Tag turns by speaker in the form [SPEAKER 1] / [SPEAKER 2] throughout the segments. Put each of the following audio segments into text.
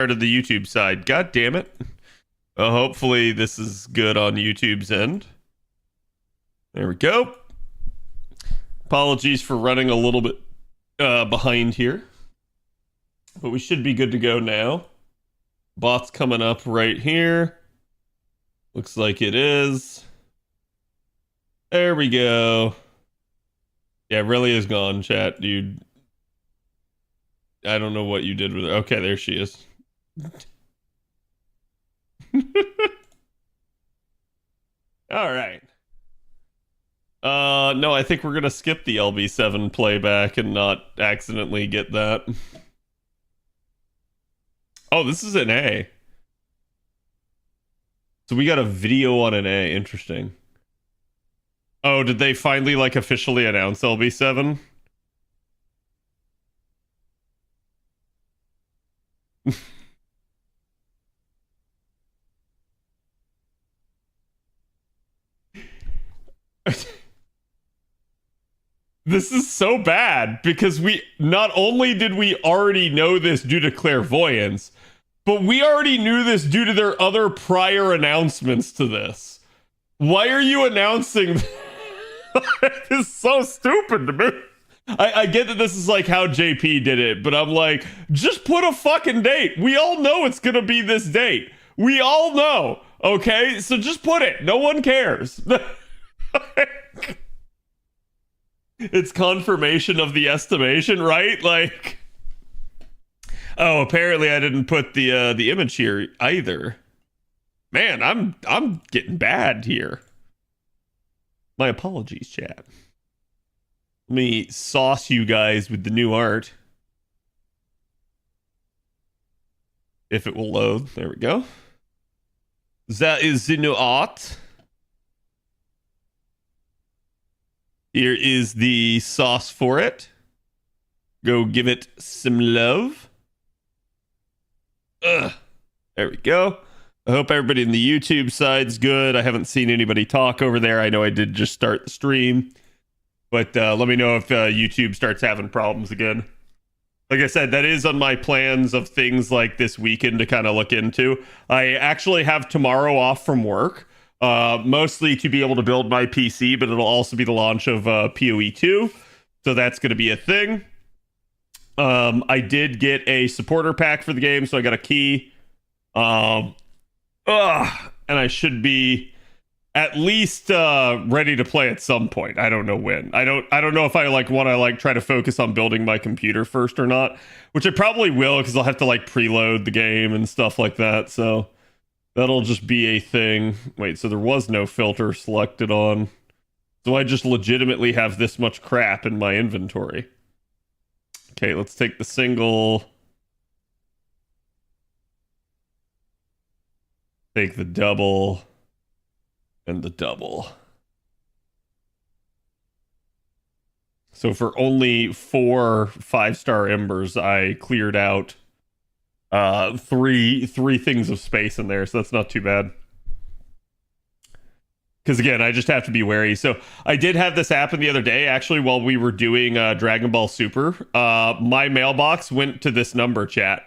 [SPEAKER 1] Part of the YouTube side. God damn it. Hopefully this is good on YouTube's end. There we go. Apologies for running a little bit behind here. But we should be good to go now. Bot's coming up right here. Looks like it is. There we go. Yeah, really is gone, chat, dude. I don't know what you did with her. Okay, there she is. All right. No, I think we're gonna skip the LB7 playback and not accidentally get that. Oh, this is an A. So we got a video on an A. Interesting. Oh, did they finally like officially announce LB7? This is so bad because we not only did we already know this due to clairvoyance, but we already knew this due to their other prior announcements to this. Why are you announcing? This is so stupid to me. I get that this is like how JP did it, but I'm like, just put a fucking date. We all know it's gonna be this date. We all know, okay? So just put it. No one cares. It's confirmation of the estimation, right? Like, oh, apparently I didn't put the image here either. Man, I'm getting bad here. My apologies, chat. Let me sauce you guys with the new art. If it will load. There we go. That is the new art. Here is the sauce for it. Go give it some love. Ugh. There we go. I hope everybody in the YouTube side's good. I haven't seen anybody talk over there. I know I did just start the stream. But let me know if YouTube starts having problems again. Like I said, that is on my plans of things like this weekend to kind of look into. I actually have tomorrow off from work. Mostly to be able to build my PC, but it'll also be the launch of PoE 2. So that's going to be a thing. I did get a supporter pack for the game, so I got a key. And I should be at least ready to play at some point. I don't know when. I don't know if I want to try to focus on building my computer first or not, which I probably will because I'll have to preload the game and stuff like that. So that'll just be a thing. Wait, so there was no filter selected on. So I just legitimately have this much crap in my inventory. Okay, let's take the single. Take the double. And the double. So for only 4 5-star embers, I cleared out three things of space in there, so that's not too bad. Because again, I just have to be wary. So I did have this happen the other day, actually, while we were doing Dragon Ball Super. My mailbox went to this number, chat.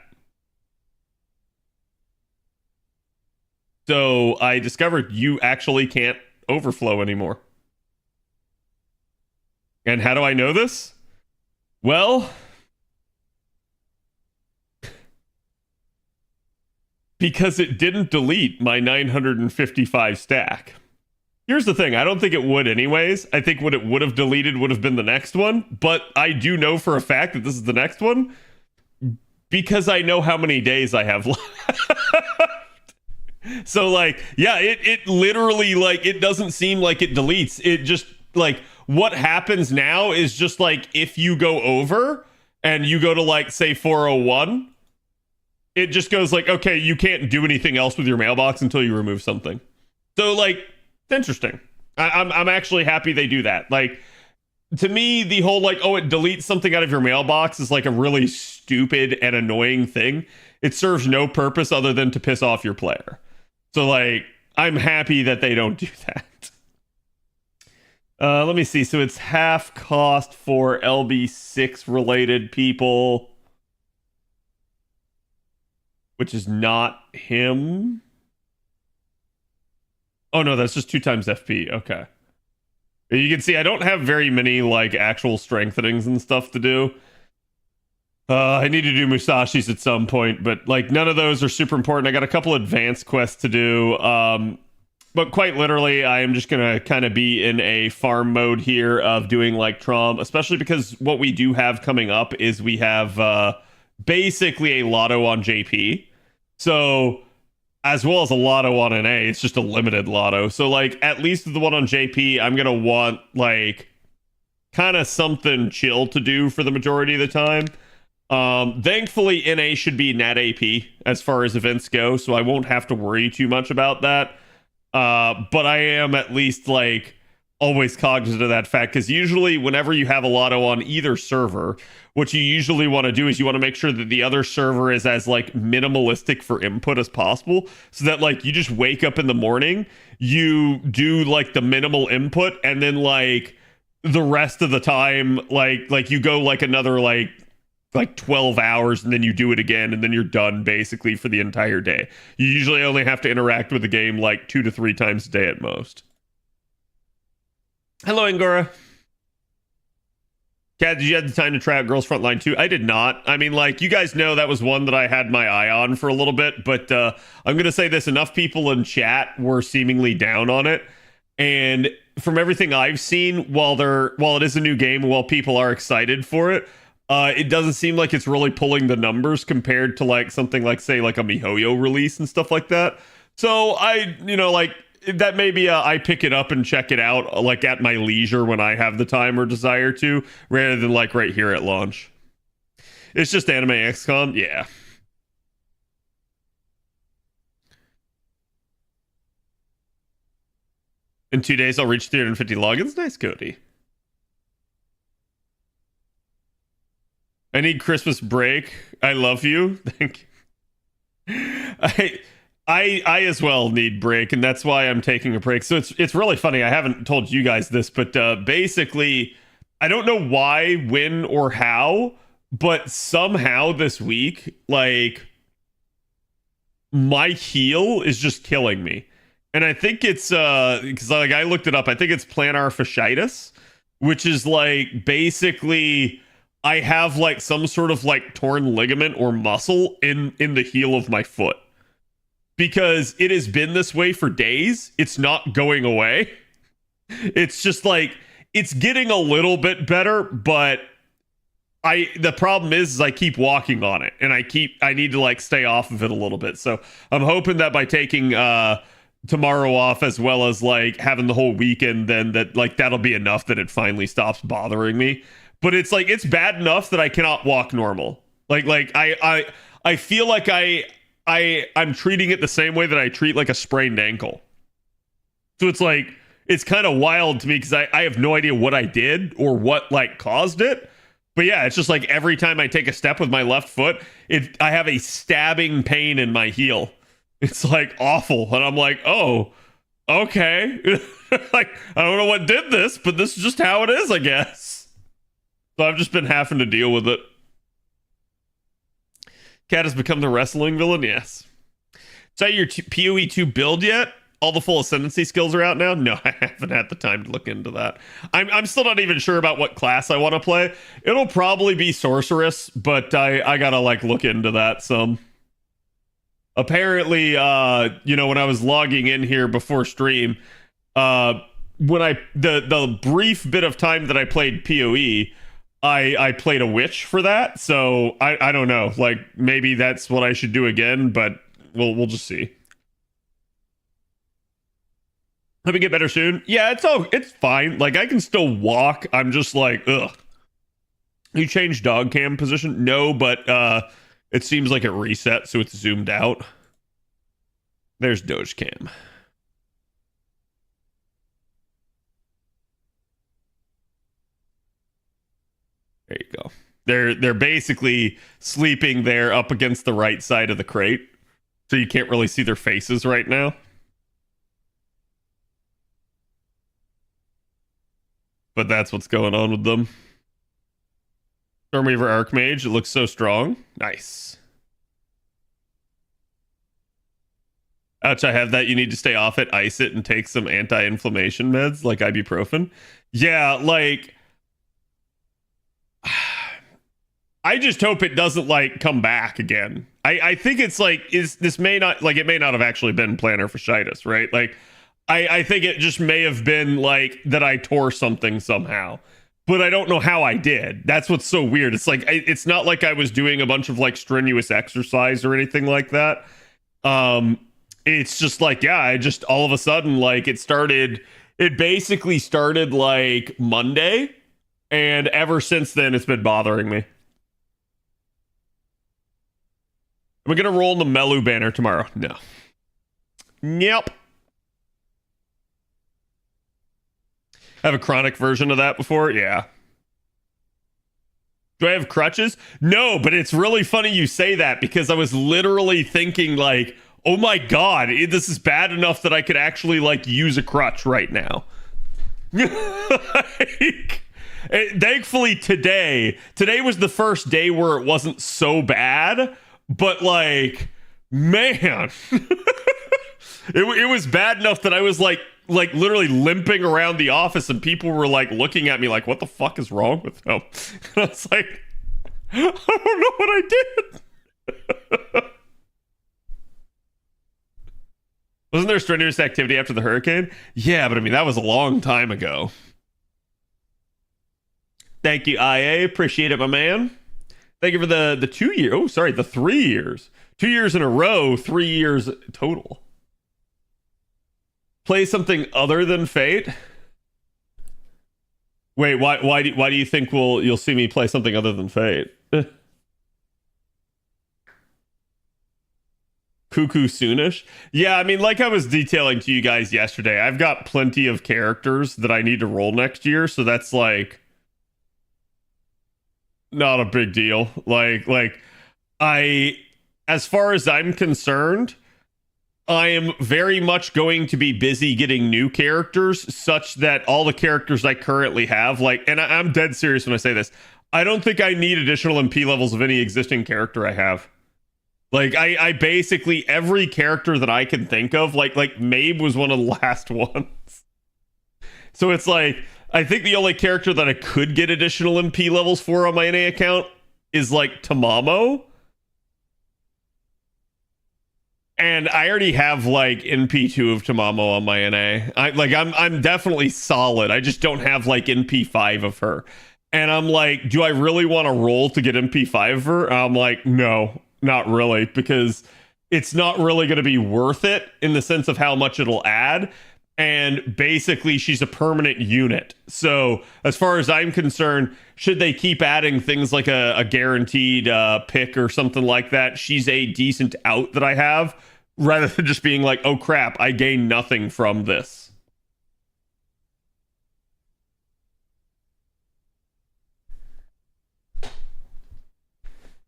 [SPEAKER 1] So I discovered you actually can't overflow anymore. And how do I know this? Well, because it didn't delete my 955 stack. Here's the thing, I don't think it would anyways. I think what it would have deleted would have been the next one, but I do know for a fact that this is the next one because I know how many days I have left. So yeah, it literally it doesn't seem like it deletes. It just what happens now is just if you go over and you go to say 401, it just goes okay, you can't do anything else with your mailbox until you remove something. So it's interesting. I'm actually happy they do that. To me, the whole oh, it deletes something out of your mailbox is a really stupid and annoying thing. It serves no purpose other than to piss off your player. So I'm happy that they don't do that. Let me see. So it's half cost for LB6 related people. which is not him. Oh no, that's just 2 times FP. Okay. You can see I don't have very many like actual strengthenings and stuff to do. I need to do Musashi's at some point, but like none of those are super important. I got a couple advanced quests to do. But quite literally, I am just gonna kind of be in a farm mode here of doing like Trom, especially because what we do have coming up is we have basically a lotto on JP. So as well as a lotto on NA, it's just a limited lotto. So like at least the one on JP, I'm gonna want like kind of something chill to do for the majority of the time. Thankfully, NA should be net AP as far as events go, so I won't have to worry too much about that. But I am at least like always cognizant of that fact, because usually whenever you have a lotto on either server, what you usually want to do is you want to make sure that the other server is as like minimalistic for input as possible, so that like you just wake up in the morning, you do like the minimal input, and then like the rest of the time like you go like another like 12 hours and then you do it again and then you're done basically for the entire day. You usually only have to interact with the game like 2 to 3 times a day at most. Hello, Angora. Kat, did you have the time to try out Girls Frontline 2? I did not. I mean, like, you guys know that was one that I had my eye on for a little bit, but I'm going to say this. Enough people in chat were seemingly down on it. And from everything I've seen, while it is a new game, while people are excited for it, it doesn't seem like it's really pulling the numbers compared to like something like, say, like a MiHoYo release and stuff like that. So that maybe I pick it up and check it out like at my leisure when I have the time or desire to, rather than like right here at launch. It's just Anime XCOM, yeah. In 2 days, I'll reach 350 logins. Nice, Cody. I need Christmas break. I love you. Thank you. I as well need break, and that's why I'm taking a break. So it's really funny. I haven't told you guys this, but basically, I don't know why, when, or how, but somehow this week, like, my heel is just killing me. And I think it's because like I looked it up. I think it's plantar fasciitis, which is like basically I have like some sort of like torn ligament or muscle in the heel of my foot, because it has been this way for days. It's not going away. It's just like it's getting a little bit better, but the problem is I keep walking on it, and I need to like stay off of it a little bit. So I'm hoping that by taking tomorrow off, as well as like having the whole weekend, then that like that'll be enough that it finally stops bothering me. But it's like it's bad enough that I cannot walk normal. Like I feel like I'm treating it the same way that I treat like a sprained ankle. So it's like it's kind of wild to me, because I have no idea what I did or what like caused it. But yeah, it's just like every time I take a step with my left foot, I have a stabbing pain in my heel. It's like awful. And I'm like, oh, okay. Like, I don't know what did this, but this is just how it is, I guess. So I've just been having to deal with it. Cat has become the wrestling villain? Yes. Is that your PoE 2 build yet? All the full ascendancy skills are out now? No, I haven't had the time to look into that. I'm still not even sure about what class I want to play. It'll probably be sorceress, but I gotta like look into that some. Apparently, when I was logging in here before stream, when the brief bit of time that I played PoE, I played a witch for that. So I don't know. Like maybe that's what I should do again, but we'll just see. Let me get better soon. Yeah, it's fine. Like I can still walk. I'm just like, ugh. You changed dog cam position? No, but it seems like it reset, so it's zoomed out. There's Doge cam. There you go. They're basically sleeping there up against the right side of the crate, so you can't really see their faces right now. But that's what's going on with them. Stormweaver Archmage, it looks so strong. Nice. Ouch, I have that. You need to stay off it, ice it, and take some anti-inflammation meds like ibuprofen. Yeah, like I just hope it doesn't like come back again. I think it's like this may not like it may not have actually been plantar fasciitis, right? Like I think it just may have been like that I tore something somehow. But I don't know how I did. That's what's so weird. It's like it's not like I was doing a bunch of like strenuous exercise or anything like that. It's just like, yeah, I just all of a sudden like it basically started like Monday, and ever since then it's been bothering me. Am I gonna roll in the Melu banner tomorrow? No. Yep. Have a chronic version of that before? Yeah. Do I have crutches? No, but it's really funny you say that because I was literally thinking like, oh my God, this is bad enough that I could actually like use a crutch right now. Like, thankfully today was the first day where it wasn't so bad, but like, man, it was bad enough that I was like literally limping around the office and people were like looking at me like, what the fuck is wrong with him? And I was like, I don't know what I did. Wasn't there strenuous activity after the hurricane? Yeah, but I mean, that was a long time ago. Thank you, IA. Appreciate it, my man. Thank you for the 2 year. Oh, sorry, the 3 years. 2 years in a row, 3 years total. Play something other than Fate. Wait, why do you think you'll see me play something other than Fate? Cuckoo soonish. Yeah, I mean, like I was detailing to you guys yesterday, I've got plenty of characters that I need to roll next year, so that's like not a big deal. Like as far as I'm concerned, I am very much going to be busy getting new characters such that all the characters I currently have, like, and I'm dead serious when I say this, I don't think I need additional MP levels of any existing character I have. Like, I basically, every character that I can think of, like Mabe was one of the last ones. So it's like, I think the only character that I could get additional MP levels for on my NA account is like Tamamo. And I already have like NP2 of Tamamo on my NA. I'm definitely solid. I just don't have like NP5 of her. And I'm like, do I really want to roll to get NP5 of her? I'm like, no, not really, because it's not really going to be worth it in the sense of how much it'll add. And basically, she's a permanent unit. So as far as I'm concerned, should they keep adding things like a guaranteed pick or something like that, she's a decent out that I have, rather than just being like, oh crap, I gain nothing from this.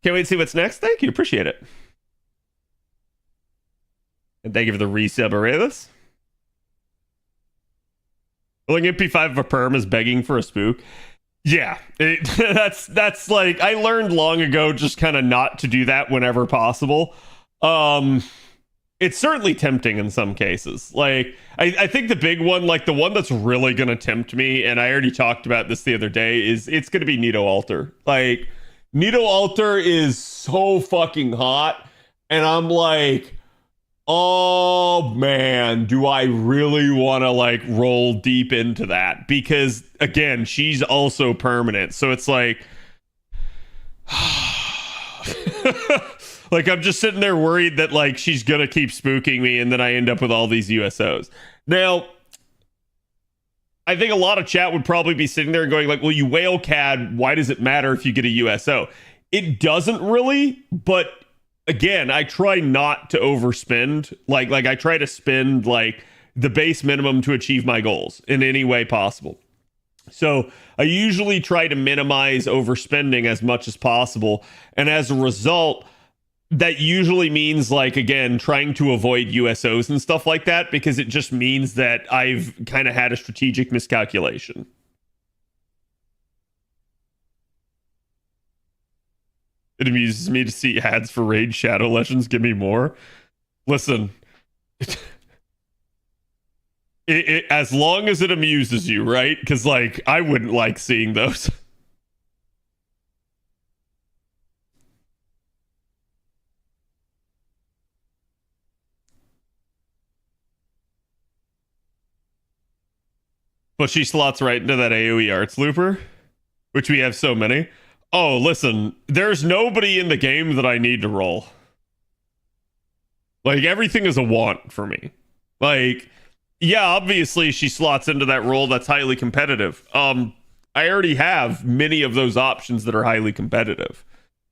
[SPEAKER 1] Can't wait to see what's next. Thank you. Appreciate it. And thank you for the resub, Aurelius. Rolling MP5 of a perm is begging for a spook. Yeah, that's like, I learned long ago just kind of not to do that whenever possible. It's certainly tempting in some cases. Like, I think the big one, like the one that's really going to tempt me, and I already talked about this the other day, is it's going to be Nito Alter. Like, Nito Alter is so fucking hot, and I'm like, oh man, do I really want to like roll deep into that? Because again, she's also permanent. So it's like, like I'm just sitting there worried that like she's going to keep spooking me and then I end up with all these USOs. Now, I think a lot of chat would probably be sitting there and going like, well, you whale cad, why does it matter if you get a USO? It doesn't really, but again, I try not to overspend. Like I try to spend like the base minimum to achieve my goals in any way possible. So I usually try to minimize overspending as much as possible. And as a result, that usually means like, again, trying to avoid USOs and stuff like that, because it just means that I've kind of had a strategic miscalculation. It amuses me to see ads for Raid Shadow Legends. Give me more. Listen, As long as it amuses you, right? Because like I wouldn't like seeing those. But she slots right into that AoE arts looper, which we have so many. Oh, listen, there's nobody in the game that I need to roll. Like, everything is a want for me. Like, yeah, obviously she slots into that role that's highly competitive. I already have many of those options that are highly competitive.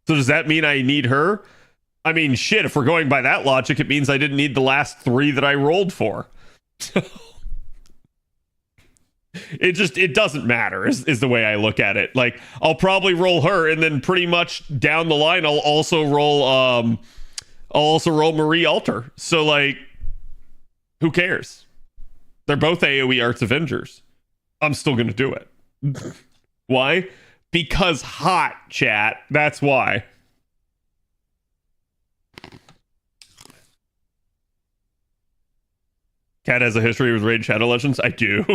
[SPEAKER 1] So does that mean I need her? I mean, shit, if we're going by that logic, it means I didn't need the last 3 that I rolled for. It doesn't matter is the way I look at it. Like, I'll probably roll her, and then pretty much down the line I'll also roll Marie Alter. So like, who cares? They're both AoE Arts Avengers. I'm still gonna do it. Why? Because hot, chat. That's why. Cat has a history with Raid Shadow Legends. I do.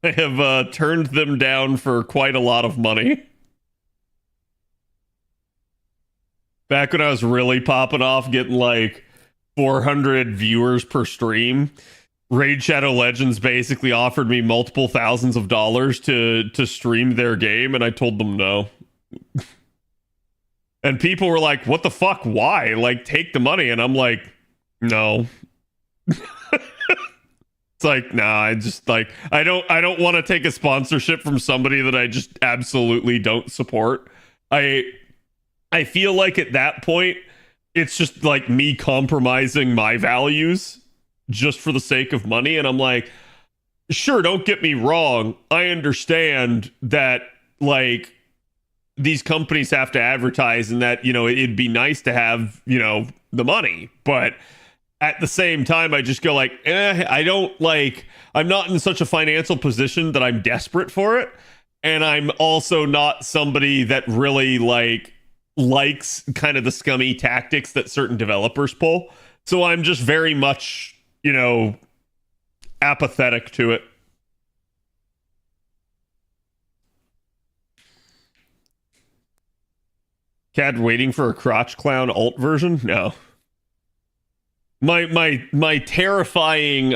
[SPEAKER 1] I have turned them down for quite a lot of money. Back when I was really popping off, getting like 400 viewers per stream, Raid Shadow Legends basically offered me multiple thousands of dollars to stream their game, and I told them no. And people were like, what the fuck? Why? Like, take the money. And I'm like, no. It's like, nah, I just like, I don't want to take a sponsorship from somebody that I just absolutely don't support. I feel like at that point, it's just like me compromising my values just for the sake of money. And I'm like, sure, don't get me wrong. I understand that like these companies have to advertise and that, you know, it'd be nice to have, you know, the money. But at the same time, I just go like, I don't like, I'm not in such a financial position that I'm desperate for it. And I'm also not somebody that really likes kind of the scummy tactics that certain developers pull. So I'm just very much, you know, apathetic to it. Cad waiting for a crotch clown alt version? No. My terrifying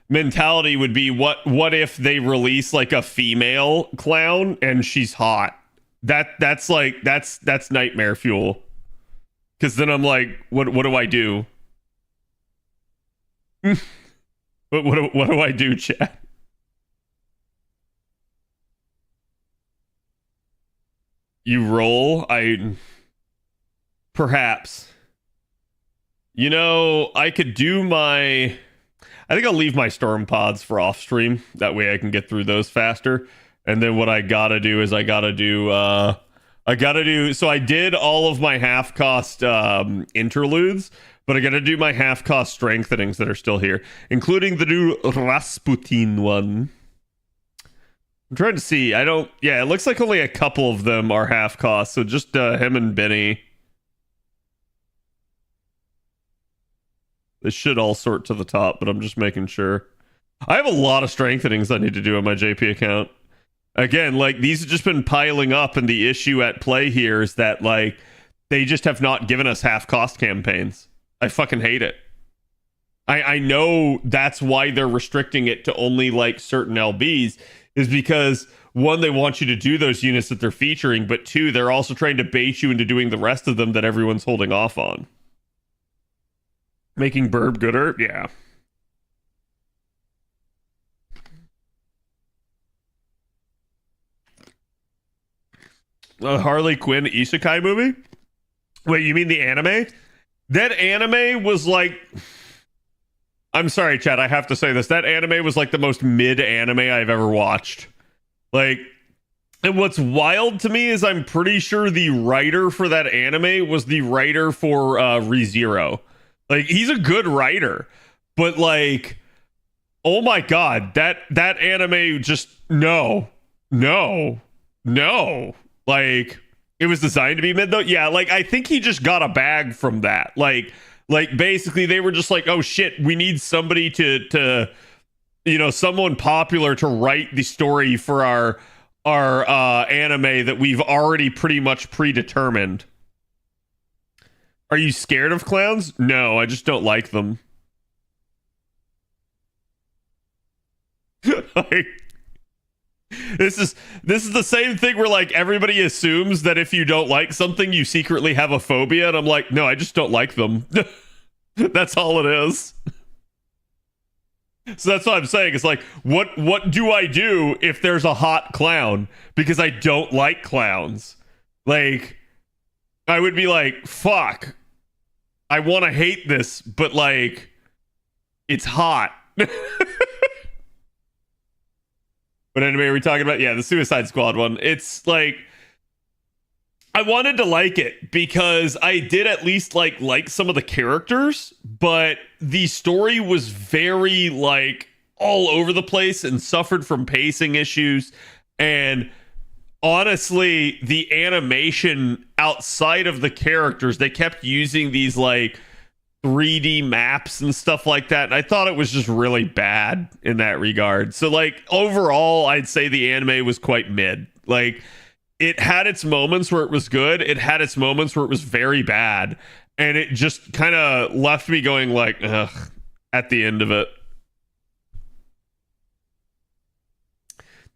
[SPEAKER 1] mentality would be what if they release like a female clown and she's hot? That's nightmare fuel. Because then I'm like, what do I do? what do I do, chat? You roll? Perhaps. You know, I could do I think I'll leave my storm pods for off stream. That way I can get through those faster. And then what I gotta do is I gotta do, so I did all of my half cost interludes, but I gotta do my half cost strengthenings that are still here, including the new Rasputin one. I'm trying to see. It looks like only a couple of them are half cost. So just him and Benny. They should all sort to the top, but I'm just making sure. I have a lot of strengthenings I need to do on my JP account. Again, like, these have just been piling up, and the issue at play here is that, like, they just have not given us half-cost campaigns. I fucking hate it. I know that's why they're restricting it to only, like, certain LBs, is because, one, they want you to do those units that they're featuring, but two, they're also trying to bait you into doing the rest of them that everyone's holding off on. Making Burb gooder? Yeah. A Harley Quinn isekai movie? Wait, you mean the anime? That anime was like... I'm sorry, Chad, I have to say this. That anime was like the most mid-anime I've ever watched. Like... And what's wild to me is I'm pretty sure the writer for that anime was the writer for ReZero. Like, he's a good writer, but like, oh my god, that anime just no. Like, it was designed to be mid though. Yeah, like I think he just got a bag from that. Like Like basically they were just like, oh shit, we need somebody to someone popular to write the story for our anime that we've already pretty much predetermined. Are you scared of clowns? No, I just don't like them. Like, this is the same thing where like everybody assumes that if you don't like something, you secretly have a phobia, and I'm like, no, I just don't like them. That's all it is. So that's what I'm saying. It's like, what do I do if there's a hot clown? Because I don't like clowns. Like, I would be like, fuck. I want to hate this, but like, it's hot. What anime are we talking about? Yeah, the Suicide Squad one. It's like, I wanted to like it because I did at least like some of the characters, but the story was very like all over the place and suffered from pacing issues. And honestly, the animation outside of the characters, they kept using these like 3D maps and stuff like that, and I thought it was just really bad in that regard. So like overall, I'd say the anime was quite mid. Like, it had its moments where it was good, it had its moments where it was very bad, and it just kind of left me going like, ugh, at the end of it.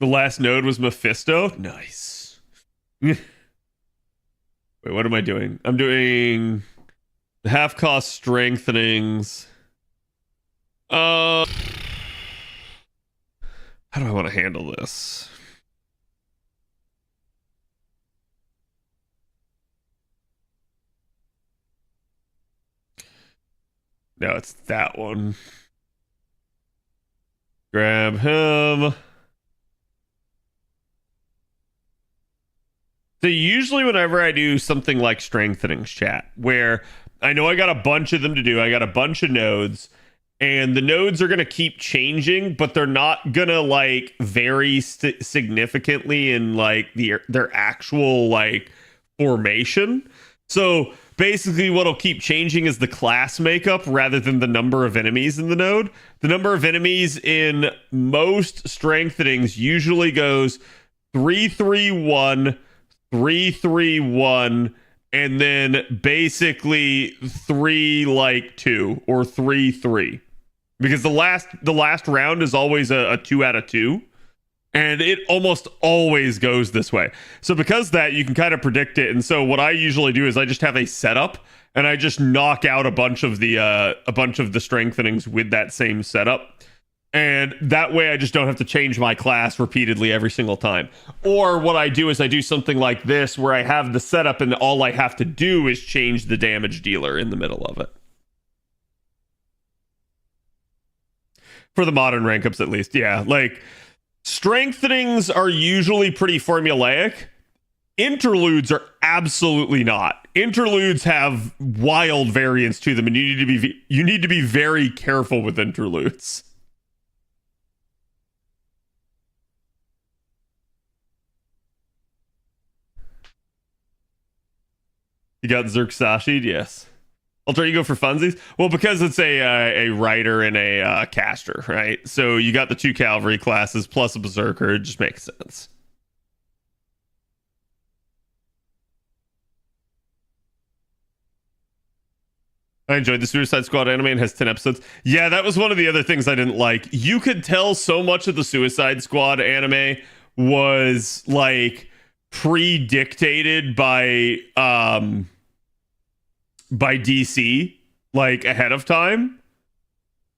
[SPEAKER 1] The last node was Mephisto. Nice. Wait, what am I doing? I'm doing the half cost strengthenings. How do I want to handle this? No, it's that one. Grab him. So usually whenever I do something like strengthenings chat, where I know I got a bunch of them to do, I got a bunch of nodes, and the nodes are going to keep changing, but they're not going to like vary significantly in like their actual like formation. So basically what'll keep changing is the class makeup rather than the number of enemies in the node. The number of enemies in most strengthenings usually goes 3-3-1, 3-3-1, and then basically 3-2 or 3-3. Because the last round is always a 2 out of 2. And it almost always goes this way. So because that, you can kind of predict it. And so what I usually do is I just have a setup and I just knock out a bunch of the strengthenings with that same setup. And that way I just don't have to change my class repeatedly every single time. Or what I do is I do something like this where I have the setup and all I have to do is change the damage dealer in the middle of it. For the modern rank ups at least, yeah. Like, strengthenings are usually pretty formulaic. Interludes are absolutely not. Interludes have wild variance to them, and you need to be very careful with interludes. You got Zerxashi? Yes. Alter ego for funsies? Well, because it's a rider and a caster, right? So you got the 2 cavalry classes plus a berserker. It just makes sense. I enjoyed the Suicide Squad anime and has 10 episodes. Yeah, that was one of the other things I didn't like. You could tell so much of the Suicide Squad anime was like pre-dictated by DC like ahead of time.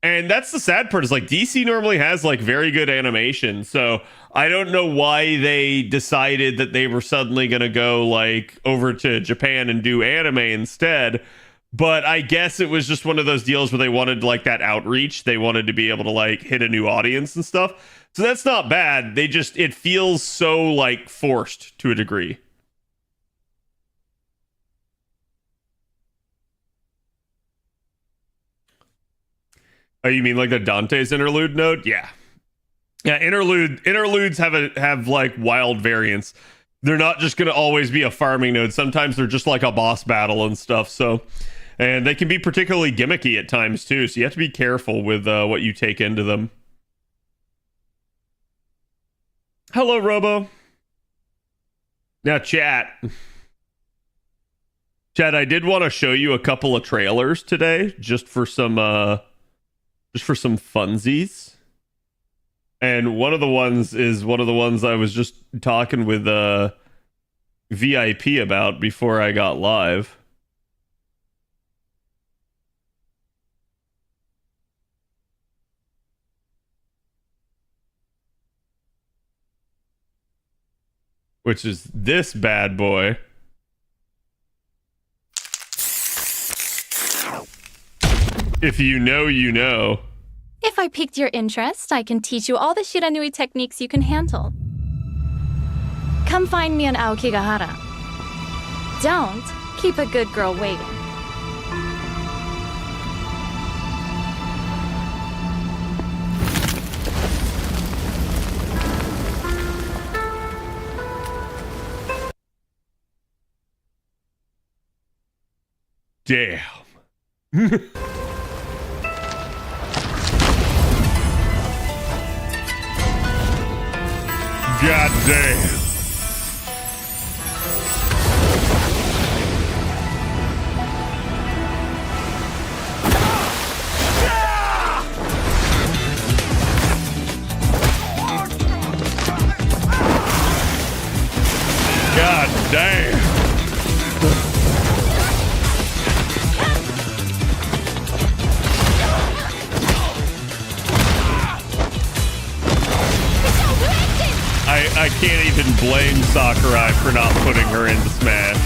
[SPEAKER 1] And that's the sad part, is like DC normally has like very good animation. So I don't know why they decided that they were suddenly going to go like over to Japan and do anime instead. But I guess it was just one of those deals where they wanted like that outreach. They wanted to be able to like hit a new audience and stuff. So that's not bad. It feels so like forced to a degree. Oh, you mean like the Dante's interlude node? Yeah. Yeah, interludes have like wild variance. They're not just going to always be a farming node. Sometimes they're just like a boss battle and stuff. So And they can be particularly gimmicky at times too, so you have to be careful with what you take into them. Hello, Robo. Now, chat, I did want to show you a couple of trailers today, just for some funsies. And one of the ones is one of the ones I was just talking with VIP about before I got live. Which is this bad boy. If you know, you know.
[SPEAKER 2] If I piqued your interest, I can teach you all the Shiranui techniques you can handle. Come find me in Aokigahara. Don't keep a good girl waiting.
[SPEAKER 1] Damn. God damn. God damn. I can't even blame Sakurai for not putting her into Smash.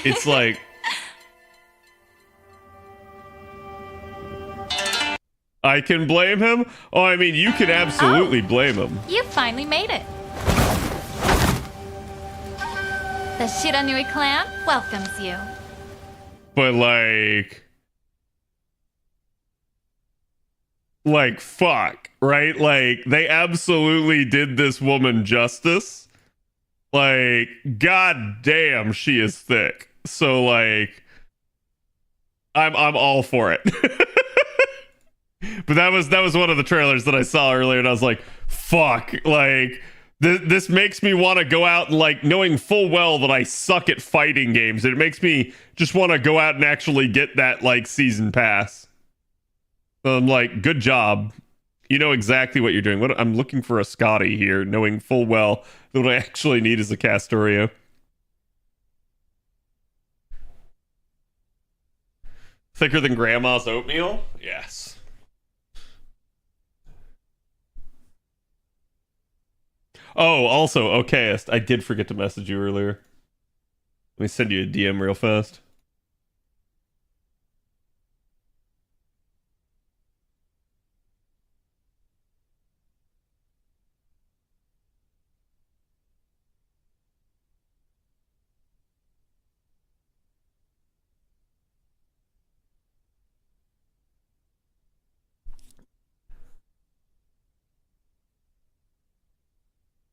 [SPEAKER 1] It's like... I can blame him? Oh, I mean, you can absolutely blame him.
[SPEAKER 2] You finally made it. The Shiranui clan welcomes you.
[SPEAKER 1] But like fuck, right? Like they absolutely did this woman justice. Like, god damn, she is thick. So like I'm all for it. But that was one of the trailers that I saw earlier, and I was like, fuck, like this makes me want to go out and, like, knowing full well that I suck at fighting games, it makes me just want to go out and actually get that, like, season pass. So I'm like, good job. You know exactly what you're doing. I'm looking for a Scotty here, knowing full well that what I actually need is a Castorio. Thicker than grandma's oatmeal? Yes. Oh, also, okayist, I did forget to message you earlier. Let me send you a DM real fast.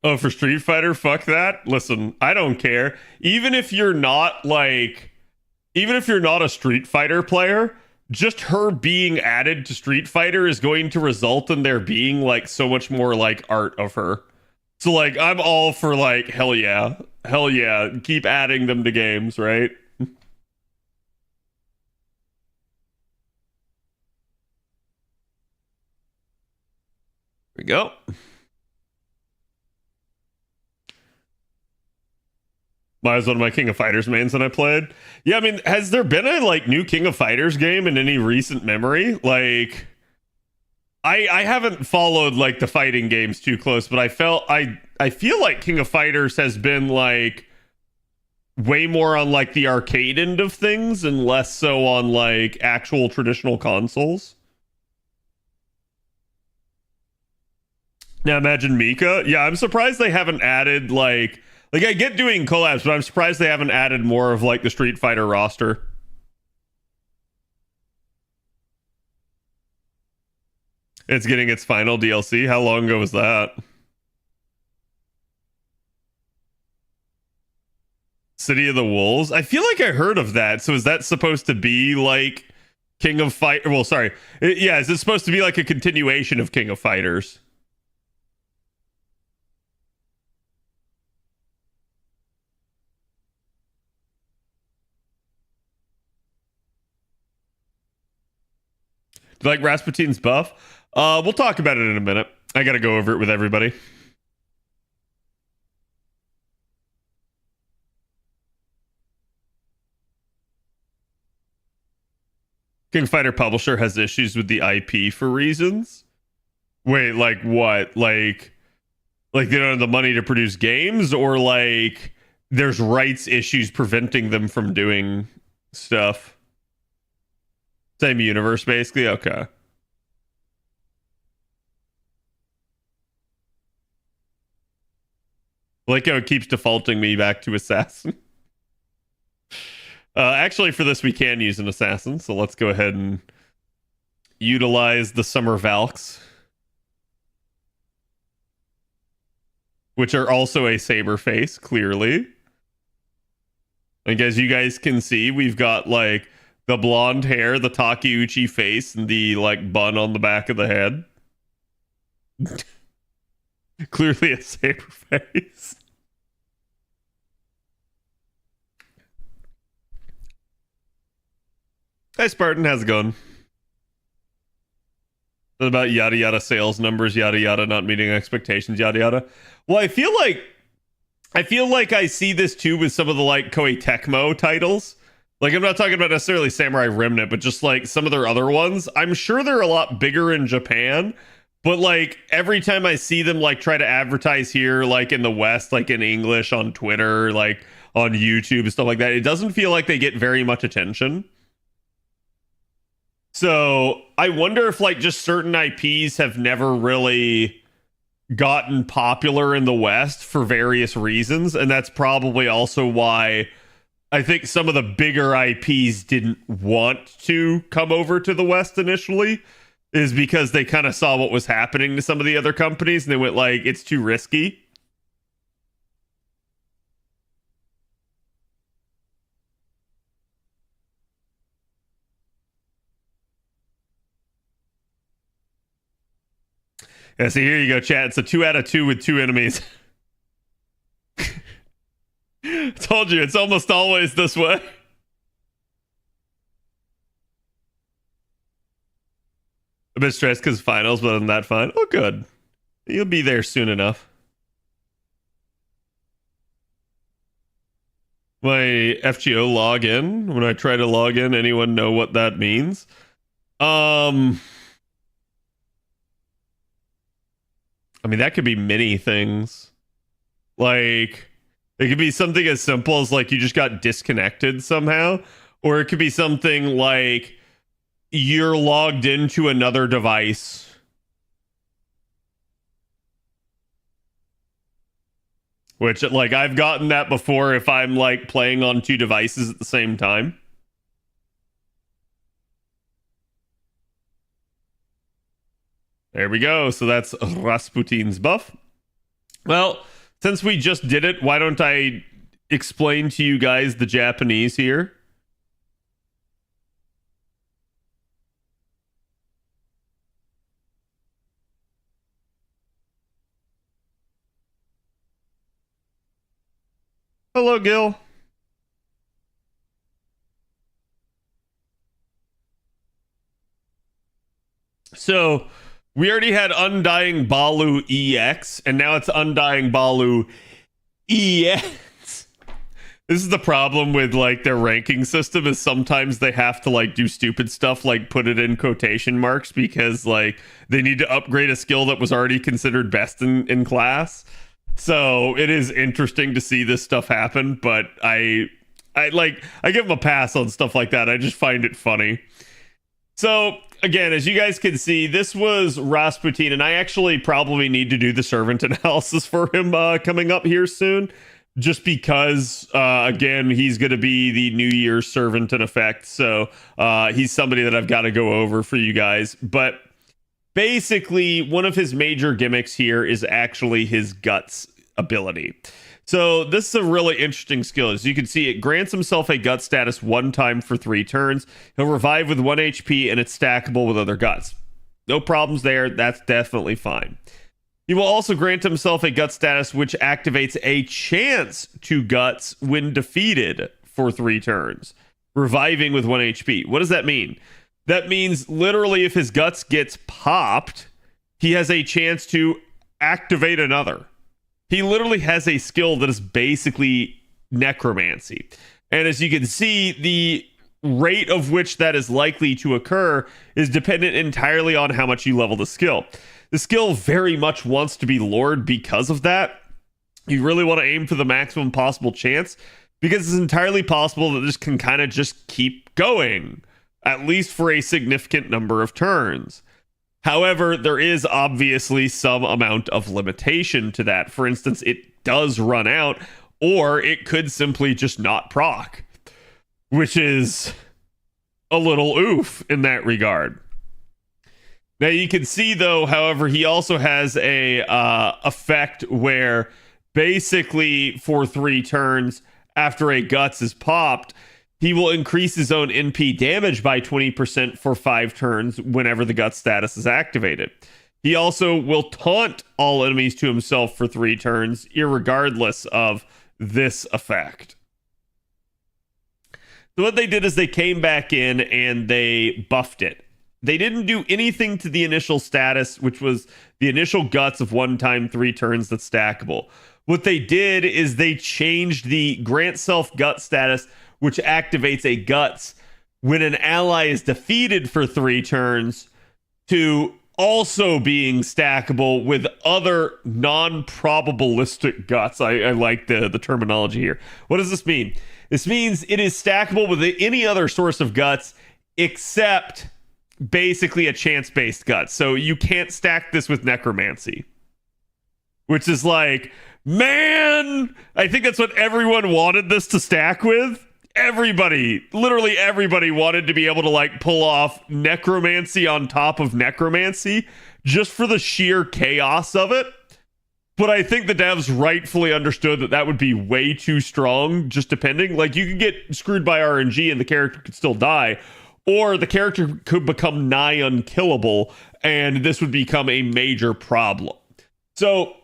[SPEAKER 1] Oh, for Street Fighter? Fuck that. Listen, I don't care. Even if you're not a Street Fighter player, just her being added to Street Fighter is going to result in there being, like, so much more, like, art of her. So, like, I'm all for, like, hell yeah. Hell yeah. Keep adding them to games, right? There we go. That was one of my King of Fighters mains that I played. Yeah, I mean, has there been a, like, new King of Fighters game in any recent memory? Like, I haven't followed, like, the fighting games too close, but I feel like King of Fighters has been, like, way more on, like, the arcade end of things and less so on, like, actual traditional consoles. Now imagine Mika. Yeah, I'm surprised they haven't added, like, I get doing collabs, but I'm surprised they haven't added more of, like, the Street Fighter roster. It's getting its final DLC. How long ago was that? City of the Wolves. I feel like I heard of that. So is that supposed to be like King of Fight? Well, sorry. Yeah, is it supposed to be like a continuation of King of Fighters? Do you like Rasputin's buff? We'll talk about it in a minute. I gotta go over it with everybody. King Fighter publisher has issues with the IP for reasons. Wait, like what? Like they don't have the money to produce games, or like there's rights issues preventing them from doing stuff? Same universe, basically. Okay. Like how it keeps defaulting me back to Assassin. Actually, for this, we can use an Assassin, so let's go ahead and utilize the Summer Valks, which are also a saber face, clearly. Like, as you guys can see, we've got, like, the blonde hair, the Takeuchi face, and the, like, bun on the back of the head. Clearly a saber face. Hi, Spartan. How's it going? What about yada yada sales numbers, yada yada not meeting expectations, yada yada? Well, I feel like I see this too with some of the like Koei Tecmo titles. Like, I'm not talking about necessarily Samurai Remnant, but just like some of their other ones. I'm sure they're a lot bigger in Japan, but like every time I see them like try to advertise here, like in the West, like in English on Twitter, like on YouTube and stuff like that, it doesn't feel like they get very much attention. So I wonder if like just certain IPs have never really gotten popular in the West for various reasons. And that's probably also why I think some of the bigger IPs didn't want to come over to the West initially, is because they kind of saw what was happening to some of the other companies and they went like, it's too risky. Yeah, so here you go, chat. It's a 2 out of 2 with 2 enemies. Told you, it's almost always this way. A bit stressed because finals, but other than that, fine. Oh, good. You'll be there soon enough. My FGO login. When I try to log in, anyone know what that means? I mean, that could be many things. Like, it could be something as simple as like you just got disconnected somehow, or it could be something like you're logged into another device. Which, like, I've gotten that before if I'm like playing on 2 devices at the same time. There we go. So that's Rasputin's buff. Well, since we just did it, why don't I explain to you guys the Japanese here? Hello, Gil. So we already had Undying Balu EX, and now it's Undying Balu EX. This is the problem with like their ranking system, is sometimes they have to like do stupid stuff like put it in quotation marks because like they need to upgrade a skill that was already considered best in class. So it is interesting to see this stuff happen, but I give them a pass on stuff like that. I just find it funny. So again, as you guys can see, this was Rasputin, and I actually probably need to do the servant analysis for him coming up here soon, just because again, he's going to be the New Year's servant in effect. So he's somebody that I've got to go over for you guys. But basically one of his major gimmicks here is actually his guts ability. So this is a really interesting skill. As you can see, it grants himself a gut status 1 time for 3 turns. He'll revive with 1 HP, and it's stackable with other guts. No problems there. That's definitely fine. He will also grant himself a gut status which activates a chance to guts when defeated for 3 turns, reviving with 1 HP. What does that mean? That means literally if his guts gets popped, he has a chance to activate another. He literally has a skill that is basically necromancy. And as you can see, the rate of which that is likely to occur is dependent entirely on how much you level the skill. The skill very much wants to be lured because of that. You really want to aim for the maximum possible chance because it's entirely possible that this can kind of just keep going, at least for a significant number of turns. However, there is obviously some amount of limitation to that. For instance, it does run out, or it could simply just not proc, which is a little oof in that regard. Now you can see though, however, he also has a effect where basically for 3 turns after a guts is popped, he will increase his own NP damage by 20% for 5 turns whenever the gut status is activated. He also will taunt all enemies to himself for 3 turns, irregardless of this effect. So what they did is they came back in and they buffed it. They didn't do anything to the initial status, which was the initial guts of 1 time 3 turns that's stackable. What they did is they changed the grant self gut status, which activates a guts when an ally is defeated for 3 turns, to also being stackable with other non-probabilistic guts. I like the terminology here. What does this mean? This means it is stackable with any other source of guts except basically a chance-based gut. So you can't stack this with necromancy, which is like, man, I think that's what everyone wanted this to stack with. Everybody, literally everybody wanted to be able to like pull off necromancy on top of necromancy just for the sheer chaos of it. But I think the devs rightfully understood that that would be way too strong, just depending. Like, you could get screwed by RNG and the character could still die, or the character could become nigh unkillable, and this would become a major problem. So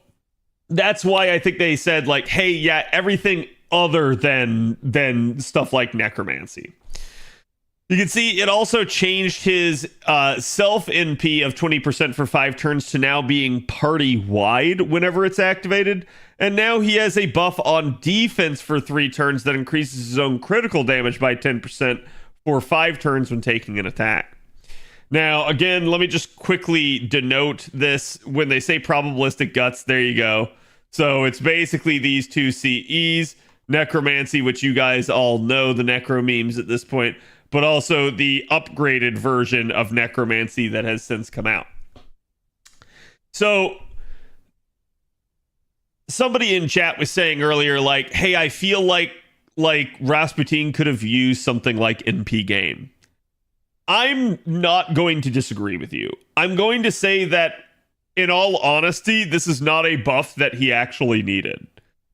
[SPEAKER 1] that's why I think they said, like, hey, yeah, everything other than stuff like necromancy. You can see it also changed his self NP of 20% for 5 turns to now being party wide whenever it's activated. And now he has a buff on defense for 3 turns that increases his own critical damage by 10% for 5 turns when taking an attack. Now, again, let me just quickly denote this. When they say probabilistic guts, there you go. So it's basically these 2 CEs, necromancy, which you guys all know the necro memes at this point, but also the upgraded version of necromancy that has since come out. So somebody in chat was saying earlier, like, hey, I feel like Rasputin could have used something like NP gain. I'm not going to disagree with you. I'm going to say that, in all honesty, this is not a buff that he actually needed.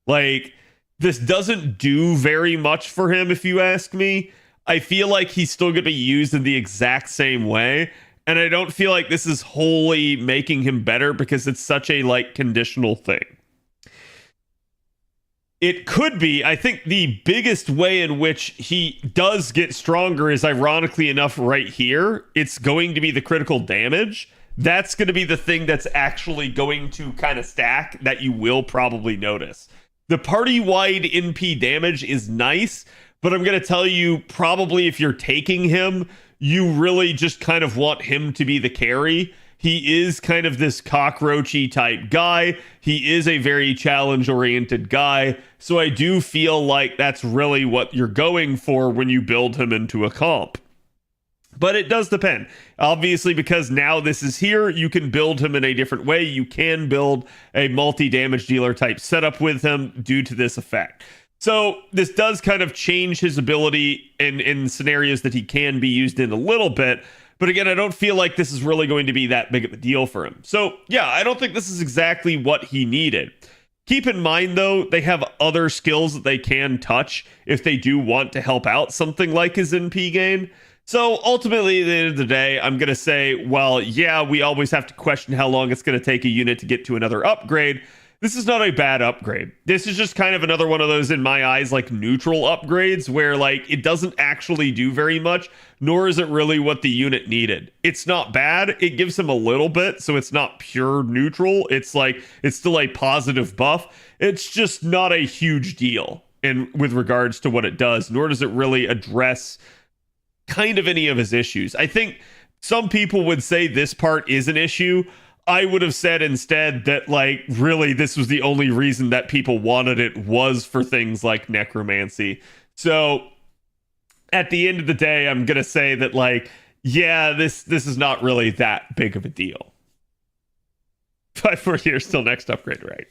[SPEAKER 1] Like, this doesn't do very much for him, if you ask me. I feel like he's still going to be used in the exact same way, and I don't feel like this is wholly making him better because it's such a, like, conditional thing. It could be. I think the biggest way in which he does get stronger is, ironically enough, right here. It's going to be the critical damage. That's going to be the thing that's actually going to kind of stack that you will probably notice. The party-wide NP damage is nice, but I'm going to tell you, probably if you're taking him, you really just kind of want him to be the carry. He is kind of this cockroachy type guy. He is a very challenge-oriented guy. So I do feel like that's really what you're going for when you build him into a comp. But it does depend. Obviously, because now this is here, you can build him in a different way. You can build a multi-damage dealer type setup with him due to this effect. So this does kind of change his ability in scenarios that he can be used in a little bit. But again, I don't feel like this is really going to be that big of a deal for him. So yeah, I don't think this is exactly what he needed. Keep in mind, though, they have other skills that they can touch if they do want to help out something like his NP gain. So ultimately, at the end of the day, I'm going to say, well, yeah, we always have to question how long it's going to take a unit to get to another upgrade. This is not a bad upgrade. This is just kind of another one of those, in my eyes, like neutral upgrades where like it doesn't actually do very much, nor is it really what the unit needed. It's not bad. It gives him a little bit, so it's not pure neutral. It's like it's still a positive buff. It's just not a huge deal in with regards to what it does, nor does it really address kind of any of his issues. I think some people would say this part is an issue. I would have said instead that, like, really, this was the only reason that people wanted it was for things like necromancy. So, at the end of the day, I'm going to say that, like, yeah, this is not really that big of a deal. 5 more years till next upgrade, right?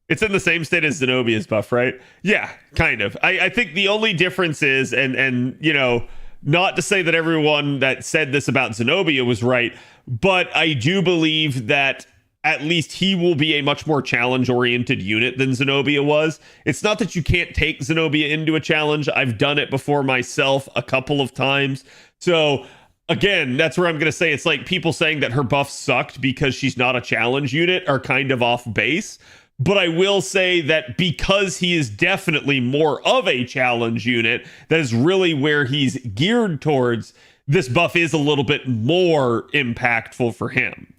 [SPEAKER 1] It's in the same state as Zenobia's buff, right? Yeah, kind of. I think the only difference is, and you know, not to say that everyone that said this about Zenobia was right, but I do believe that at least he will be a much more challenge-oriented unit than Zenobia was. It's not that you can't take Zenobia into a challenge. I've done it before myself a couple of times. So, again, that's where I'm going to say it's like people saying that her buff sucked because she's not a challenge unit are kind of off base. But I will say that because he is definitely more of a challenge unit, that is really where he's geared towards, this buff is a little bit more impactful for him.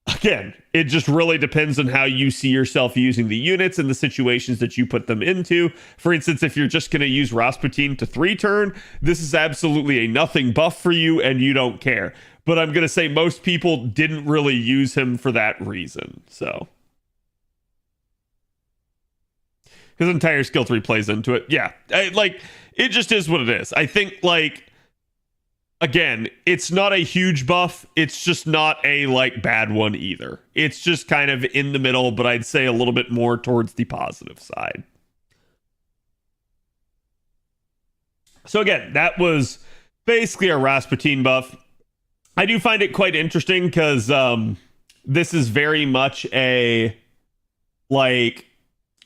[SPEAKER 1] Again, it just really depends on how you see yourself using the units and the situations that you put them into. For instance, if you're just going to use Rasputin to 3-turn, this is absolutely a nothing buff for you and you don't care. But I'm going to say most people didn't really use him for that reason, so... His entire skill tree plays into it. Yeah, it just is what it is. I think, like, again, it's not a huge buff. It's just not a, like, bad one either. It's just kind of in the middle, but I'd say a little bit more towards the positive side. So again, that was basically a Rasputin buff. I do find it quite interesting because this is very much a, like...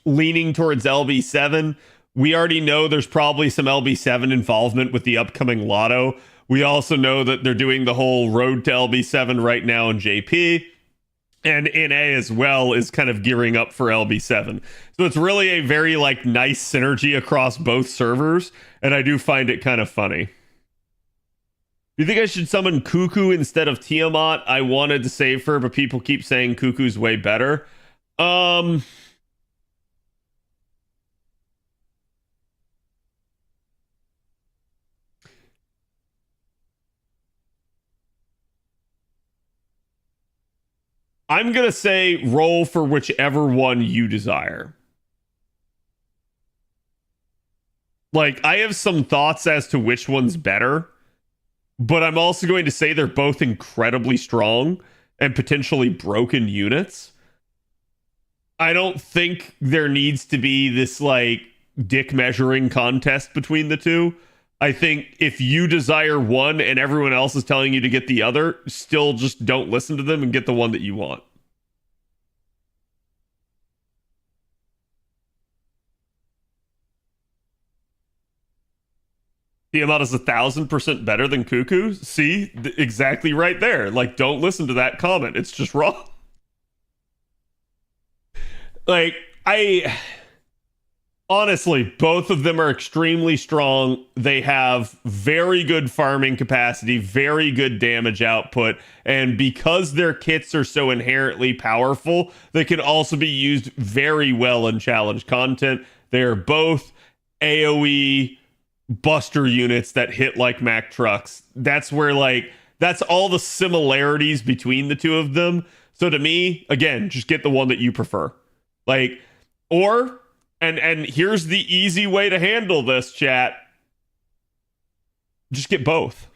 [SPEAKER 1] leaning towards LB7. We already know there's probably some LB7 involvement with the upcoming Lotto. We also know that they're doing the whole road to LB7 right now in JP. And NA as well is kind of gearing up for LB7. So it's really a very like nice synergy across both servers. And I do find it kind of funny. Do you think I should summon Cuckoo instead of Tiamat? I wanted to save her, but people keep saying Cuckoo's way better. I'm going to say roll for whichever one you desire. Like, I have some thoughts as to which one's better, but I'm also going to say they're both incredibly strong and potentially broken units. I don't think there needs to be this, like, dick measuring contest between the two. I think if you desire one and everyone else is telling you to get the other, still just don't listen to them and get the one that you want. Tiamat is 1,000% better than Cuckoo. See, exactly right there. Like, don't listen to that comment. It's just wrong. Like, honestly, both of them are extremely strong. They have very good farming capacity, very good damage output, and because their kits are so inherently powerful, they can also be used very well in challenge content. They are both AoE buster units that hit like Mack trucks. That's where, like, that's all the similarities between the two of them. So to me, again, just get the one that you prefer. Like, or... And here's the easy way to handle this, chat. Just get both.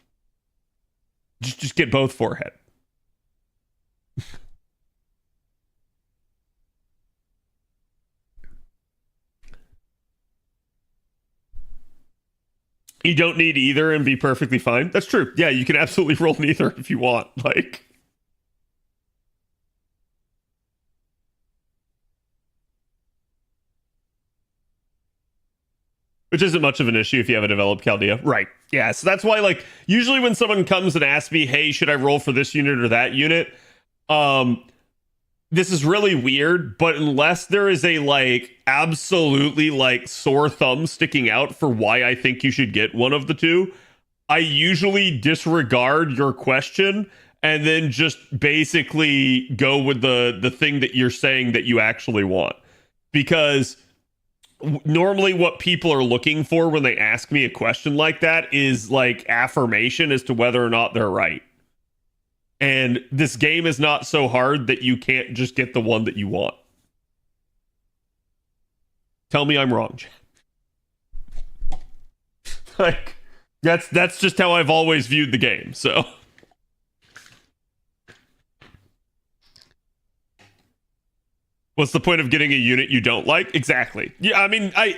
[SPEAKER 1] Just get both forehead. You don't need either and be perfectly fine. That's true. Yeah, you can absolutely roll neither if you want. Like, which isn't much of an issue if you have a developed Chaldea. Right. Yeah, so that's why, like, usually when someone comes and asks me, hey, should I roll for this unit or that unit? This is really weird, but unless there is a, like, absolutely, like, sore thumb sticking out for why I think you should get one of the two, I usually disregard your question and then just basically go with the thing that you're saying that you actually want. Because normally what people are looking for when they ask me a question like that is, like, affirmation as to whether or not they're right. And this game is not so hard that you can't just get the one that you want. Tell me I'm wrong. Like, that's just how I've always viewed the game. So what's the point of getting a unit you don't like? Exactly. Yeah, I mean, I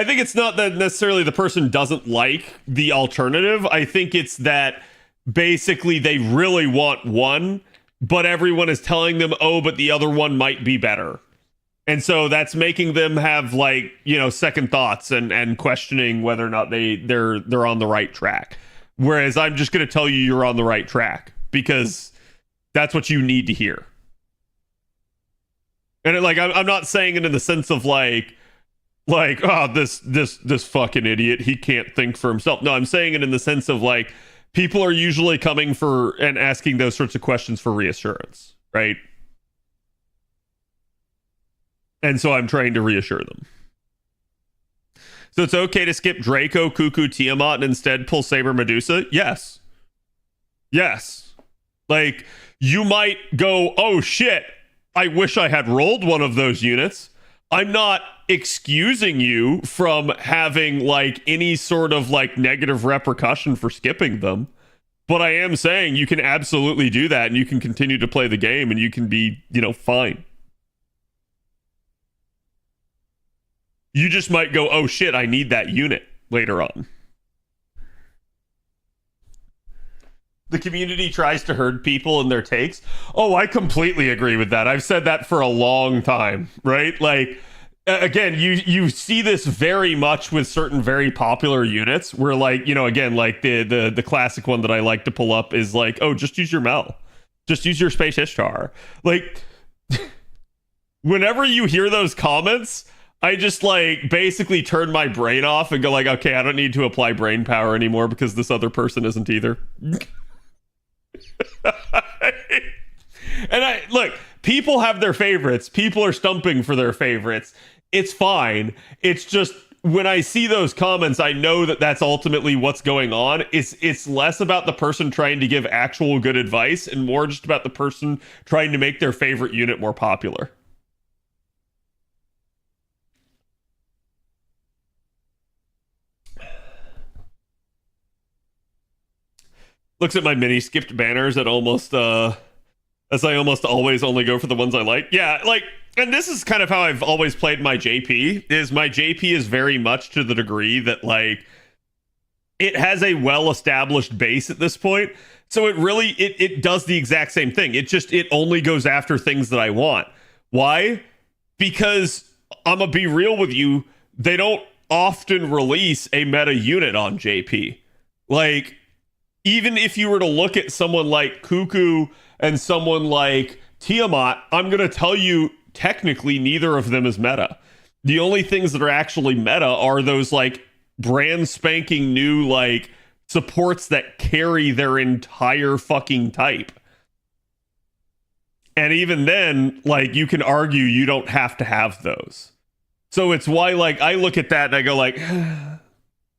[SPEAKER 1] think it's not that necessarily the person doesn't like the alternative. I think it's that basically they really want one, but everyone is telling them, oh, but the other one might be better. And so that's making them have, like, you know, second thoughts and questioning whether or not they're on the right track. Whereas I'm just going to tell you you're on the right track because that's what you need to hear. And like, I'm not saying it in the sense of like, oh, this fucking idiot, he can't think for himself. No, I'm saying it in the sense of, like, people are usually coming for and asking those sorts of questions for reassurance, right? And so I'm trying to reassure them. So it's okay to skip Draco, Cuckoo, Tiamat, and instead pull Saber Medusa? Yes. Yes. Like, you might go, oh shit, I wish I had rolled one of those units. I'm not excusing you from having, like, any sort of, like, negative repercussion for skipping them. But I am saying you can absolutely do that and you can continue to play the game and you can be, you know, fine. You just might go, oh shit, I need that unit later on. The community tries to herd people in their takes. Oh, I completely agree with that. I've said that for a long time, right? Like, again, you see this very much with certain very popular units where, like, you know, again, like the classic one that I like to pull up is like, oh, just use your Mel. Just use your Space Ishtar. Like, whenever you hear those comments, I just, like, basically turn my brain off and go, like, okay, I don't need to apply brain power anymore because this other person isn't either. And look, people have their favorites. People are stumping for their favorites. It's fine. It's just when I see those comments, I know that that's ultimately what's going on. It's less about the person trying to give actual good advice and more just about the person trying to make their favorite unit more popular. Looks at my mini skipped banners at almost as I almost always only go for the ones I like. Yeah, like, and this is kind of how I've always played my JP, is my JP is very much to the degree that, like, it has a well-established base at this point. So it really, it does the exact same thing. It only goes after things that I want. Why? Because I'm gonna be real with you, they don't often release a meta unit on JP. Like, even if you were to look at someone like Cuckoo and someone like Tiamat, I'm going to tell you technically neither of them is meta. The only things that are actually meta are those, like, brand spanking new, like, supports that carry their entire fucking type. And even then, like, you can argue you don't have to have those. So it's why, like, I look at that and I go, like,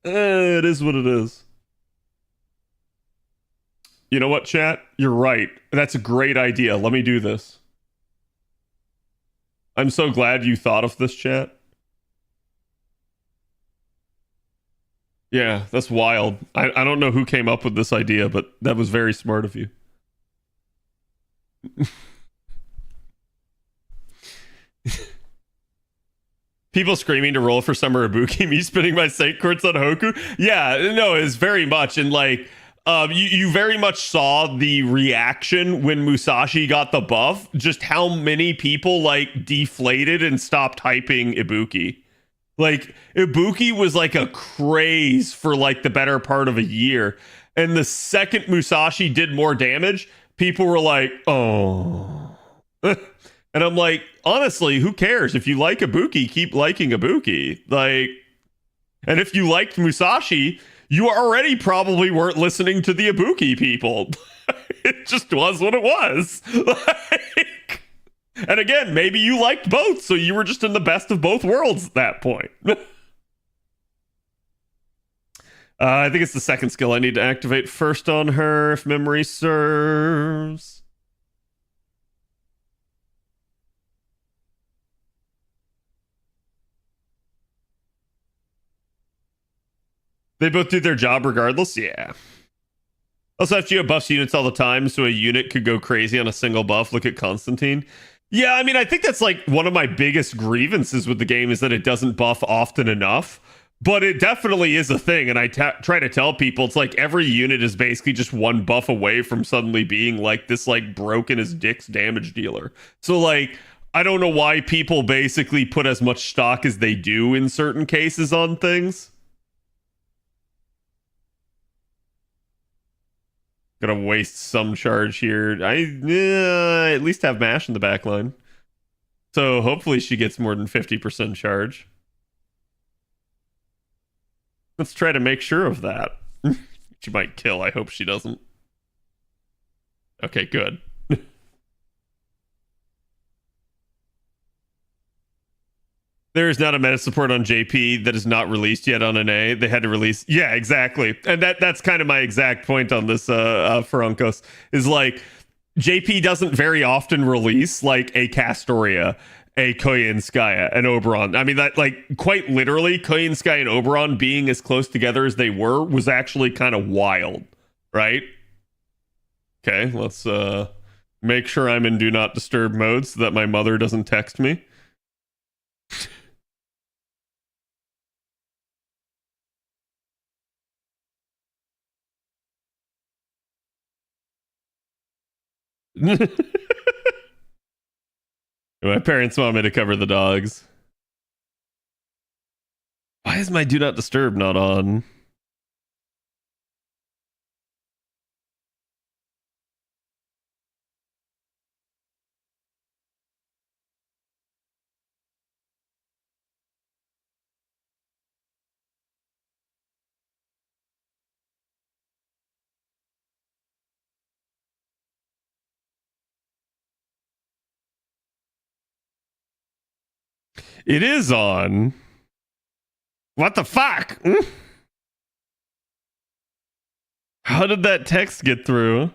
[SPEAKER 1] it is what it is. You know what, chat? You're right. That's a great idea. Let me do this. I'm so glad you thought of this, chat. Yeah, that's wild. I don't know who came up with this idea, but that was very smart of you. People screaming to roll for Summer Ibuki, me spinning my Saint Courts on Hoku. Yeah, no, it's very much. And like, you very much saw the reaction when Musashi got the buff, just how many people like deflated and stopped hyping Ibuki. Like, Ibuki was like a craze for like the better part of a year. And the second Musashi did more damage, people were like, oh. And I'm like, honestly, who cares? If you like Ibuki, keep liking Ibuki. Like, and if you liked Musashi, you already probably weren't listening to the Ibuki people. It just was what it was. Like, and again, maybe you liked both, so you were just in the best of both worlds at that point. I think it's the second skill I need to activate first on her, if memory serves. They both do their job regardless? Yeah. Also, FGO buffs units all the time, so a unit could go crazy on a single buff. Look at Constantine. Yeah, I mean, I think that's like one of my biggest grievances with the game is that it doesn't buff often enough. But it definitely is a thing, and I try to tell people it's like every unit is basically just one buff away from suddenly being like this like broken as dicks damage dealer. So like, I don't know why people basically put as much stock as they do in certain cases on things. Gonna waste some charge here. I at least have Mash in the back line. So hopefully she gets more than 50% charge. Let's try to make sure of that. She might kill. I hope she doesn't. Okay, good. There is not a meta support on JP that is not released yet on an A. They had to release. Yeah, exactly. And that's kind of my exact point on this, Feruncos, is like JP doesn't very often release like a Castoria, a Koyanskaya, an Oberon. I mean, that like quite literally Koyanskaya and Oberon being as close together as they were was actually kind of wild, right? Okay, let's make sure I'm in do not disturb mode so that my mother doesn't text me. My parents want me to cover the dogs. Why is my do not disturb not on? It is on. What the fuck? How did that text get through?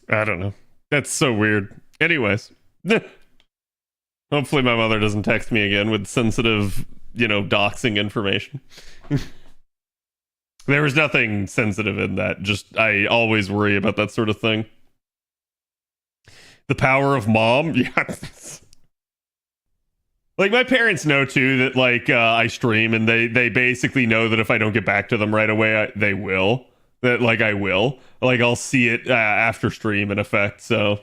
[SPEAKER 1] I don't know. That's so weird. Anyways. Hopefully my mother doesn't text me again with sensitive, doxing information. There was nothing sensitive in that. Just, I always worry about that sort of thing. The power of mom? Yeah. Like, my parents know, too, that, like, I stream, and they basically know that if I don't get back to them right away, they will. That, like, I will. Like, I'll see it after stream, in effect, so...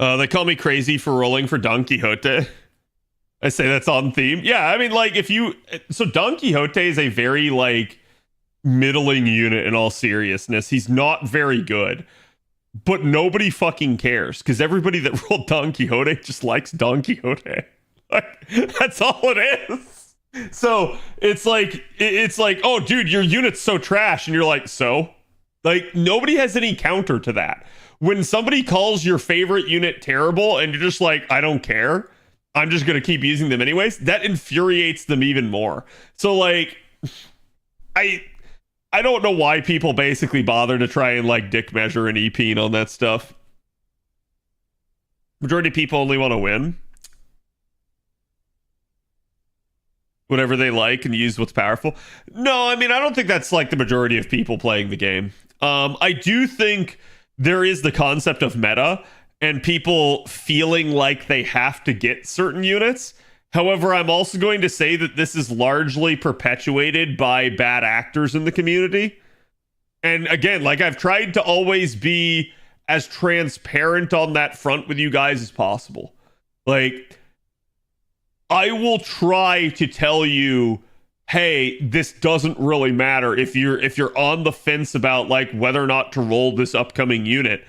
[SPEAKER 1] They call me crazy for rolling for Don Quixote. I say that's on theme. Yeah, I mean, like, if you... So Don Quixote is a very, like, middling unit in all seriousness. He's not very good. But nobody fucking cares, because everybody that rolled Don Quixote just likes Don Quixote. Like, that's all it is. So it's like, oh, dude, your unit's so trash, and you're like, so, like, nobody has any counter to that. When somebody calls your favorite unit terrible, and you're just like, I don't care, I'm just gonna keep using them anyways. That infuriates them even more. So like, I I don't know why people basically bother to try and like dick measure and EP on that stuff. Majority of people only want to win. Whatever they like and use what's powerful. No, I mean, I don't think that's like the majority of people playing the game. I do think there is the concept of meta and people feeling like they have to get certain units. However, I'm also going to say that this is largely perpetuated by bad actors in the community. And again, like, I've tried to always be as transparent on that front with you guys as possible. Like, I will try to tell you, hey, this doesn't really matter if you're on the fence about like whether or not to roll this upcoming unit.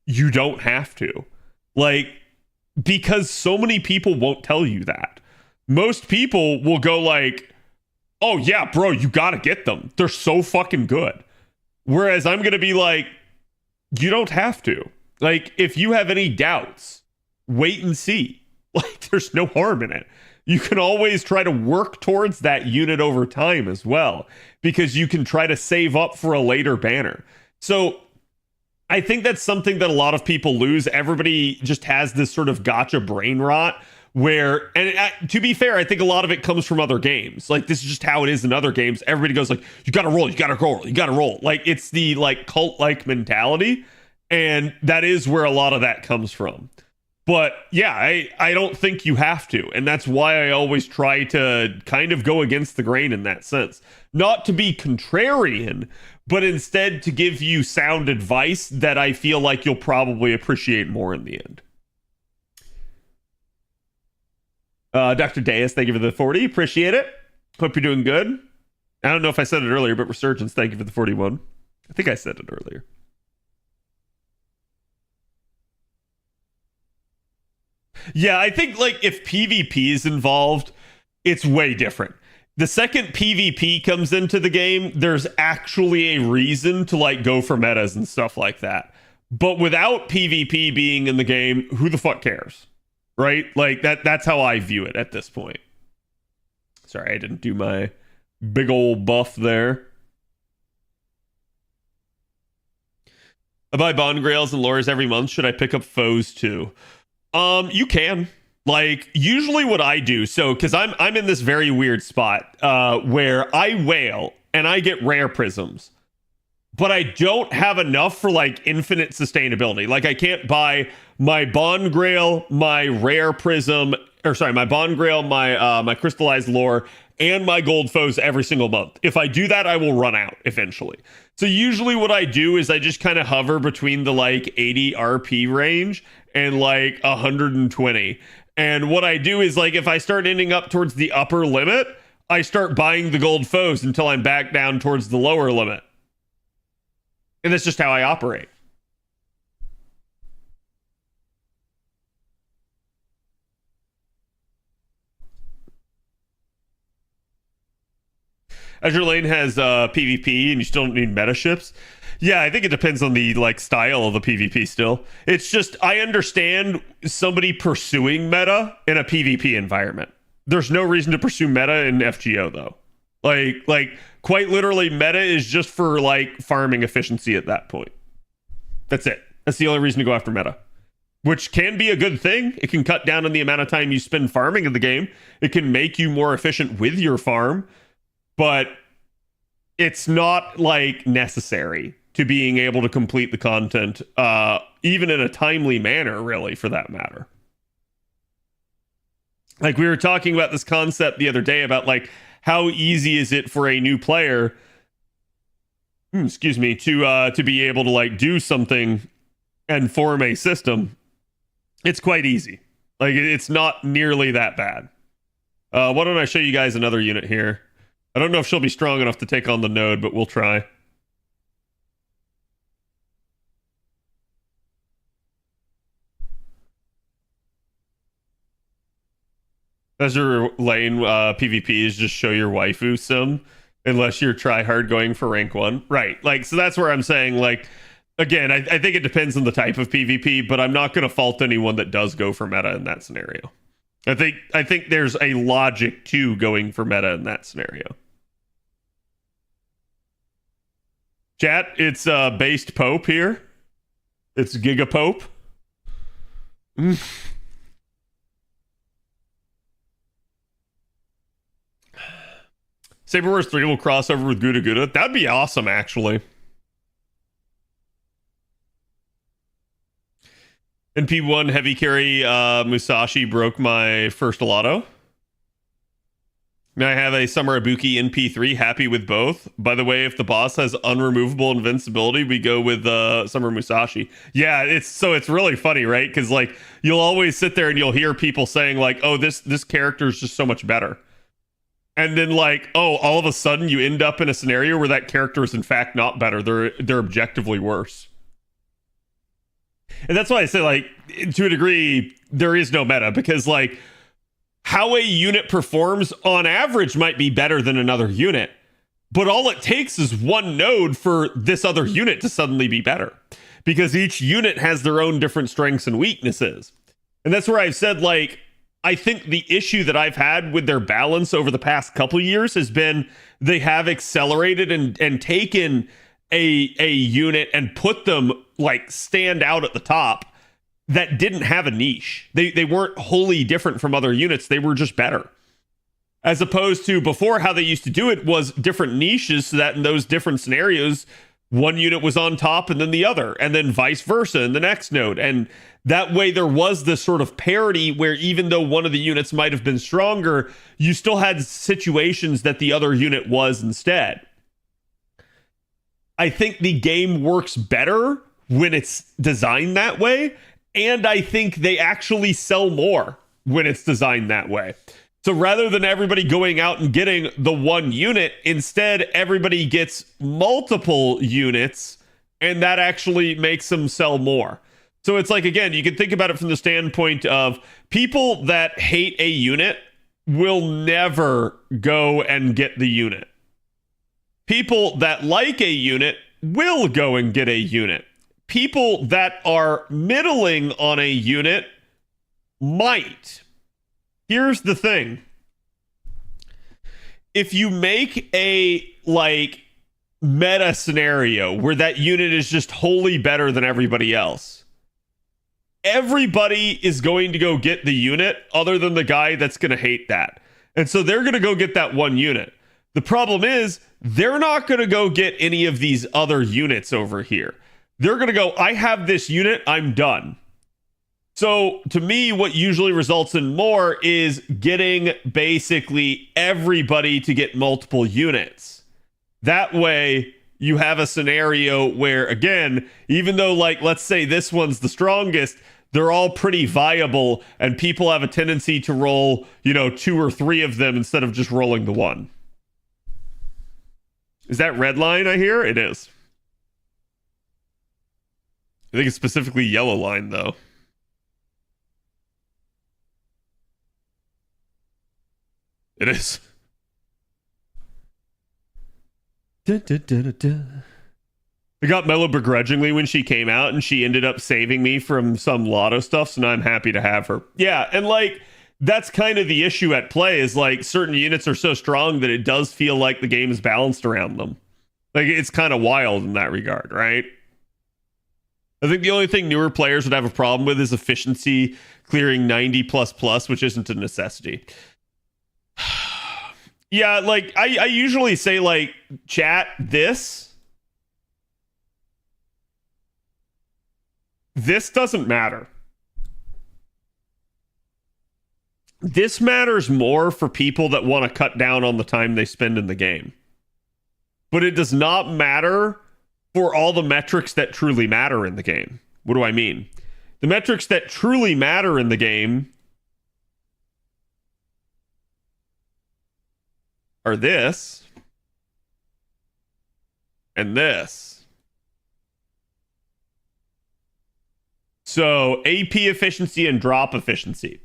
[SPEAKER 1] You don't have to. Like, because so many people won't tell you that. Most people will go like, "Oh yeah, bro, you got to get them. They're so fucking good." Whereas I'm going to be like, "You don't have to." Like, if you have any doubts, wait and see. Like, there's no harm in it. You can always try to work towards that unit over time as well, because you can try to save up for a later banner. So I think that's something that a lot of people lose. Everybody just has this sort of gotcha brain rot where, and to be fair, I think a lot of it comes from other games. Like, this is just how it is in other games. Everybody goes like, you got to roll, you got to roll, you got to roll. Like, it's the like cult-like mentality. And that is where a lot of that comes from. But yeah, I don't think you have to. And that's why I always try to kind of go against the grain in that sense. Not to be contrarian, but instead to give you sound advice that I feel like you'll probably appreciate more in the end. Dr. Deus, thank you for the 40. Appreciate it. Hope you're doing good. I don't know if I said it earlier, but Resurgence, thank you for the 41. I think I said it earlier. Yeah, I think like if PvP is involved, it's way different. The second PvP comes into the game, there's actually a reason to like go for metas and stuff like that. But without PvP being in the game, who the fuck cares? Right? Like that's how I view it at this point. Sorry, I didn't do my big old buff there. I buy bond grails and lures every month. Should I pick up foes too? You can. Like, usually what I do, so because I'm in this very weird spot where I whale and I get rare prisms, but I don't have enough for like infinite sustainability. Like, I can't buy my bond grail, my rare prism, or sorry, my bond grail, my crystallized lore, and my gold foes every single month. If I do that, I will run out eventually. So usually what I do is I just kind of hover between the like 80 RP range and like 120. And what I do is like if I start ending up towards the upper limit, I start buying the gold foes until I'm back down towards the lower limit. And that's just how I operate. Azure Lane has PvP and you still don't need meta ships. Yeah, I think it depends on the like style of the PvP still. It's just I understand somebody pursuing meta in a PvP environment. There's no reason to pursue meta in FGO though. Like quite literally meta is just for like farming efficiency at that point. That's it. That's the only reason to go after meta. Which can be a good thing. It can cut down on the amount of time you spend farming in the game. It can make you more efficient with your farm, but it's not like necessary to being able to complete the content, even in a timely manner, really, for that matter. Like, we were talking about this concept the other day about like how easy is it for a new player, excuse me, to be able to like do something and form a system. It's quite easy. Like, it's not nearly that bad. Why don't I show you guys another unit here? I don't know if she'll be strong enough to take on the node, but we'll try. As your lane PvPs, just show your waifu some, unless you're try hard going for rank 1. Right. Like, so that's where I'm saying, like, again, I think it depends on the type of PvP, but I'm not going to fault anyone that does go for meta in that scenario. I think there's a logic to going for meta in that scenario. Chat, it's based Pope here. It's Giga Pope. Saber Wars 3 will cross over with Guda Guda. That'd be awesome, actually. In P1, heavy carry Musashi broke my first lotto. Now I have a Summer Ibuki in P3, happy with both. By the way, if the boss has unremovable invincibility, we go with Summer Musashi. Yeah, it's really funny, right? Because like you'll always sit there and you'll hear people saying like, "Oh, this character is just so much better," and then like, "Oh, all of a sudden you end up in a scenario where that character is in fact not better. They're objectively worse." And that's why I say, like, to a degree, there is no meta, because like how a unit performs on average might be better than another unit, but all it takes is one node for this other unit to suddenly be better, because each unit has their own different strengths and weaknesses. And that's where I've said, like, I think the issue that I've had with their balance over the past couple years has been they have accelerated and taken a unit and put them like stand out at the top that didn't have a niche. They weren't wholly different from other units. They were just better. As opposed to before, how they used to do it was different niches, so that in those different scenarios, one unit was on top and then the other, and then vice versa in the next node. And that way there was this sort of parity where even though one of the units might have been stronger, you still had situations that the other unit was instead. I think the game works better when it's designed that way, and I think they actually sell more when it's designed that way. So rather than everybody going out and getting the one unit, instead everybody gets multiple units, and that actually makes them sell more. So it's like, again, you can think about it from the standpoint of people that hate a unit will never go and get the unit. People that like a unit will go and get a unit. People that are middling on a unit might. Here's the thing. If you make a like meta scenario where that unit is just wholly better than everybody else, everybody is going to go get the unit other than the guy that's going to hate that. And so they're going to go get that one unit. The problem is they're not going to go get any of these other units over here. They're going to go, I have this unit, I'm done. So to me, what usually results in more is getting basically everybody to get multiple units. That way you have a scenario where, again, even though, like, let's say this one's the strongest, they're all pretty viable, and people have a tendency to roll, 2 or 3 of them instead of just rolling the one. Is that red line I hear? It is. I think it's specifically yellow line, though. It is. I got Mellow begrudgingly when she came out, and she ended up saving me from some lotto stuff, so now I'm happy to have her. Yeah, and like, that's kind of the issue at play, is like certain units are so strong that it does feel like the game is balanced around them. Like, it's kind of wild in that regard, right? I think the only thing newer players would have a problem with is efficiency clearing 90++, which isn't a necessity. Yeah, like, I usually say, like, chat, this doesn't matter. This matters more for people that want to cut down on the time they spend in the game. But it does not matter for all the metrics that truly matter in the game. What do I mean? The metrics that truly matter in the game are this and this. So AP efficiency and drop efficiency.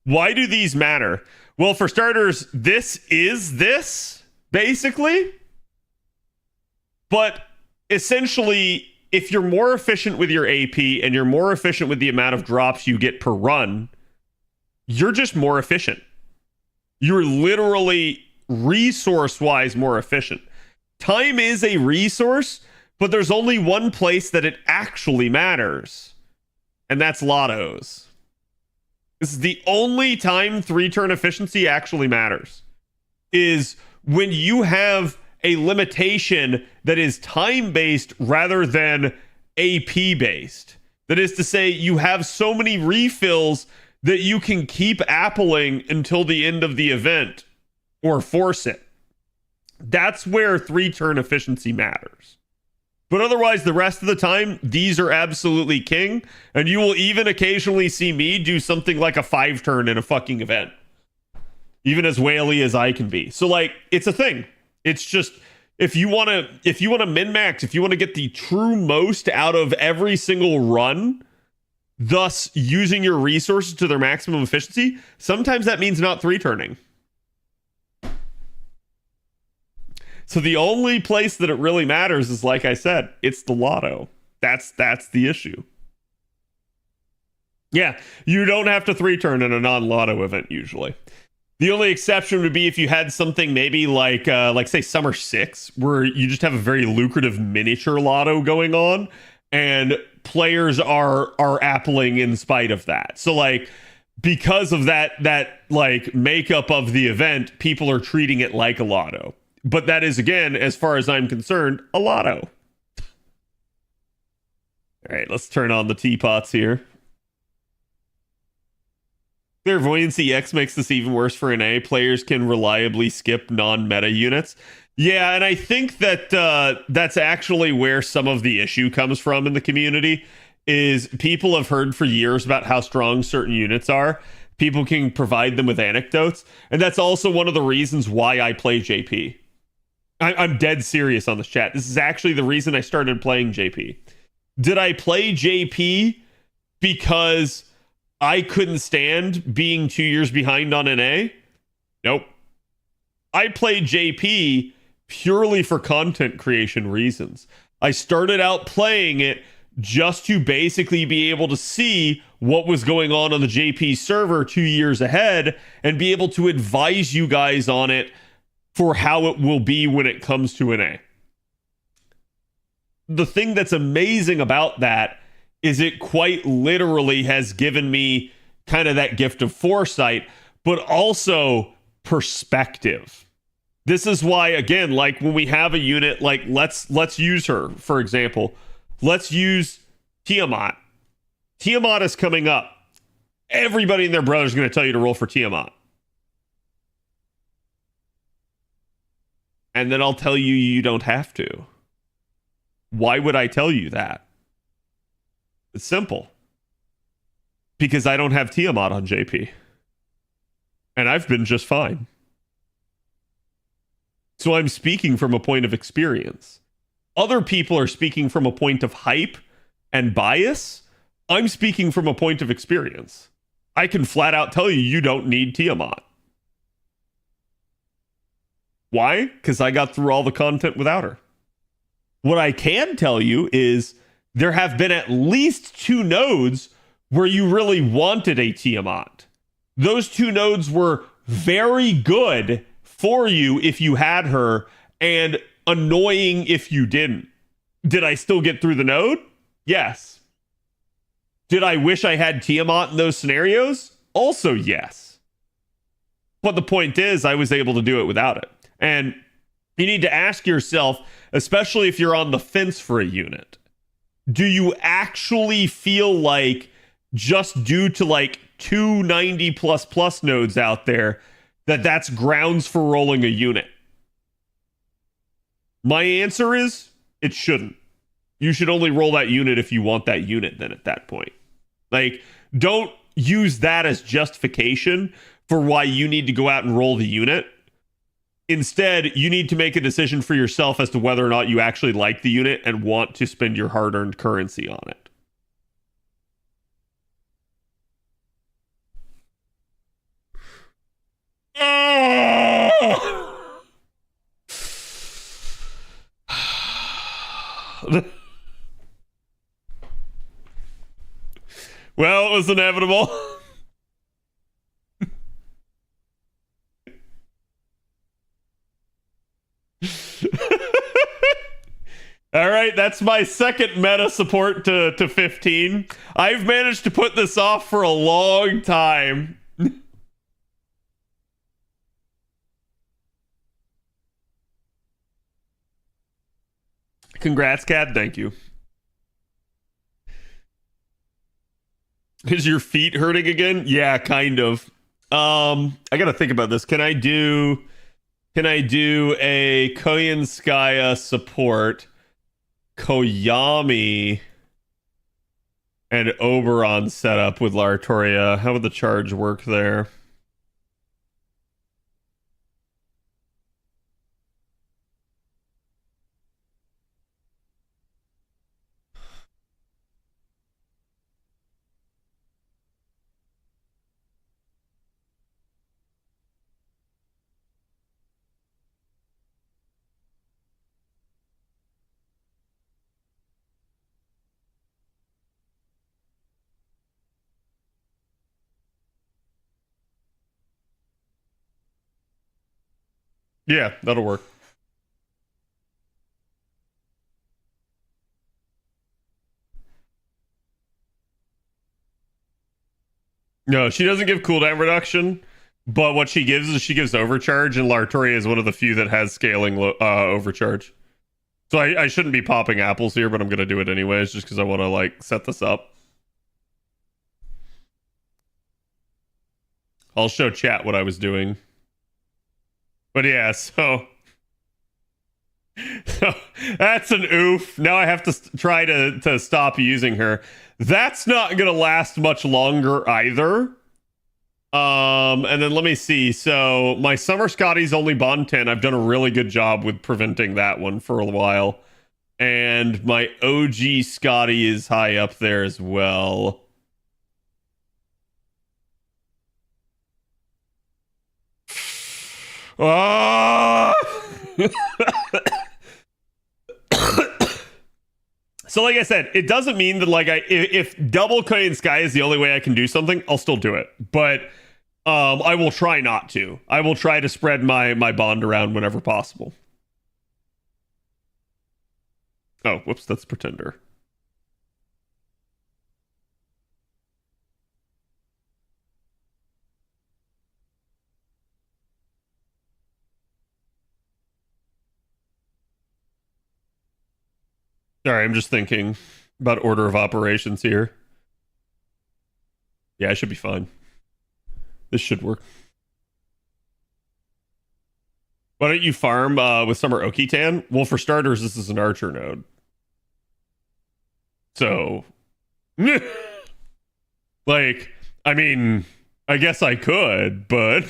[SPEAKER 1] Why do these matter? Well, for starters, this is this, basically. But essentially, if you're more efficient with your AP and you're more efficient with the amount of drops you get per run, you're just more efficient. You're literally resource-wise more efficient. Time is a resource, but there's only one place that it actually matters, and that's lottos. This is the only time 3-turn efficiency actually matters, is when you have a limitation that is time-based rather than AP-based. That is to say, you have so many refills that you can keep appling until the end of the event or force it. That's where 3-turn efficiency matters. But otherwise, the rest of the time, these are absolutely king, and you will even occasionally see me do something like a 5-turn in a fucking event. Even as whaley as I can be. So, like, it's a thing. It's just, if you want to min-max, if you want to get the true most out of every single run, thus using your resources to their maximum efficiency, sometimes that means not 3-turning. So the only place that it really matters is, like I said, it's the lotto. That's the issue. Yeah, you don't have to 3-turn in a non-lotto event usually. The only exception would be if you had something maybe like say Summer 6, where you just have a very lucrative miniature lotto going on, and players are appling in spite of that. So like, because of that like makeup of the event, people are treating it like a lotto. But that is, again, as far as I'm concerned, a lotto. All right, let's turn on the teapots here. Clairvoyancy X makes this even worse for NA. Players can reliably skip non-meta units. Yeah, and I think that that's actually where some of the issue comes from in the community, is people have heard for years about how strong certain units are. People can provide them with anecdotes. And that's also one of the reasons why I play JP. I'm dead serious on this chat. This is actually the reason I started playing JP. Did I play JP because I couldn't stand being 2 years behind on NA? Nope. I played JP purely for content creation reasons. I started out playing it just to basically be able to see what was going on the JP server 2 years ahead and be able to advise you guys on it for how it will be when it comes to NA. The thing that's amazing about that is it quite literally has given me kind of that gift of foresight, but also perspective. This is why, again, like when we have a unit, like let's use her, for example. Let's use Tiamat. Tiamat is coming up. Everybody and their brother is going to tell you to roll for Tiamat. And then I'll tell you you don't have to. Why would I tell you that? It's simple. Because I don't have Tiamat on JP. And I've been just fine. So I'm speaking from a point of experience. Other people are speaking from a point of hype and bias. I'm speaking from a point of experience. I can flat out tell you you don't need Tiamat. Why? Because I got through all the content without her. What I can tell you is there have been at least 2 nodes where you really wanted a Tiamat. Those 2 nodes were very good for you if you had her, and annoying if you didn't. Did I still get through the node? Yes. Did I wish I had Tiamat in those scenarios? Also yes. But the point is, I was able to do it without it. And you need to ask yourself, especially if you're on the fence for a unit, do you actually feel like, just due to like 2 90++ nodes out there, that's grounds for rolling a unit? My answer is, it shouldn't. You should only roll that unit if you want that unit then at that point. Like, don't use that as justification for why you need to go out and roll the unit. Instead, you need to make a decision for yourself as to whether or not you actually like the unit and want to spend your hard-earned currency on it. Well, it was inevitable. All right, that's my second meta support to 15. I've managed to put this off for a long time. Congrats, Cat. Thank you. Is your feet hurting again? Yeah, kind of. I gotta think about this. Can I do a Koyanskaya support, Koyami, and Oberon setup with Lartoria? How would the charge work there? Yeah, that'll work. No, she doesn't give cooldown reduction, but what she gives is she gives overcharge, and Lartoria is one of the few that has scaling overcharge. So I shouldn't be popping apples here, but I'm gonna do it anyways, just because I want to like set this up. I'll show chat what I was doing. But yeah, so that's an oof. Now I have to try to stop using her. That's not gonna last much longer either. And then let me see. So my Summer Scotty's only bond 10. I've done a really good job with preventing that one for a while. And my OG Scotty is high up there as well. Ah! So like I said, it doesn't mean that like if double Koyan Sky is the only way I can do something, I'll still do it. But I will try not to. I will try to spread my bond around whenever possible. Oh, whoops, that's Pretender. Sorry, I'm just thinking about order of operations here. Yeah, I should be fine. This should work. Why don't you farm with Summer Okitan? Well, for starters, this is an archer node. So, like, I mean, I guess I could, but...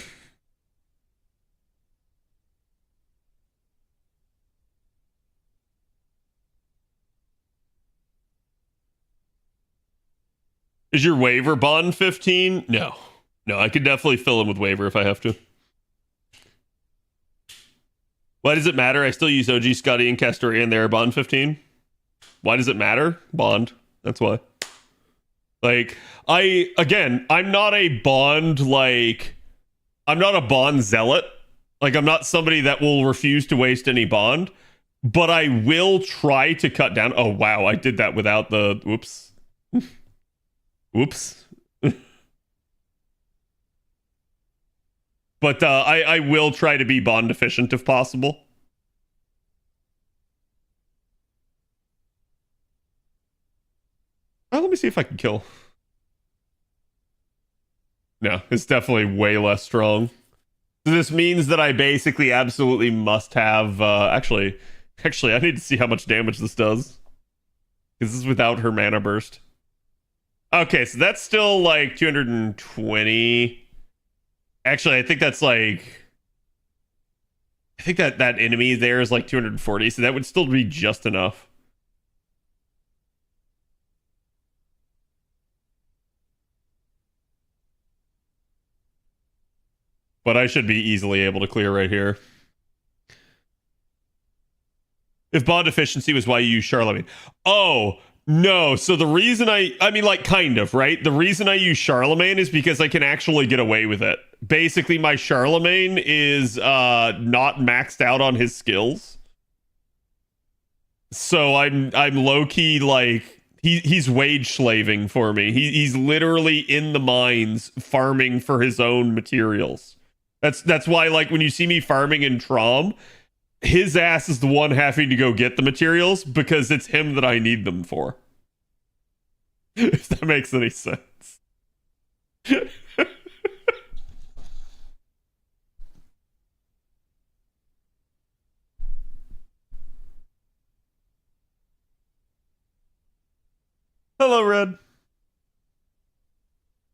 [SPEAKER 1] Is your waiver bond 15? No. No, I could definitely fill in with waiver if I have to. Why does it matter? I still use OG Scotty and Castoria and they're bond 15. Why does it matter? Bond. That's why. Like, I'm not a bond, like, I'm not a bond zealot. Like, I'm not somebody that will refuse to waste any bond, but I will try to cut down. Oh, wow. I did that without the, whoops. Whoops. But I will try to be bond efficient if possible. Oh, let me see if I can kill. No, it's definitely way less strong. So this means that I basically absolutely must have... Actually, I need to see how much damage this does. Because this is without her mana burst. Okay, so that's still like 220. Actually, I think that's like... I think that enemy there is like 240, so that would still be just enough. but I should be easily able to clear right here. If bond efficiency was why you use Charlemagne. Oh, no. So the reason I mean, like, kind of, right? The reason I use Charlemagne is because I can actually get away with it. Basically, my Charlemagne is not maxed out on his skills. So I'm low-key, like, he's wage slaving for me. He's literally in the mines farming for his own materials. That's why, like, when you see me farming in Trom, his ass is the one having to go get the materials because it's him that I need them for. If that makes any sense. Hello, Red.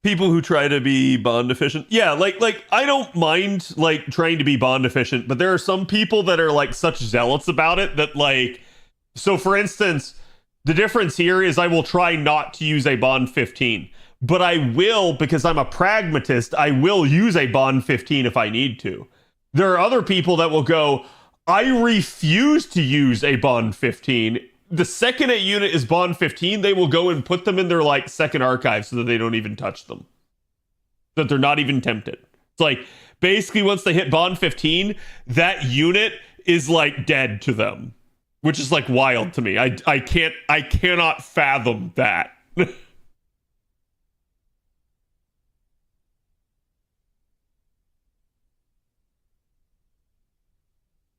[SPEAKER 1] People who try to be bond efficient. Yeah, like I don't mind like trying to be bond efficient, but there are some people that are like such zealots about it that like, so for instance, the difference here is I will try not to use a bond 15, but I will, because I'm a pragmatist, I will use a bond 15 if I need to. There are other people that will go, I refuse to use a bond 15. The second a unit is bond 15, they will go and put them in their like second archive so that they don't even touch them. That they're not even tempted. It's like basically once they hit bond 15, that unit is like dead to them, which is like wild to me. I cannot fathom that.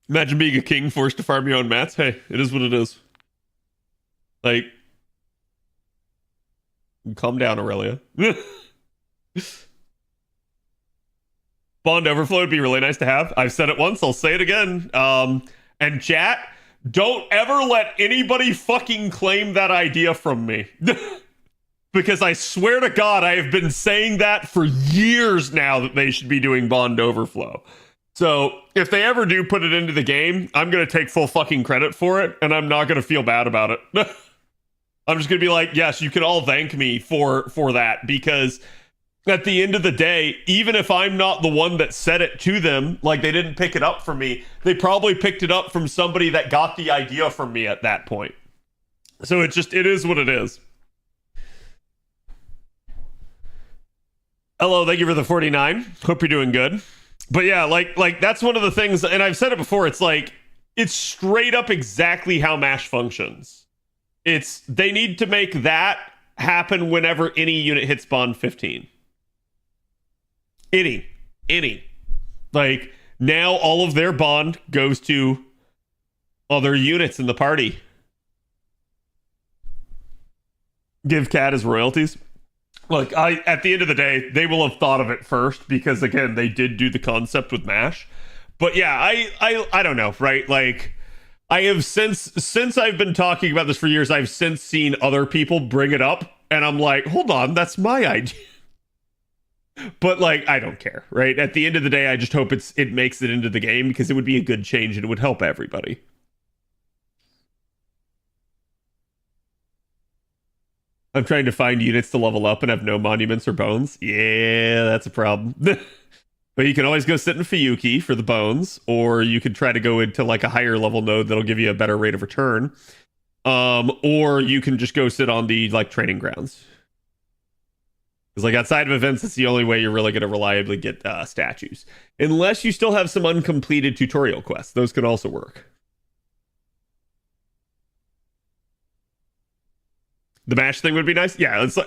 [SPEAKER 1] Imagine being a king forced to farm your own mats. Hey, it is what it is. Like, calm down, Aurelia. Bond overflow would be really nice to have. I've said it once, I'll say it again. And chat, don't ever let anybody fucking claim that idea from me. Because I swear to God, I have been saying that for years now that they should be doing bond overflow. So if they ever do put it into the game, I'm going to take full fucking credit for it, and I'm not going to feel bad about it. I'm just going to be like, yes, you can all thank me for that, because at the end of the day, even if I'm not the one that said it to them, like they didn't pick it up from me, they probably picked it up from somebody that got the idea from me at that point. So it is what it is. Hello, thank you for the 49. Hope you're doing good. But yeah, like that's one of the things, and I've said it before, it's like, it's straight up exactly how MASH functions. They need to make that happen whenever any unit hits bond 15. Any. Like, now all of their bond goes to other units in the party. Give Cat his royalties. Look, at the end of the day, they will have thought of it first because, again, they did do the concept with MASH. But yeah, I don't know, right? Like, I have since I've been talking about this for years, I've since seen other people bring it up, and I'm like, hold on, that's my idea. But like, I don't care, right? At the end of the day, I just hope it makes it into the game, because it would be a good change and it would help everybody. I'm trying to find units to level up and have no monuments or bones. Yeah, that's a problem. But you can always go sit in Fuyuki for the bones, or you could try to go into like a higher level node that'll give you a better rate of return. Or you can just go sit on the like training grounds. Because like outside of events, it's the only way you're really going to reliably get statues. Unless you still have some uncompleted tutorial quests. Those could also work. The MASH thing would be nice. Yeah. So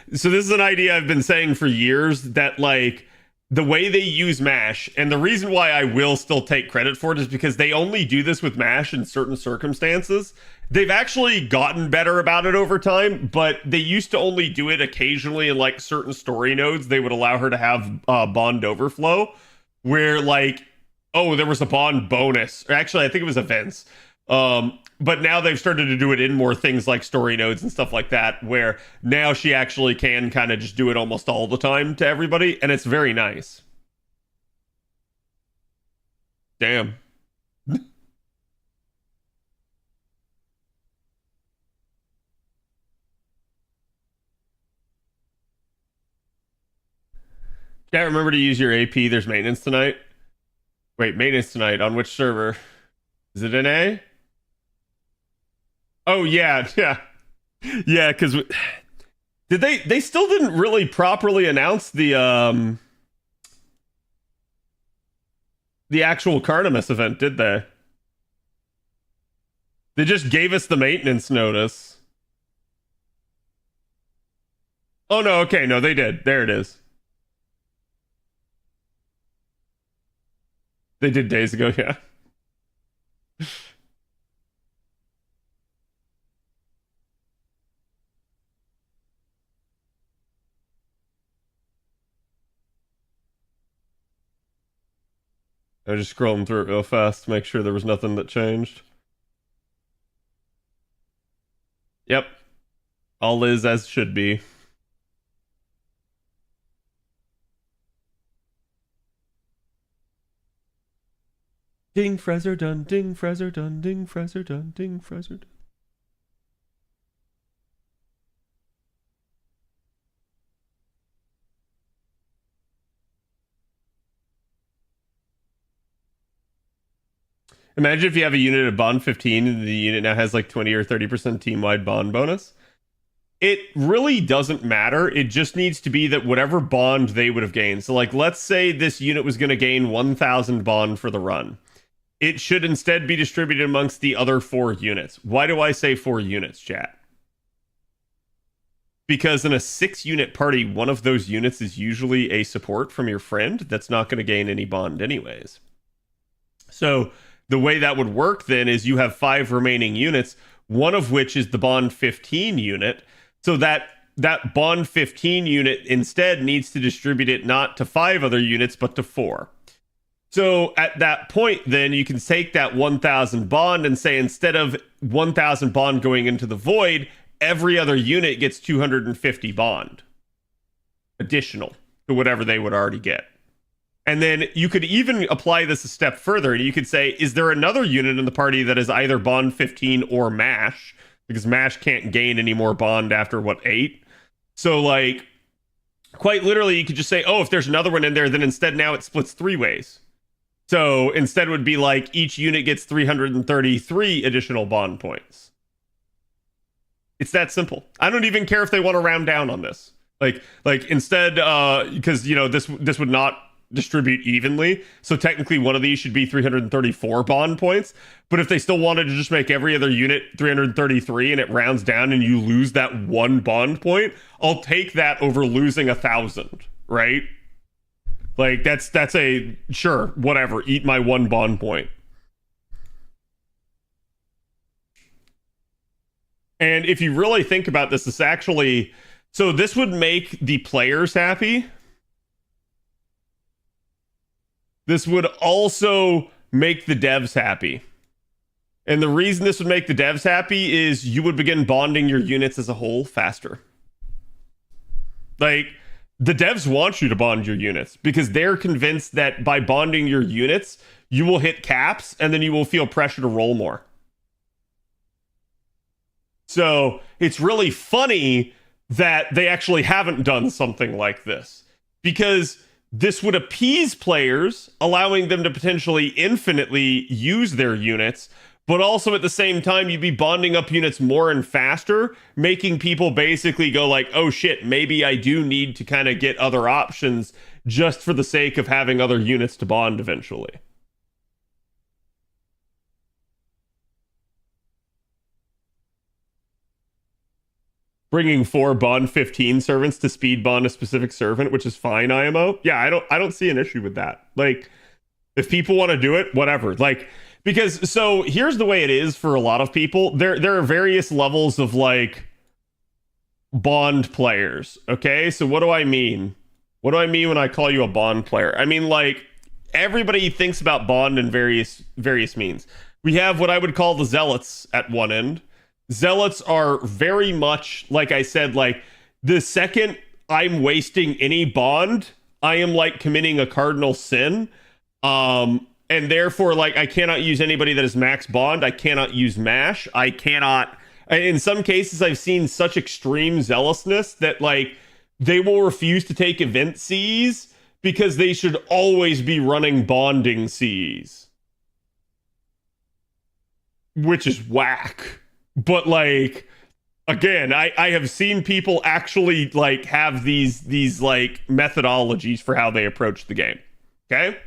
[SPEAKER 1] this is an idea I've been saying for years, that like the way they use MASH, and the reason why I will still take credit for it is because they only do this with MASH in certain circumstances. They've actually gotten better about it over time, but they used to only do it occasionally in like certain story nodes. They would allow her to have bond overflow, where like, oh, there was a bond bonus. Or actually, I think it was events. But now they've started to do it in more things like story nodes and stuff like that, where now she actually can kind of just do it almost all the time to everybody, and it's very nice. Damn. Can't remember to use your AP. There's maintenance tonight. Wait, maintenance tonight on which server? Is it in A? Oh yeah, yeah, yeah. Because did they still didn't really properly announce the actual Carnimus event, did they? They just gave us the maintenance notice. Oh no, okay, no, they did. There it is. They did days ago, yeah. I was just scrolling through it real fast to make sure there was nothing that changed. Yep. All is as should be. Ding Fraser done, ding Fraser done, ding Fraser done, ding Fraser done. Imagine if you have a unit of bond 15 and the unit now has like 20 or 30% team-wide bond bonus. It really doesn't matter. It just needs to be that whatever bond they would have gained. So like, let's say this unit was going to gain 1,000 bond for the run. It should instead be distributed amongst the other 4 units. Why do I say 4 units, chat? Because in a 6-unit party, one of those units is usually a support from your friend that's not going to gain any bond anyways. So the way that would work then is you have 5 remaining units, one of which is the bond 15 unit. So that bond 15 unit instead needs to distribute it not to 5 other units, but to 4. So at that point, then you can take that 1,000 bond and say, instead of 1,000 bond going into the void, every other unit gets 250 bond additional to whatever they would already get. And then you could even apply this a step further, and you could say, is there another unit in the party that is either bond 15 or MASH? Because MASH can't gain any more bond after, 8? So, like, quite literally, you could just say, oh, if there's another one in there, then instead now it splits 3 ways. So instead it would be like each unit gets 333 additional bond points. It's that simple. I don't even care if they want to round down on this. Like instead, because this would not distribute evenly. So technically one of these should be 334 bond points. But if they still wanted to just make every other unit 333 and it rounds down and you lose that 1 bond point, I'll take that over losing 1,000, right? Like that's a sure, whatever, eat my 1 bond point. And if you really think about this, this actually, so this would make the players happy. This would also make the devs happy. And the reason this would make the devs happy is you would begin bonding your units as a whole faster. Like, the devs want you to bond your units because they're convinced that by bonding your units, you will hit caps and then you will feel pressure to roll more. So it's really funny that they actually haven't done something like this, because this would appease players, allowing them to potentially infinitely use their units, but also at the same time, you'd be bonding up units more and faster, making people basically go like, oh shit, maybe I do need to kind of get other options just for the sake of having other units to bond eventually. Bringing 4 bond 15 servants to speed bond a specific servant, which is fine, IMO. Yeah, I don't see an issue with that. Like, if people want to do it, whatever. Like, because, so here's the way it is for a lot of people. There are various levels of, like, bond players, okay? So what do I mean? What do I mean when I call you a bond player? I mean, like, everybody thinks about bond in various means. We have what I would call the zealots at one end. Zealots are very much, like I said, like, the second I'm wasting any bond, I am, like, committing a cardinal sin. And therefore, like, I cannot use anybody that is max bond. I cannot use MASH. I cannot... In some cases, I've seen such extreme zealousness that, like, they will refuse to take event Cs because they should always be running bonding Cs, which is whack. But like, again, I have seen people actually like have these like methodologies for how they approach the game. Okay.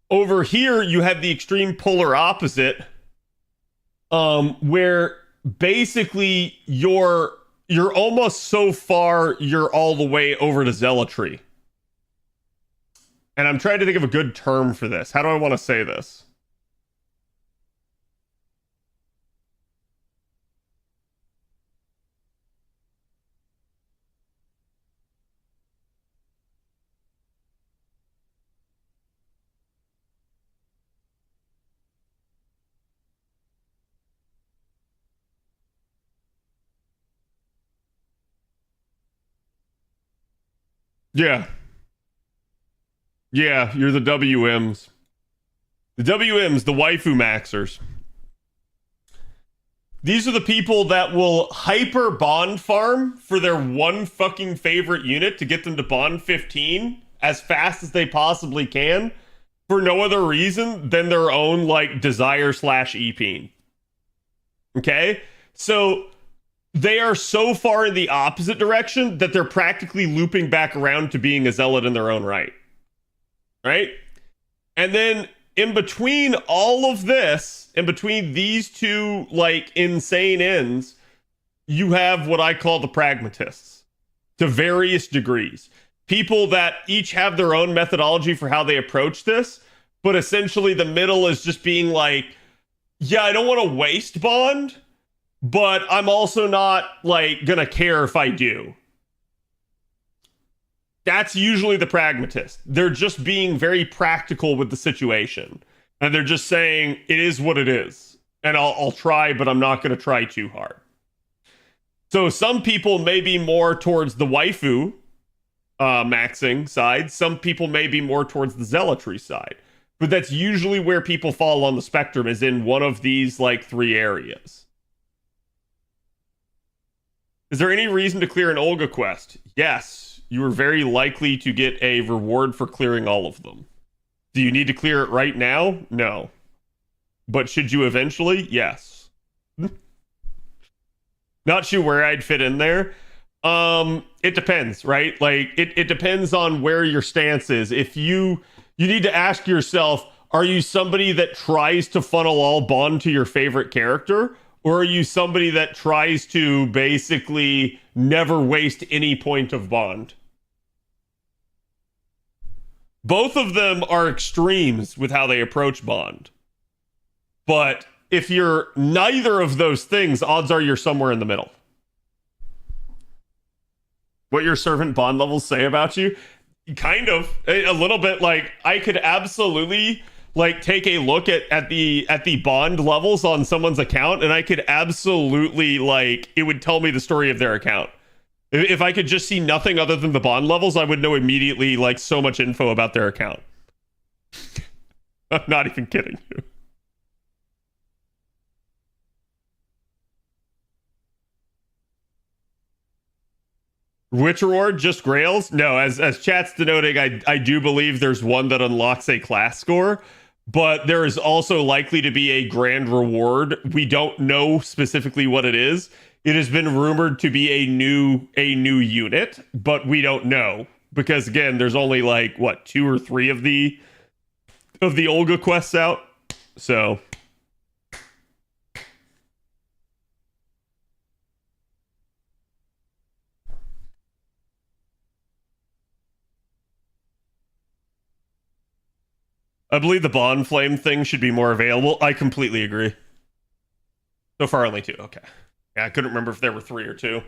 [SPEAKER 1] Over here, you have the extreme polar opposite, where basically you're almost so far you're all the way over to zealotry. And I'm trying to think of a good term for this. How do I want to say this? Yeah. Yeah, you're the WMs. The WMs, the waifu maxers. These are the people that will hyper bond farm for their one fucking favorite unit to get them to bond 15 as fast as they possibly can for no other reason than their own like desire / EP. Okay? So they are so far in the opposite direction that they're practically looping back around to being a zealot in their own right. Right? And then in between all of this, in between these two like insane ends, you have what I call the pragmatists to various degrees. People that each have their own methodology for how they approach this, but essentially the middle is just being like, yeah, I don't want to waste bond, but I'm also not like gonna care if I do. That's usually the pragmatist. They're just being very practical with the situation. And they're just saying, it is what it is. And I'll try, but I'm not going to try too hard. So some people may be more towards the waifu maxing side. Some people may be more towards the zealotry side. But that's usually where people fall on the spectrum, is in one of these like 3 areas. Is there any reason to clear an Olga quest? Yes. You are very likely to get a reward for clearing all of them. Do you need to clear it right now? No. But should you eventually? Yes. Not sure where I'd fit in there. It depends, right? Like, it depends on where your stance is. If you need to ask yourself, are you somebody that tries to funnel all bond to your favorite character? Or are you somebody that tries to basically never waste any point of bond? Both of them are extremes with how they approach bond. But if you're neither of those things, odds are you're somewhere in the middle. What your servant bond levels say about you? Kind of. A little bit. Like, I could absolutely like take a look at the bond levels on someone's account, and I could absolutely like, it would tell me the story of their account. If I could just see nothing other than the bond levels, I would know immediately like so much info about their account. I'm not even kidding you. Which reward? Just grails? No, as chat's denoting, I do believe there's one that unlocks a class score, but there is also likely to be a grand reward. We don't know specifically what it is. It has been rumored to be a new unit, but we don't know, because again, there's only like what 2 or 3 of the Olga quests out. So I believe the bond flame thing should be more available. I completely agree. So far, only 2. Okay. Yeah, I couldn't remember if there were 3 or 2.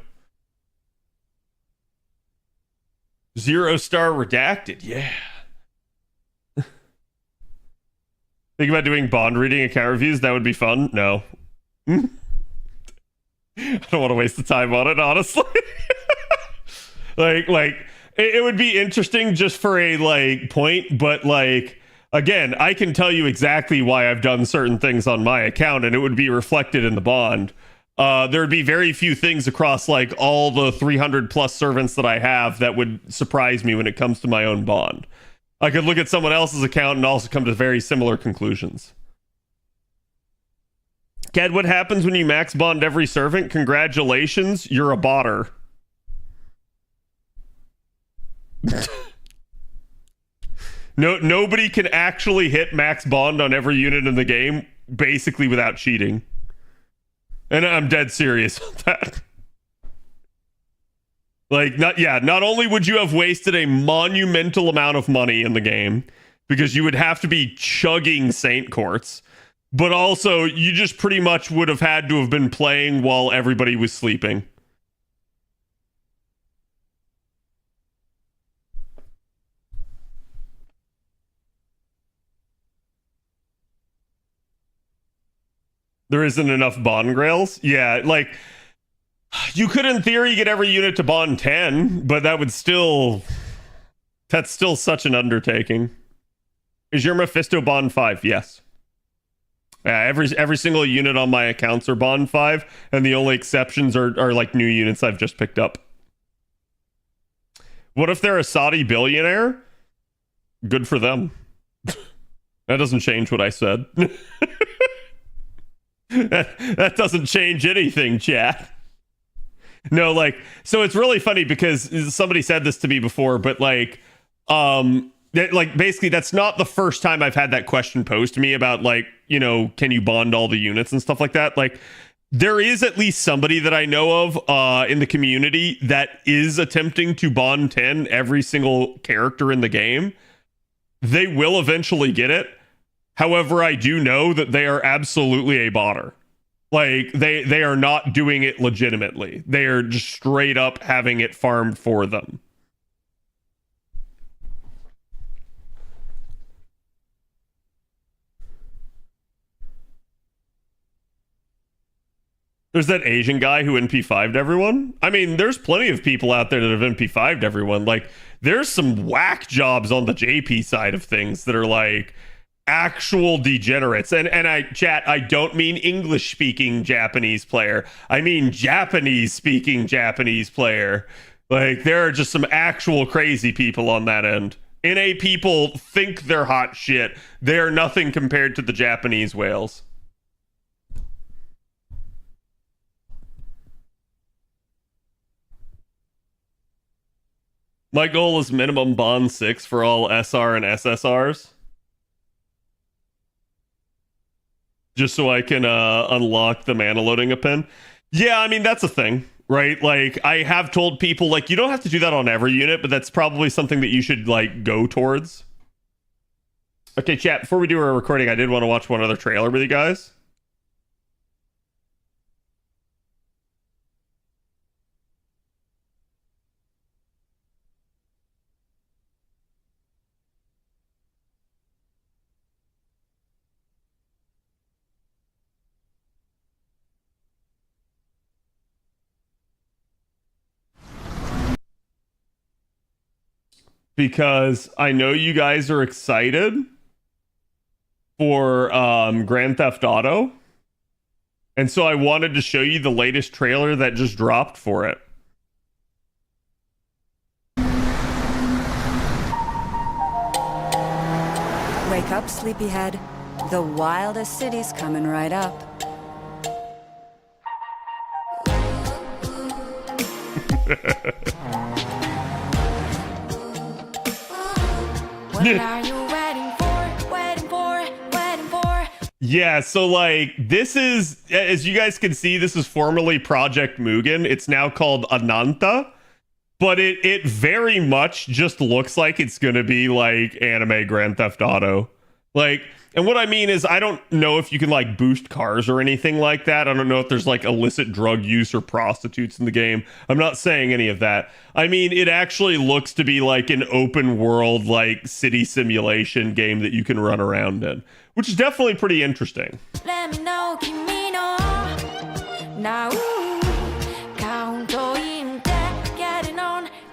[SPEAKER 1] 0-star redacted. Yeah. Think about doing bond reading account reviews. That would be fun. No. I don't want to waste the time on it, honestly. like it would be interesting just for a like point, but like, again, I can tell you exactly why I've done certain things on my account, and it would be reflected in the bond. There'd be very few things across like all the 300 plus servants that I have that would surprise me when it comes to my own bond. I could look at someone else's account and also come to very similar conclusions. Ked, what happens when you max bond every servant? Congratulations, you're a botter. Nobody can actually hit max bond on every unit in the game, basically without cheating. And I'm dead serious on that. Like, not only would you have wasted a monumental amount of money in the game, because you would have to be chugging Saint Courts, but also you just pretty much would have had to have been playing while everybody was sleeping. There isn't enough bond grails? Yeah, like, you could in theory get every unit to bond 10, but that would still... That's still such an undertaking. Is your Mephisto bond 5? Yes. Yeah, every single unit on my accounts are bond 5, and the only exceptions are like new units I've just picked up. What if they're a Saudi billionaire? Good for them. That doesn't change what I said. That doesn't change anything, chat. No, like, so it's really funny because somebody said this to me before, but like, basically that's not the first time I've had that question posed to me about like, you know, can you bond all the units and stuff like that? Like, there is at least somebody that I know of in the community that is attempting to bond 10 every single character in the game. They will eventually get it. However, I do know that they are absolutely a botter. Like, they are not doing it legitimately. They are just straight up having it farmed for them. There's that Asian guy who NP5'd everyone. I mean, there's plenty of people out there that have NP5'd everyone. Like, there's some whack jobs on the JP side of things that are like actual degenerates. And I don't mean English speaking Japanese player. I mean Japanese speaking Japanese player. Like, there are just some actual crazy people on that end. NA people think they're hot shit. They are nothing compared to the Japanese whales. My goal is minimum bond 6 for all SR and SSRs. Just so I can unlock the mana loading append. Yeah, I mean, that's a thing, right? Like, I have told people, like, you don't have to do that on every unit, but that's probably something that you should, like, go towards. Okay, chat, before we do our recording, I did want to watch one other trailer with you guys. Because I know you guys are excited for Grand Theft Auto. And so I wanted to show you the latest trailer that just dropped for it.
[SPEAKER 3] Wake up, sleepyhead. The wildest city's coming right up.
[SPEAKER 2] What are you waiting for? Waiting for? Waiting for?
[SPEAKER 1] Yeah, so like, this is, as you guys can see, this is formerly Project Mugen. It's now called Ananta, but it very much just looks like it's gonna be like anime Grand Theft Auto. Like, and what I mean is, I don't know if you can like boost cars or anything like that. I don't know if there's like illicit drug use or prostitutes in the game. I'm not saying any of that. I mean, it actually looks to be like an open world, like city simulation game that you can run around in, which is definitely pretty interesting.
[SPEAKER 2] Let me know, kimi no. Now,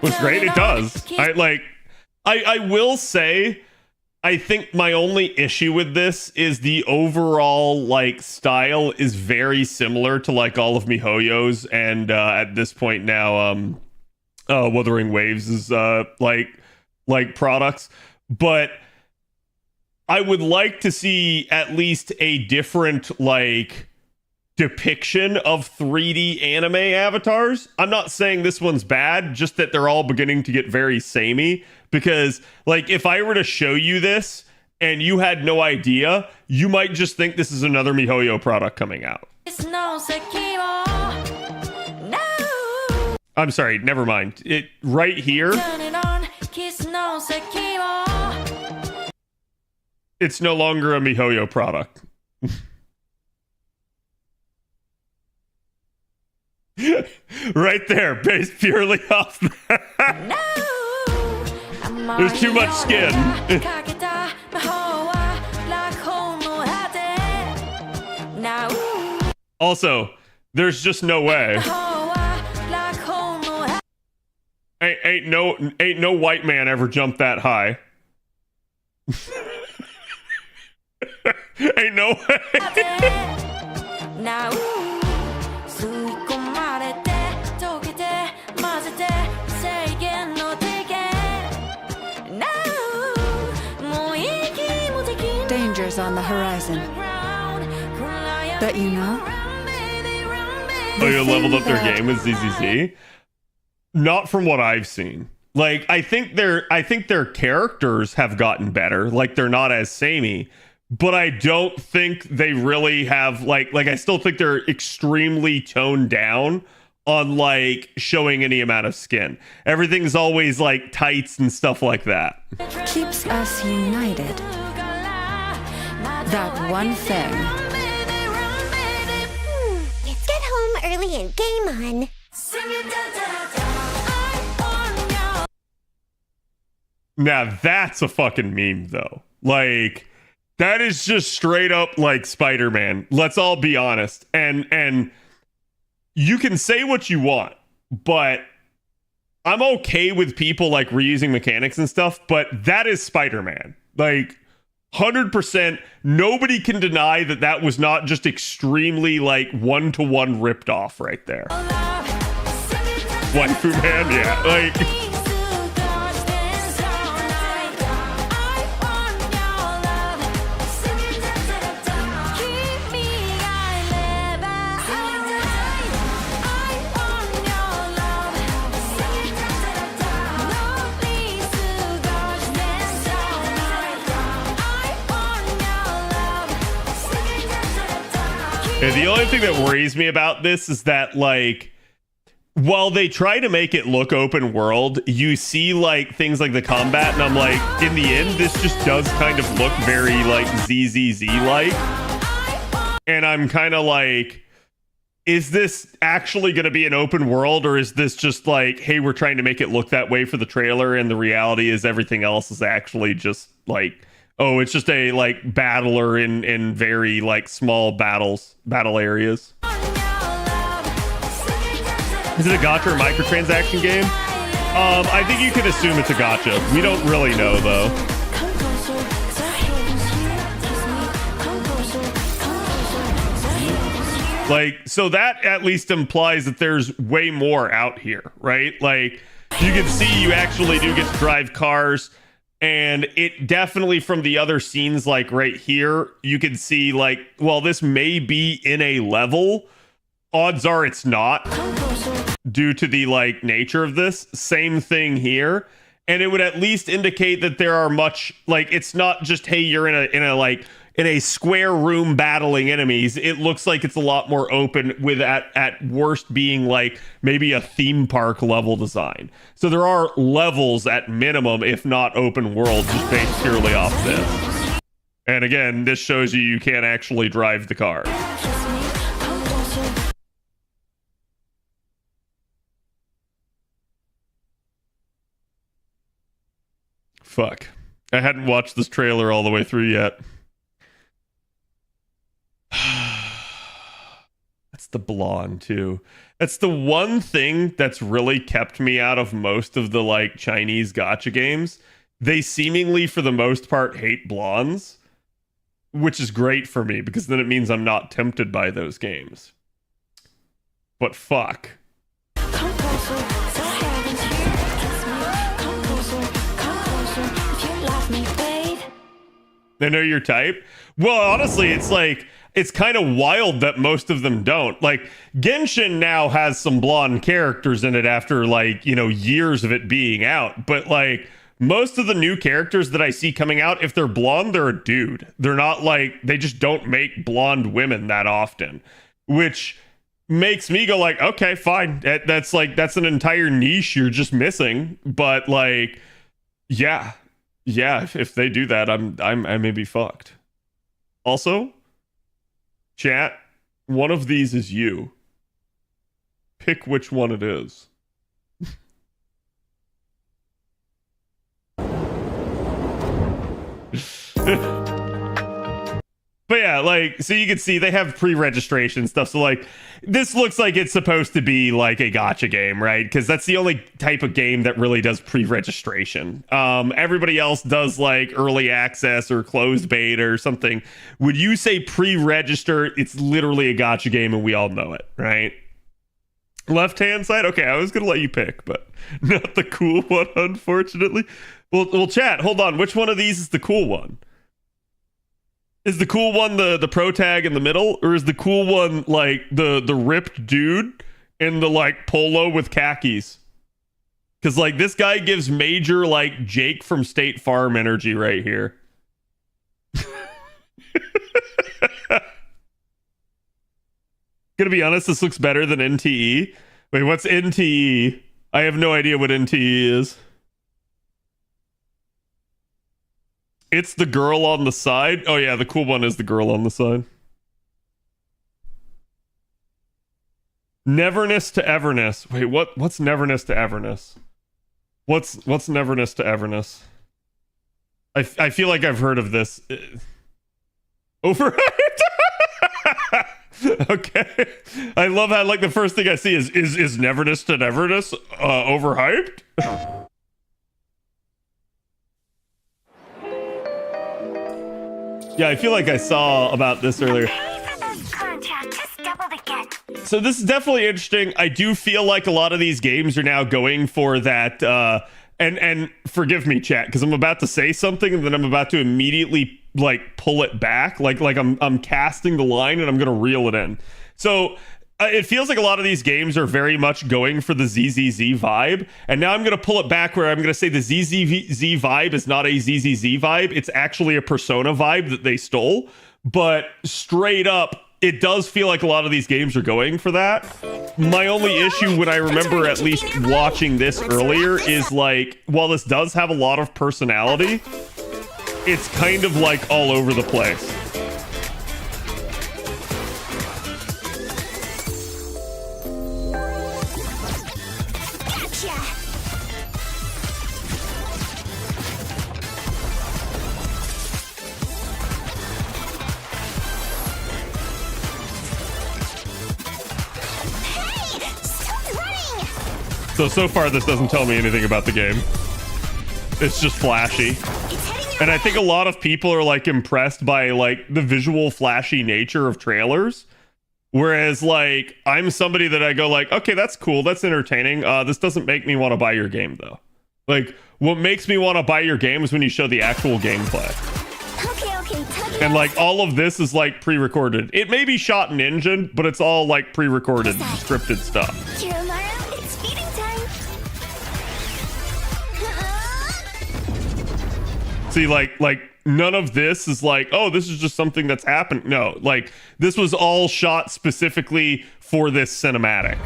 [SPEAKER 1] Looks great. It does. I will say, I think my only issue with this is the overall like style is very similar to like all of MiHoYo's, and at this point now Wuthering Waves is like products, but I would like to see at least a different like depiction of 3D anime avatars. I'm not saying this one's bad, just that they're all beginning to get very samey. Because, like, if I were to show you this and you had no idea, you might just think this is another MiHoYo product coming out. I'm sorry, never mind. It right here. It's no longer a MiHoYo product. Right there, based purely off that. There's too much skin. Also, there's just no way. Ain't no white man ever jumped that high. Ain't no way.
[SPEAKER 3] Dangers on the horizon. But you know?
[SPEAKER 1] Oh, you leveled up their game with ZZZ? Not from what I've seen. Like, I think their characters have gotten better. Like, they're not as samey. But I don't think they really have, like I still think they're extremely toned down on, like, showing any amount of skin. Everything's always, like, tights and stuff like that.
[SPEAKER 3] Keeps us united. That one thing.
[SPEAKER 4] Let's get home early and game on.
[SPEAKER 1] Now that's a fucking meme though. Like, that is just straight up like Spider-Man. Let's all be honest. And you can say what you want, but I'm okay with people like reusing mechanics and stuff, but that is Spider-Man. Like, 100%, nobody can deny that that was not just extremely like one-to-one ripped off right there. Waifu man, yeah, like. Yeah, the only thing that worries me about this is that, like, while they try to make it look open world, you see, like, things like the combat, and I'm like, in the end, this just does kind of look very, like, ZZZ-like. And I'm kind of like, is this actually going to be an open world, or is this just like, hey, we're trying to make it look that way for the trailer, and the reality is everything else is actually just, like, oh, it's just a, like, battler in very, like, small battle areas. Is it a gacha or microtransaction game? I think you can assume it's a gacha. We don't really know, though. Like, so that at least implies that there's way more out here, right? Like, you can see you actually do get to drive cars. And it definitely, from the other scenes, like right here, you can see, like, well, this may be in a level. Odds are it's not, due to the, like, nature of this. Same thing here. And it would at least indicate that there are much, like, it's not just, hey, you're in a square room battling enemies. It looks like it's a lot more open, with at worst being like maybe a theme park level design. So there are levels at minimum, if not open world, just based purely off this. And again, this shows you can't actually drive the car. Fuck. I hadn't watched this trailer all the way through yet. That's the blonde too. That's the one thing that's really kept me out of most of the, like, Chinese gacha games, they seemingly, for the most part, hate blondes, which is great for me because then it means I'm not tempted by those games. But fuck.
[SPEAKER 5] Come closer, the heavens here, kiss me. Come closer, if you love me, babe.
[SPEAKER 1] They know your type? Well, honestly, it's like, it's kind of wild that most of them don't. Like, Genshin now has some blonde characters in it after, like, you know, years of it being out. But, like, most of the new characters that I see coming out, if they're blonde, they're a dude. They're not like, they just don't make blonde women that often. Which makes me go like, okay, fine. That's like, that's an entire niche you're just missing. But, like, yeah. Yeah, if they do that, I may be fucked. Also, chat, one of these is you. Pick which one it is. But yeah, like, so you can see they have pre-registration stuff. So like, this looks like it's supposed to be like a gacha game, right? Because that's the only type of game that really does pre-registration. Everybody else does like early access or closed beta or something. Would you say pre-register? It's literally a gacha game and we all know it, right? Left-hand side? Okay, I was going to let you pick, but not the cool one, unfortunately. Well, chat, hold on. Which one of these is the cool one? Is the cool one the pro tag in the middle, or is the cool one like the ripped dude in the like polo with khakis? Because like this guy gives major like Jake from State Farm energy right here. Gonna be honest, this looks better than NTE. Wait, what's NTE? I have no idea what NTE is. It's the girl on the side. Oh yeah, the cool one is the girl on the side. Neverness to Everness. Wait, what's Neverness to Everness? What's Neverness to Everness? I feel like I've heard of this. Overhyped? Okay. I love how like the first thing I see is Neverness to Neverness overhyped? Yeah, I feel like I saw about this earlier. So this is definitely interesting. I do feel like a lot of these games are now going for that, and forgive me, chat, because I'm about to say something and then I'm about to immediately like pull it back, like I'm casting the line and I'm gonna reel it in. So it feels like a lot of these games are very much going for the ZZZ vibe, and now I'm going to pull it back where I'm going to say the ZZZ vibe is not a ZZZ vibe. It's actually a Persona vibe that they stole, but straight up, it does feel like a lot of these games are going for that. My only issue when I remember at least watching this earlier is like, while this does have a lot of personality, it's kind of like all over the place. So far, this doesn't tell me anything about the game. It's just flashy. And I think a lot of people are like impressed by like the visual flashy nature of trailers. Whereas like, I'm somebody that I go like, okay, that's cool. That's entertaining. This doesn't make me want to buy your game though. Like what makes me want to buy your game is when you show the actual gameplay. And like all of this is like pre-recorded. It may be shot in engine, but it's all like pre-recorded, scripted stuff.
[SPEAKER 4] It's feeding time.
[SPEAKER 1] See, like none of this is like, oh, this is just something that's happened. No, like this was all shot specifically for this cinematic.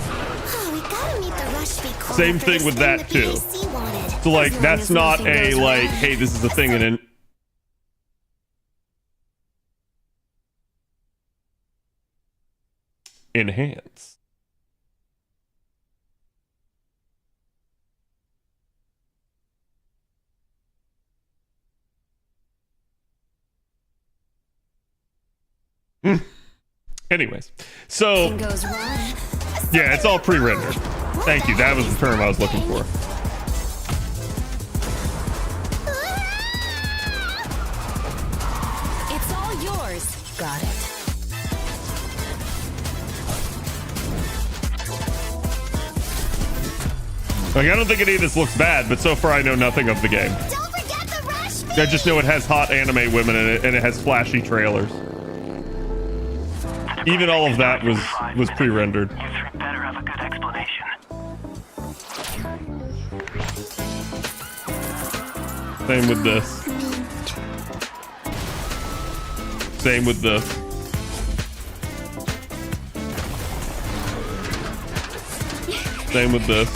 [SPEAKER 4] Oh, we gotta meet the rush before
[SPEAKER 1] Same thing with that too. So like that's not a like, hey, this is a thing and enhance. Anyways, so yeah, it's all pre-rendered. Thank you. That was the term I was looking for.
[SPEAKER 3] Got it.
[SPEAKER 1] Like, I don't think any of this looks bad, but so far I know nothing of the game.
[SPEAKER 4] Don't forget the rush
[SPEAKER 1] I just know it has hot anime women in it, and it has flashy trailers. Even all of that was pre-rendered.
[SPEAKER 6] You three better have a good explanation.
[SPEAKER 1] Same with this. Same with this. Same with this.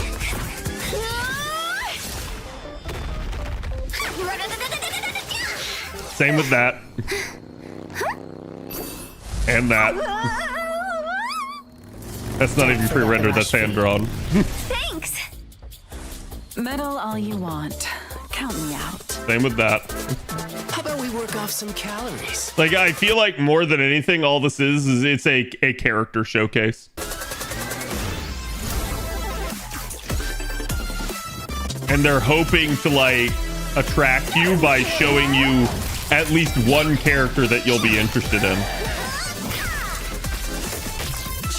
[SPEAKER 1] Same with that. And that. That's not even pre-rendered, that's hand-drawn.
[SPEAKER 4] Thanks.
[SPEAKER 3] Meddle all you want. Count me out.
[SPEAKER 1] Same with that.
[SPEAKER 7] How about we work off some calories?
[SPEAKER 1] Like, I feel like more than anything, all this is it's a character showcase. And they're hoping to, like, attract you by showing you at least one character that you'll be interested in.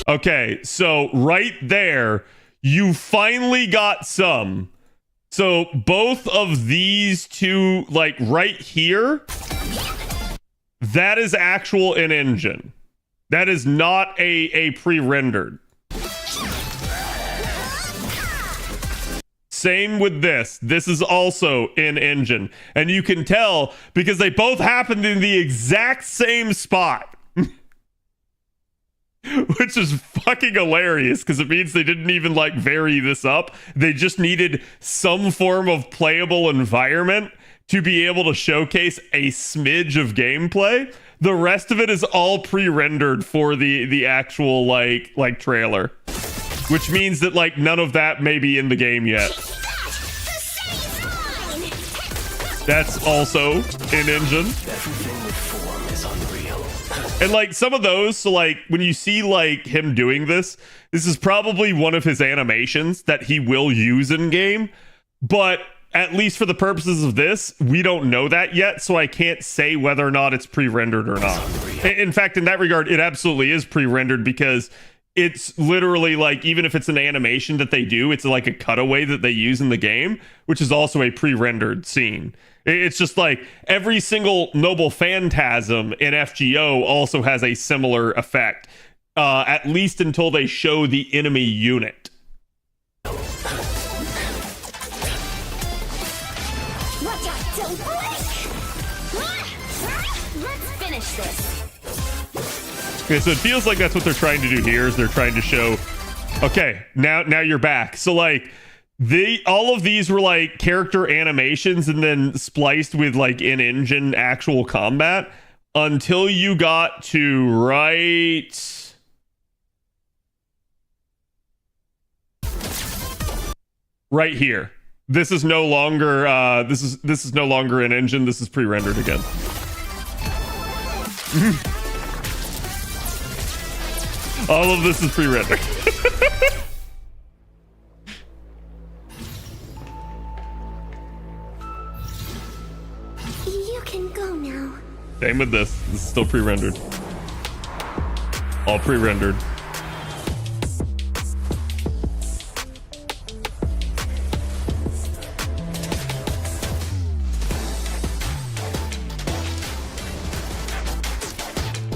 [SPEAKER 1] Okay, so right there, you finally got some. So both of these two, like right here, that is actual in-engine. That is not a pre-rendered. Same with this. This is also in-engine. And you can tell because they both happened in the exact same spot. Which is fucking hilarious because it means they didn't even like vary this up. They just needed some form of playable environment to be able to showcase a smidge of gameplay. The rest of it is all pre-rendered for the actual like trailer, which means that like none of that may be in the game yet. That's also in engine.
[SPEAKER 7] Everything with form is unreal.
[SPEAKER 1] And like some of those, so like when you see like him doing this is probably one of his animations that he will use in game, but at least for the purposes of this, we don't know that yet, so I can't say whether or not it's pre-rendered or not. In fact, in that regard, it absolutely is pre-rendered because it's literally like, even if it's an animation that they do, it's like a cutaway that they use in the game, which is also a pre-rendered scene. It's just like every single noble phantasm in FGO also has a similar effect, at least until they show the enemy unit.
[SPEAKER 4] Watch out, don't blink! Let's finish this.
[SPEAKER 1] Okay, so it feels like that's what they're trying to do here, is they're trying to show, okay, now you're back. So like all of these were like character animations and then spliced with like in-engine actual combat until you got to right here. This is no longer this is no longer in engine. This is pre-rendered again. All of this is pre-rendered.
[SPEAKER 4] You can go now.
[SPEAKER 1] Same with this. This is still pre-rendered. All pre-rendered.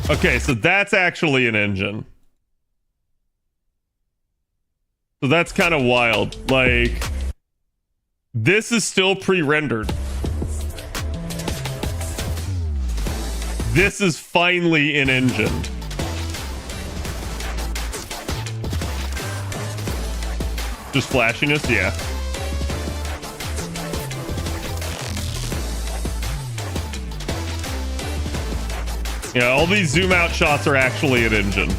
[SPEAKER 1] Okay, so that's actually an engine. So that's kind of wild. Like, this is still pre-rendered. This is finally in engine. Just flashiness, yeah. Yeah, all these zoom out shots are actually in engine.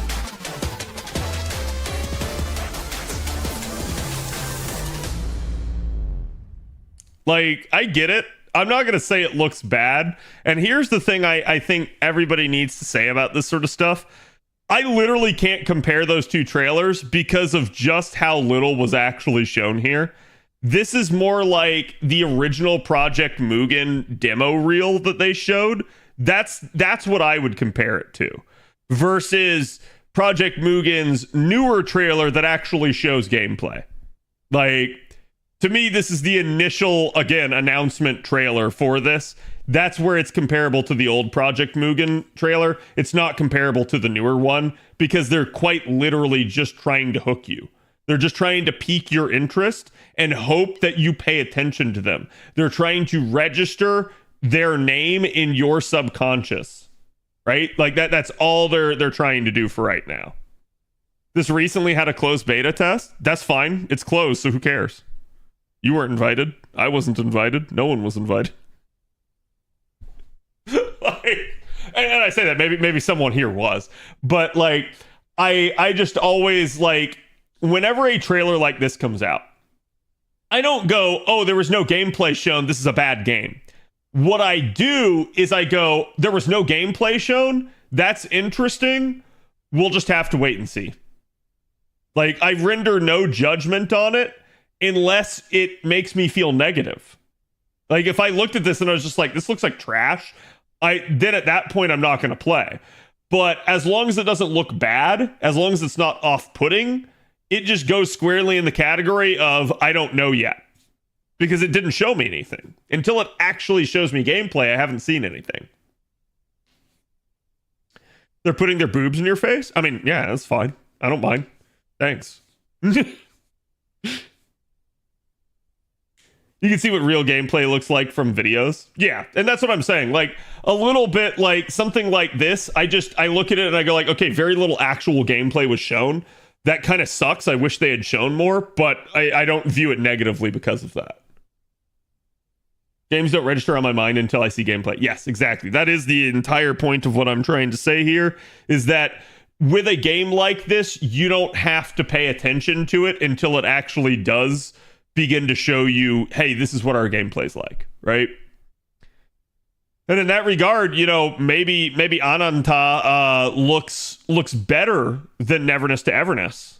[SPEAKER 1] Like, I get it. I'm not going to say it looks bad. And here's the thing I think everybody needs to say about this sort of stuff. I literally can't compare those two trailers because of just how little was actually shown here. This is more like the original Project Mugen demo reel that they showed That's what I would compare it to, versus Project Mugen's newer trailer that actually shows gameplay. Like, to me, this is the initial, again, announcement trailer for this. That's where it's comparable to the old Project Mugen trailer. It's not comparable to the newer one because they're quite literally just trying to hook you. They're just trying to pique your interest and hope that you pay attention to them. They're trying to register their name in your subconscious, right? Like that's all they're trying to do for right now. This recently had a closed beta test. That's fine. It's closed, so who cares? You weren't invited. I wasn't invited. No one was invited. Like, and I say that maybe someone here was, but like I just always like, whenever a trailer like this comes out, I don't go, oh, there was no gameplay shown, this is a bad game. What I do is I go, there was no gameplay shown, that's interesting, we'll just have to wait and see. Like, I render no judgment on it unless it makes me feel negative. Like, if I looked at this and I was just like, this looks like trash, then at that point I'm not going to play. But as long as it doesn't look bad, as long as it's not off-putting, it just goes squarely in the category of I don't know yet, because it didn't show me anything. Until it actually shows me gameplay, I haven't seen anything. They're putting their boobs in your face? I mean, yeah, that's fine. I don't mind. Thanks. You can see what real gameplay looks like from videos. Yeah, and that's what I'm saying. Like, a little bit like something like this, I look at it and I go like, okay, very little actual gameplay was shown. That kind of sucks. I wish they had shown more, but I don't view it negatively because of that. Games don't register on my mind until I see gameplay. Yes, exactly. That is the entire point of what I'm trying to say here, is that with a game like this, you don't have to pay attention to it until it actually does begin to show you, hey, this is what our gameplay's like, right? And in that regard, you know, maybe Ananta looks better than Neverness to Everness.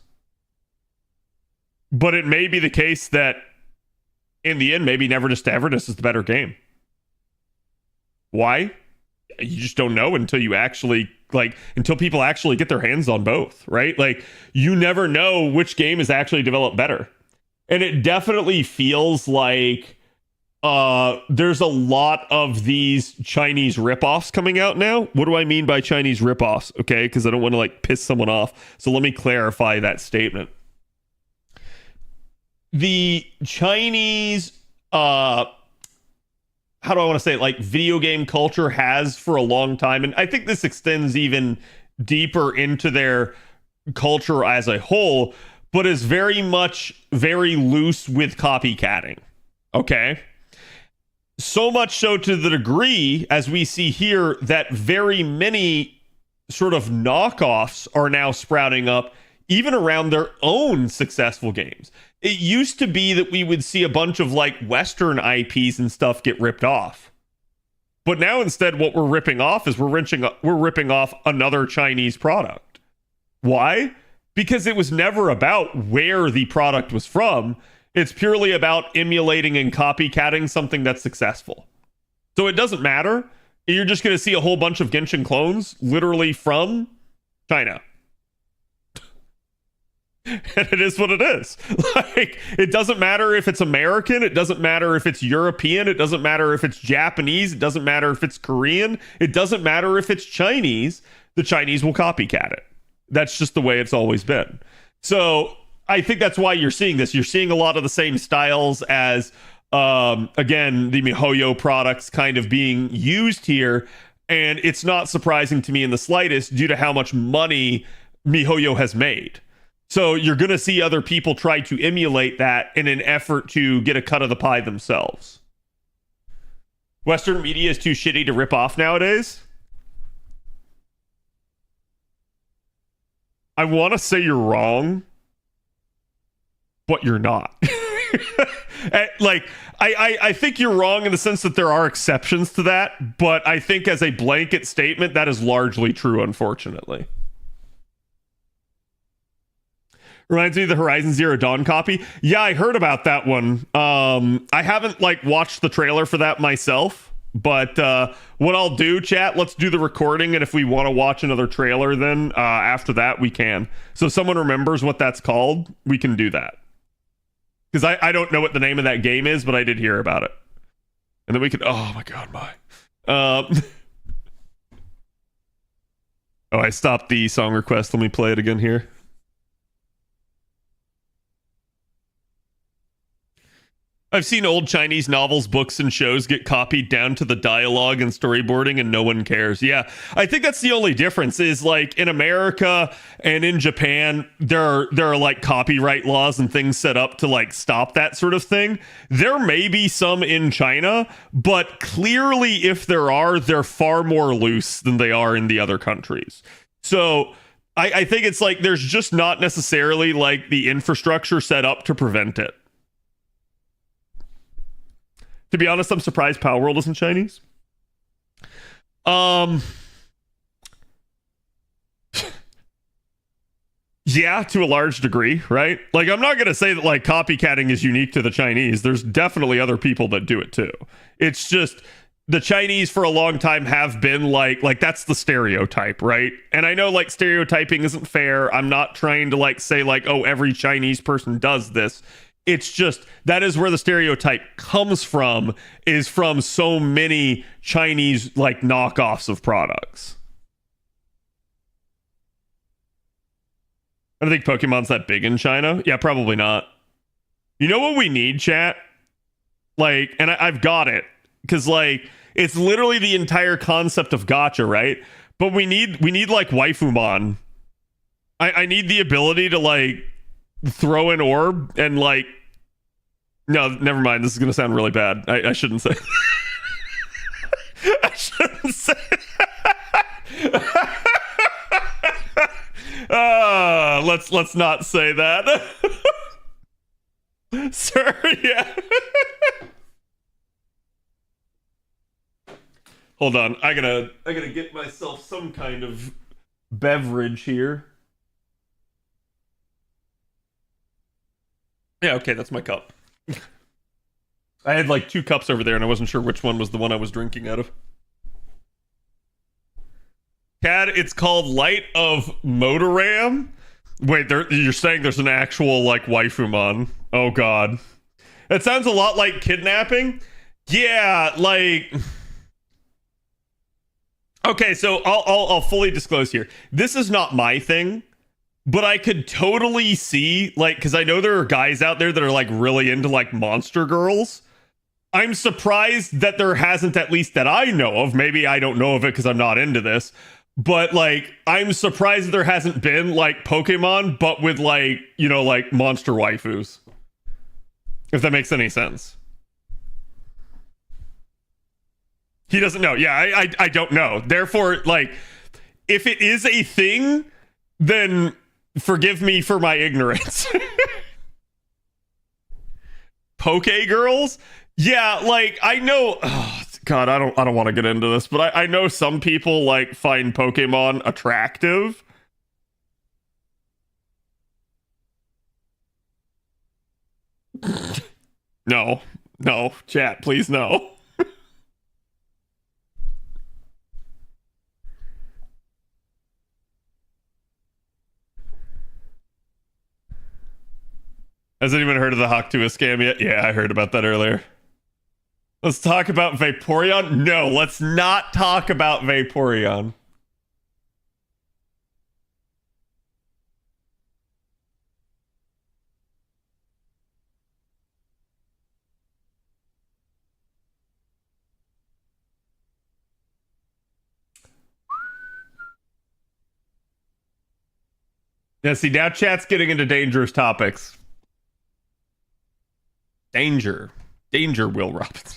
[SPEAKER 1] But it may be the case that in the end, maybe Neverness to Everness is the better game. Why? You just don't know until you actually, like, until people actually get their hands on both, right? Like, you never know which game is actually developed better. And it definitely feels like there's a lot of these Chinese ripoffs coming out now. What do I mean by Chinese ripoffs? Okay, because I don't want to like piss someone off. So let me clarify that statement. The Chinese, how do I want to say it? Like, video game culture has for a long time, and I think this extends even deeper into their culture as a whole, but is very loose with copycatting. Okay. So much so to the degree, as we see here, that very many sort of knockoffs are now sprouting up, even around their own successful games. It used to be that we would see a bunch of like Western IPs and stuff get ripped off. But now instead, what we're ripping off is we're ripping off another Chinese product. Why? Because it was never about where the product was from. It's purely about emulating and copycatting something that's successful. So it doesn't matter. You're just going to see a whole bunch of Genshin clones literally from China. And it is what it is. Like, it doesn't matter if it's American. It doesn't matter if it's European. It doesn't matter if it's Japanese. It doesn't matter if it's Korean. It doesn't matter if it's Chinese. The Chinese will copycat it. That's just the way it's always been. So I think that's why you're seeing this. You're seeing a lot of the same styles as, again, the MiHoYo products kind of being used here. And it's not surprising to me in the slightest due to how much money MiHoYo has made. So you're going to see other people try to emulate that in an effort to get a cut of the pie themselves. Western media is too shitty to rip off nowadays. I want to say you're wrong, but you're not. Like, I think you're wrong in the sense that there are exceptions to that, but I think as a blanket statement, that is largely true, unfortunately. Reminds me of the Horizon Zero Dawn copy. Yeah, I heard about that one. I haven't like watched the trailer for that myself. But what I'll do, chat, let's do the recording, and if we want to watch another trailer, then after that we can. So if someone remembers what that's called, we can do that. Because I don't know what the name of that game is, but I did hear about it. And then we could... Oh, my God, my... Oh, I stopped the song request. Let me play it again here. I've seen old Chinese novels, books, and shows get copied down to the dialogue and storyboarding, and no one cares. Yeah, I think that's the only difference is, like, in America and in Japan, there are like copyright laws and things set up to like stop that sort of thing. There may be some in China, but clearly if there are, they're far more loose than they are in the other countries. So I think it's like there's just not necessarily like the infrastructure set up to prevent it. To be honest, I'm surprised Power World isn't Chinese. Yeah, to a large degree, right? Like, I'm not going to say that like copycatting is unique to the Chinese. There's definitely other people that do it too. It's just the Chinese for a long time have been like that's the stereotype, right? And I know like stereotyping isn't fair. I'm not trying to like say like, oh, every Chinese person does this. It's just that is where the stereotype comes from, is from so many Chinese like knockoffs of products. I don't think Pokemon's that big in China. Yeah, probably not. You know what we need, chat? Like, and I've got it, because like it's literally the entire concept of gacha, right? But we need like Waifumon. I need the ability to like throw an orb and like, no, never mind. This is gonna sound really bad. I shouldn't say. I shouldn't say. Let's not say that. Sir, yeah. Hold on. I gotta get myself some kind of beverage here. Yeah, okay, that's my cup. I had like 2 cups over there and I wasn't sure which one was the one I was drinking out of. Cad, it's called Light of Motoram. Wait, you're saying there's an actual like Waifumon? Oh god, that sounds a lot like kidnapping. Yeah, like. Okay, so I'll fully disclose here. This is not my thing, but I could totally see like, because I know there are guys out there that are like really into like monster girls. I'm surprised that there hasn't, at least that I know of. Maybe I don't know of it because I'm not into this. But like, I'm surprised that there hasn't been like Pokemon, but with like, you know, like monster waifus. If that makes any sense. He doesn't know. Yeah, I don't know. Therefore, like, if it is a thing, then forgive me for my ignorance. Poke girls? Yeah, like, I know. Oh, God, I don't want to get into this, but I know some people like find Pokemon attractive. No, chat, please no. Has anyone heard of the Hawktua scam yet? Yeah, I heard about that earlier. Let's talk about Vaporeon. No, let's not talk about Vaporeon. Yeah, see, now chat's getting into dangerous topics. Danger, Will Robinson.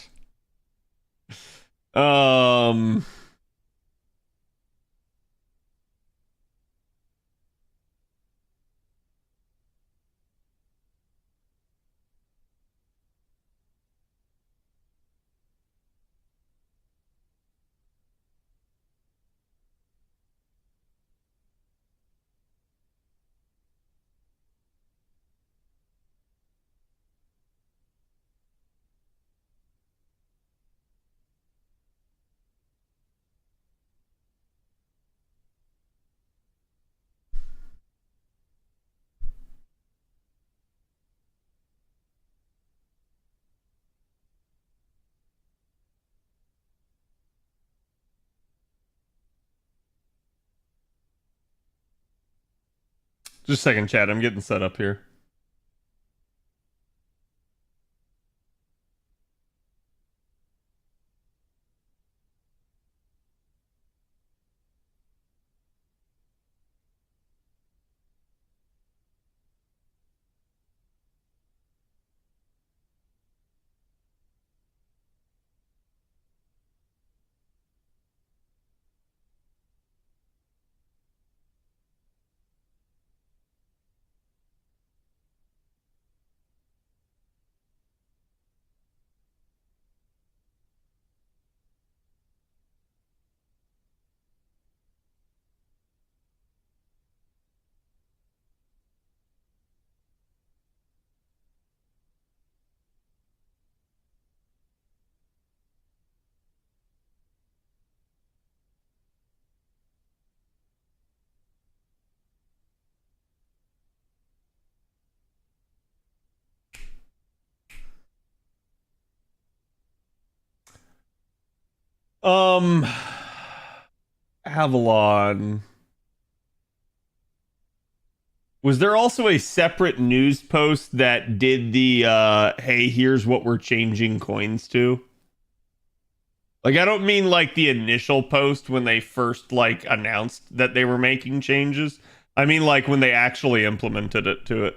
[SPEAKER 1] Just a second, chat. I'm getting set up here. Avalon. Was there also a separate news post that did the hey, here's what we're changing coins to? Like, I don't mean like the initial post when they first like announced that they were making changes. I mean like when they actually implemented it to it.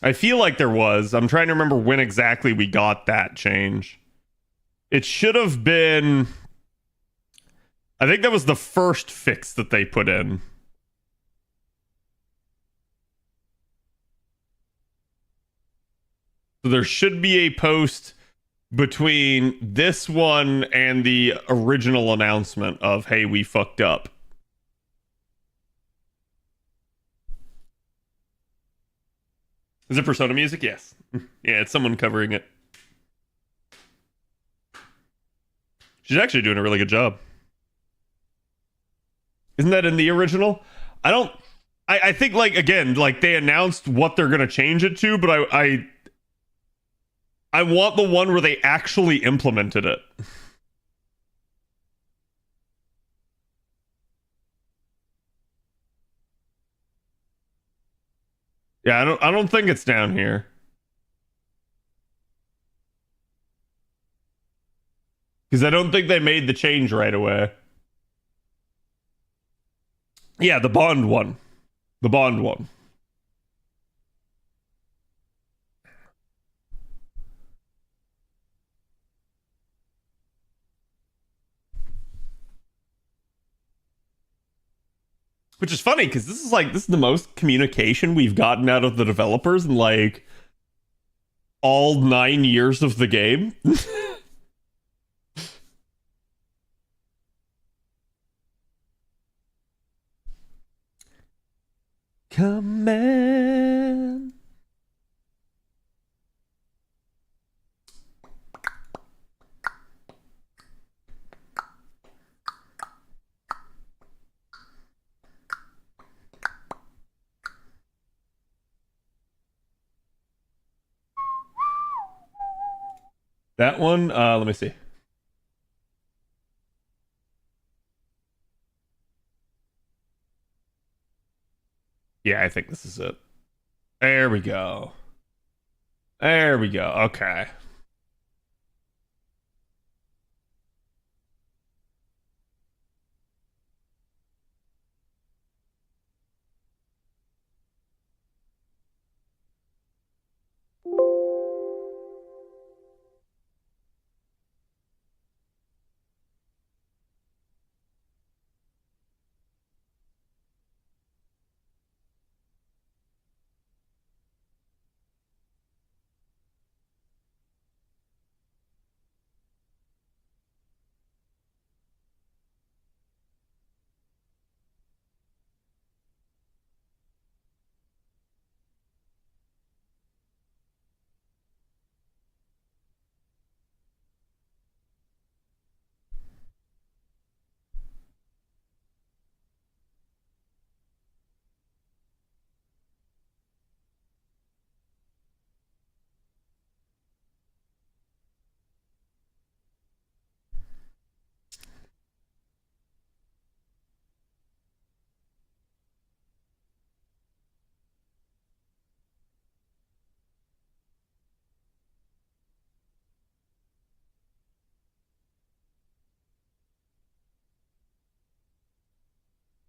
[SPEAKER 1] I feel like there was. I'm trying to remember when exactly we got that change. It should have been... I think that was the first fix that they put in. So there should be a post between this one and the original announcement of, hey, we fucked up. Is it Persona music? Yes. Yeah, it's someone covering it. She's actually doing a really good job. Isn't that in the original? I think, like, again, like, they announced what they're gonna change it to, but I want the one where they actually implemented it. Yeah, I don't think it's down here. Because I don't think they made the change right away. Yeah, the Bond one. The Bond one. Which is funny because this is the most communication we've gotten out of the developers in like all 9 years of the game. Command. That one, let me see. Yeah, I think this is it. There we go. There we go. Okay.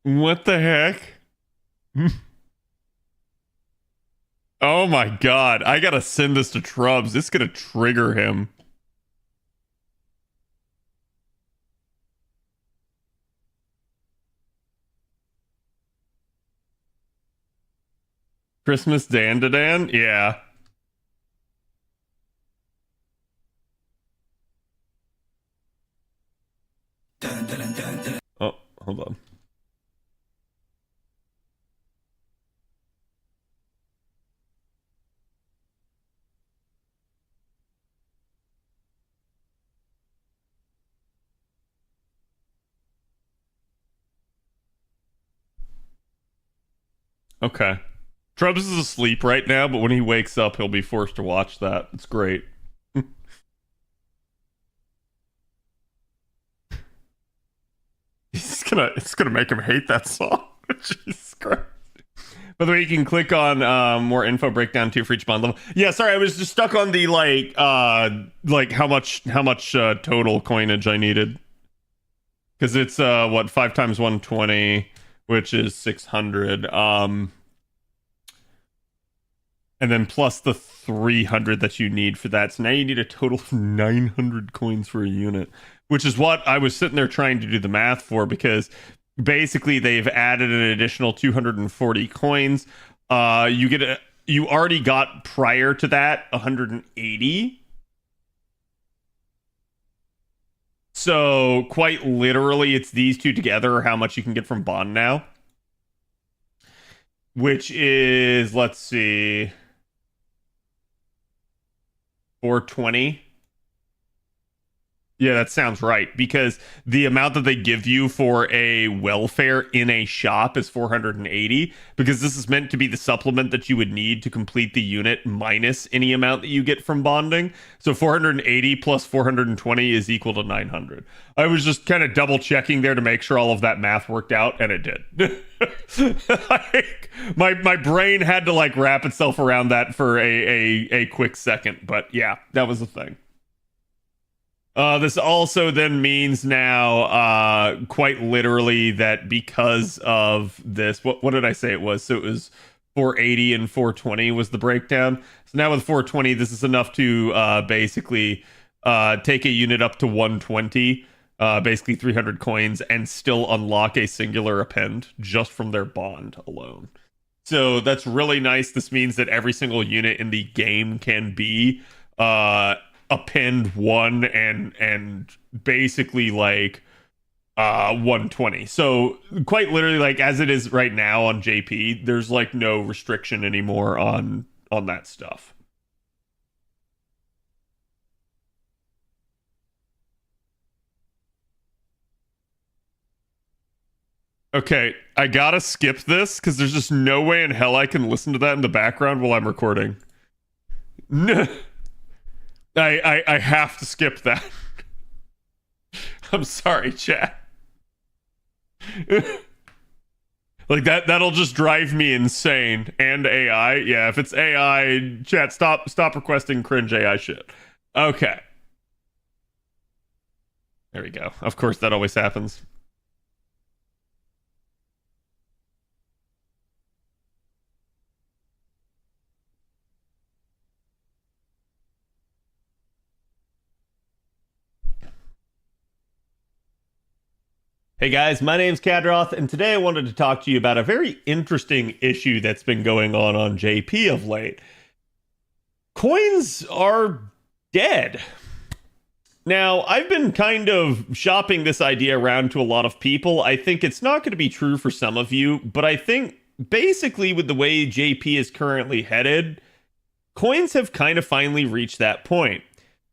[SPEAKER 1] What the heck? Oh my god. I gotta send this to Trubs. It's gonna trigger him. Christmas Dan? Yeah. Oh, hold on. Okay. Trubs is asleep right now, but when he wakes up, he'll be forced to watch that. It's great. It's gonna make him hate that song. Jesus Christ. By the way, you can click on more info breakdown too for each bond level. Yeah, sorry, I was just stuck on the like how much total coinage I needed. Because it's what 5 times 120, which is 600. And then plus the 300 that you need for that. So now you need a total of 900 coins for a unit, which is what I was sitting there trying to do the math for, because basically they've added an additional 240 coins. You already got prior to that 180. So quite literally, it's these two together, how much you can get from Bond now. Which is, let's see, 420. Yeah, that sounds right, because the amount that they give you for a welfare in a shop is 480, because this is meant to be the supplement that you would need to complete the unit minus any amount that you get from bonding. So 480 plus 420 is equal to 900. I was just kind of double checking there to make sure all of that math worked out, and it did. my brain had to like wrap itself around that for a quick second, but yeah, that was the thing. This also then means now, quite literally, that because of this, what did I say it was? So it was 480 and 420 was the breakdown. So now with 420, this is enough to basically take a unit up to 120, basically 300 coins, and still unlock a singular append just from their bond alone. So that's really nice. This means that every single unit in the game can be append 1 and basically like 120. So quite literally, like as it is right now on JP, there's like no restriction anymore on that stuff. Okay, I gotta skip this because there's just no way in hell I can listen to that in the background while I'm recording. No. I have to skip that. I'm sorry, chat. Like that'll just drive me insane. And AI, yeah, if it's AI, chat, stop requesting cringe AI shit. Okay. There we go. Of course that always happens. Hey guys, my name's Khadroth, and today I wanted to talk to you about a very interesting issue that's been going on JP of late. Coins are dead. Now, I've been kind of shopping this idea around to a lot of people. I think it's not going to be true for some of you, but I think basically with the way JP is currently headed, coins have kind of finally reached that point.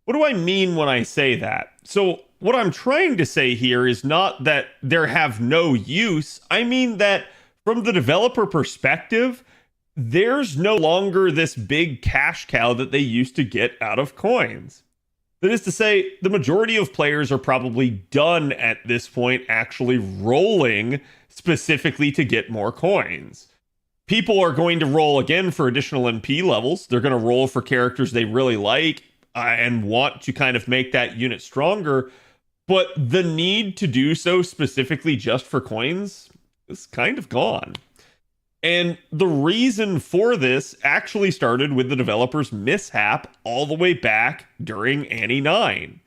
[SPEAKER 1] What do I mean when I say that? So, what I'm trying to say here is not that there have no use. I mean that from the developer perspective, there's no longer this big cash cow that they used to get out of coins. That is to say, the majority of players are probably done at this point actually rolling specifically to get more coins. People are going to roll again for additional MP levels. They're going to roll for characters they really like and want to kind of make that unit stronger. But the need to do so specifically just for coins is kind of gone. And the reason for this actually started with the developer's mishap all the way back during Annie 9.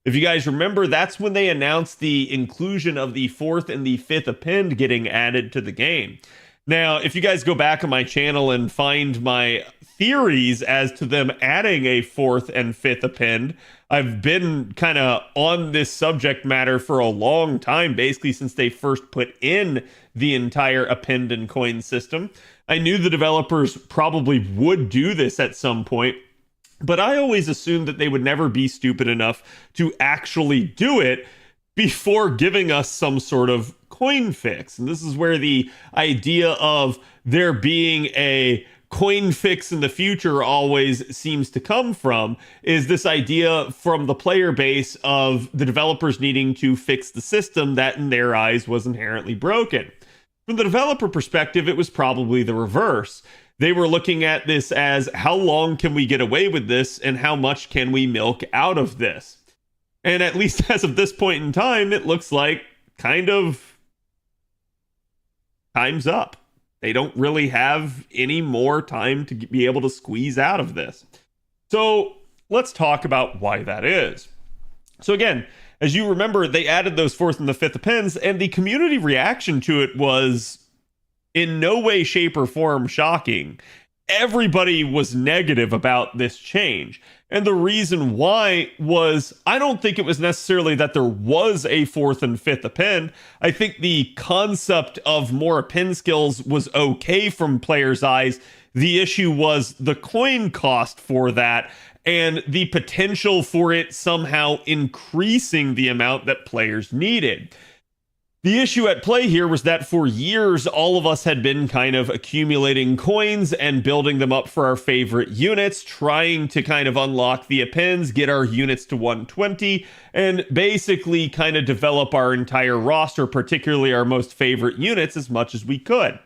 [SPEAKER 1] If you guys remember, that's when they announced the inclusion of the 4th and the 5th append getting added to the game. Now, if you guys go back on my channel and find my theories as to them adding a 4th and 5th append, I've been kind of on this subject matter for a long time, basically since they first put in the entire append and coin system. I knew the developers probably would do this at some point, but I always assumed that they would never be stupid enough to actually do it before giving us some sort of coin fix. And this is where the idea of there being a coin fix in the future always seems to come from, is this idea from the player base of the developers needing to fix the system that in their eyes was inherently broken. From the developer perspective, it was probably the reverse. They were looking at this as, how long can we get away with this and how much can we milk out of this? And at least as of this point in time, it looks like kind of time's up. They don't really have any more time to be able to squeeze out of this. So let's talk about why that is. So again, as you remember, they added those 4th and the 5th appends, and the community reaction to it was in no way, shape, or form shocking. Everybody was negative about this change. And the reason why was, I don't think it was necessarily that there was a 4th and 5th append. I think the concept of more append skills was okay from players' eyes. The issue was the coin cost for that and the potential for it somehow increasing the amount that players needed. The issue at play here was that for years, all of us had been kind of accumulating coins and building them up for our favorite units, trying to kind of unlock the appends, get our units to 120, and basically kind of develop our entire roster, particularly our most favorite units, as much as we could.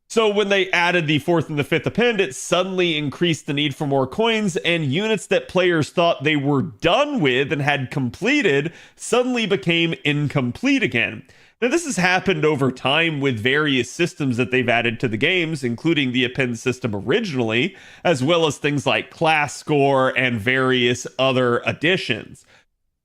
[SPEAKER 1] So when they added the 4th and the 5th append, it suddenly increased the need for more coins, and units that players thought they were done with and had completed suddenly became incomplete again. Now, this has happened over time with various systems that they've added to the games, including the append system originally, as well as things like class score and various other additions.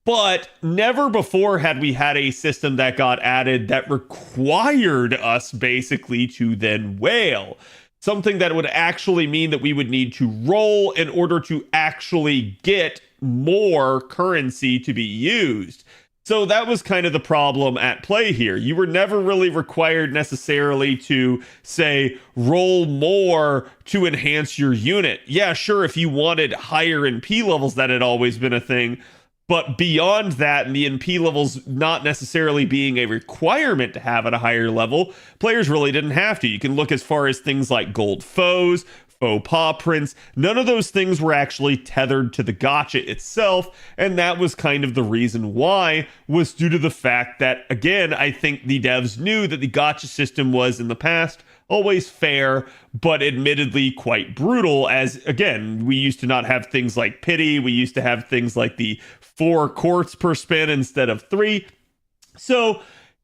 [SPEAKER 1] But never before had we had a system that got added that required us basically to then whale. Something that would actually mean that we would need to roll in order to actually get more currency to be used. So that was kind of the problem at play here. You were never really required necessarily to, say, roll more to enhance your unit. Yeah, sure, if you wanted higher NP levels, that had always been a thing. But beyond that, and the NP levels not necessarily being a requirement to have at a higher level, players really didn't have to. You can look as far as things like gold foes, faux pas prints. None of those things were actually tethered to the gacha itself, and that was kind of the reason why, was due to the fact that, again, I think the devs knew that the gacha system was, in the past, always fair, but admittedly quite brutal, as, again, we used to not have things like pity, we used to have things like the 4 quartz per spin instead of 3. So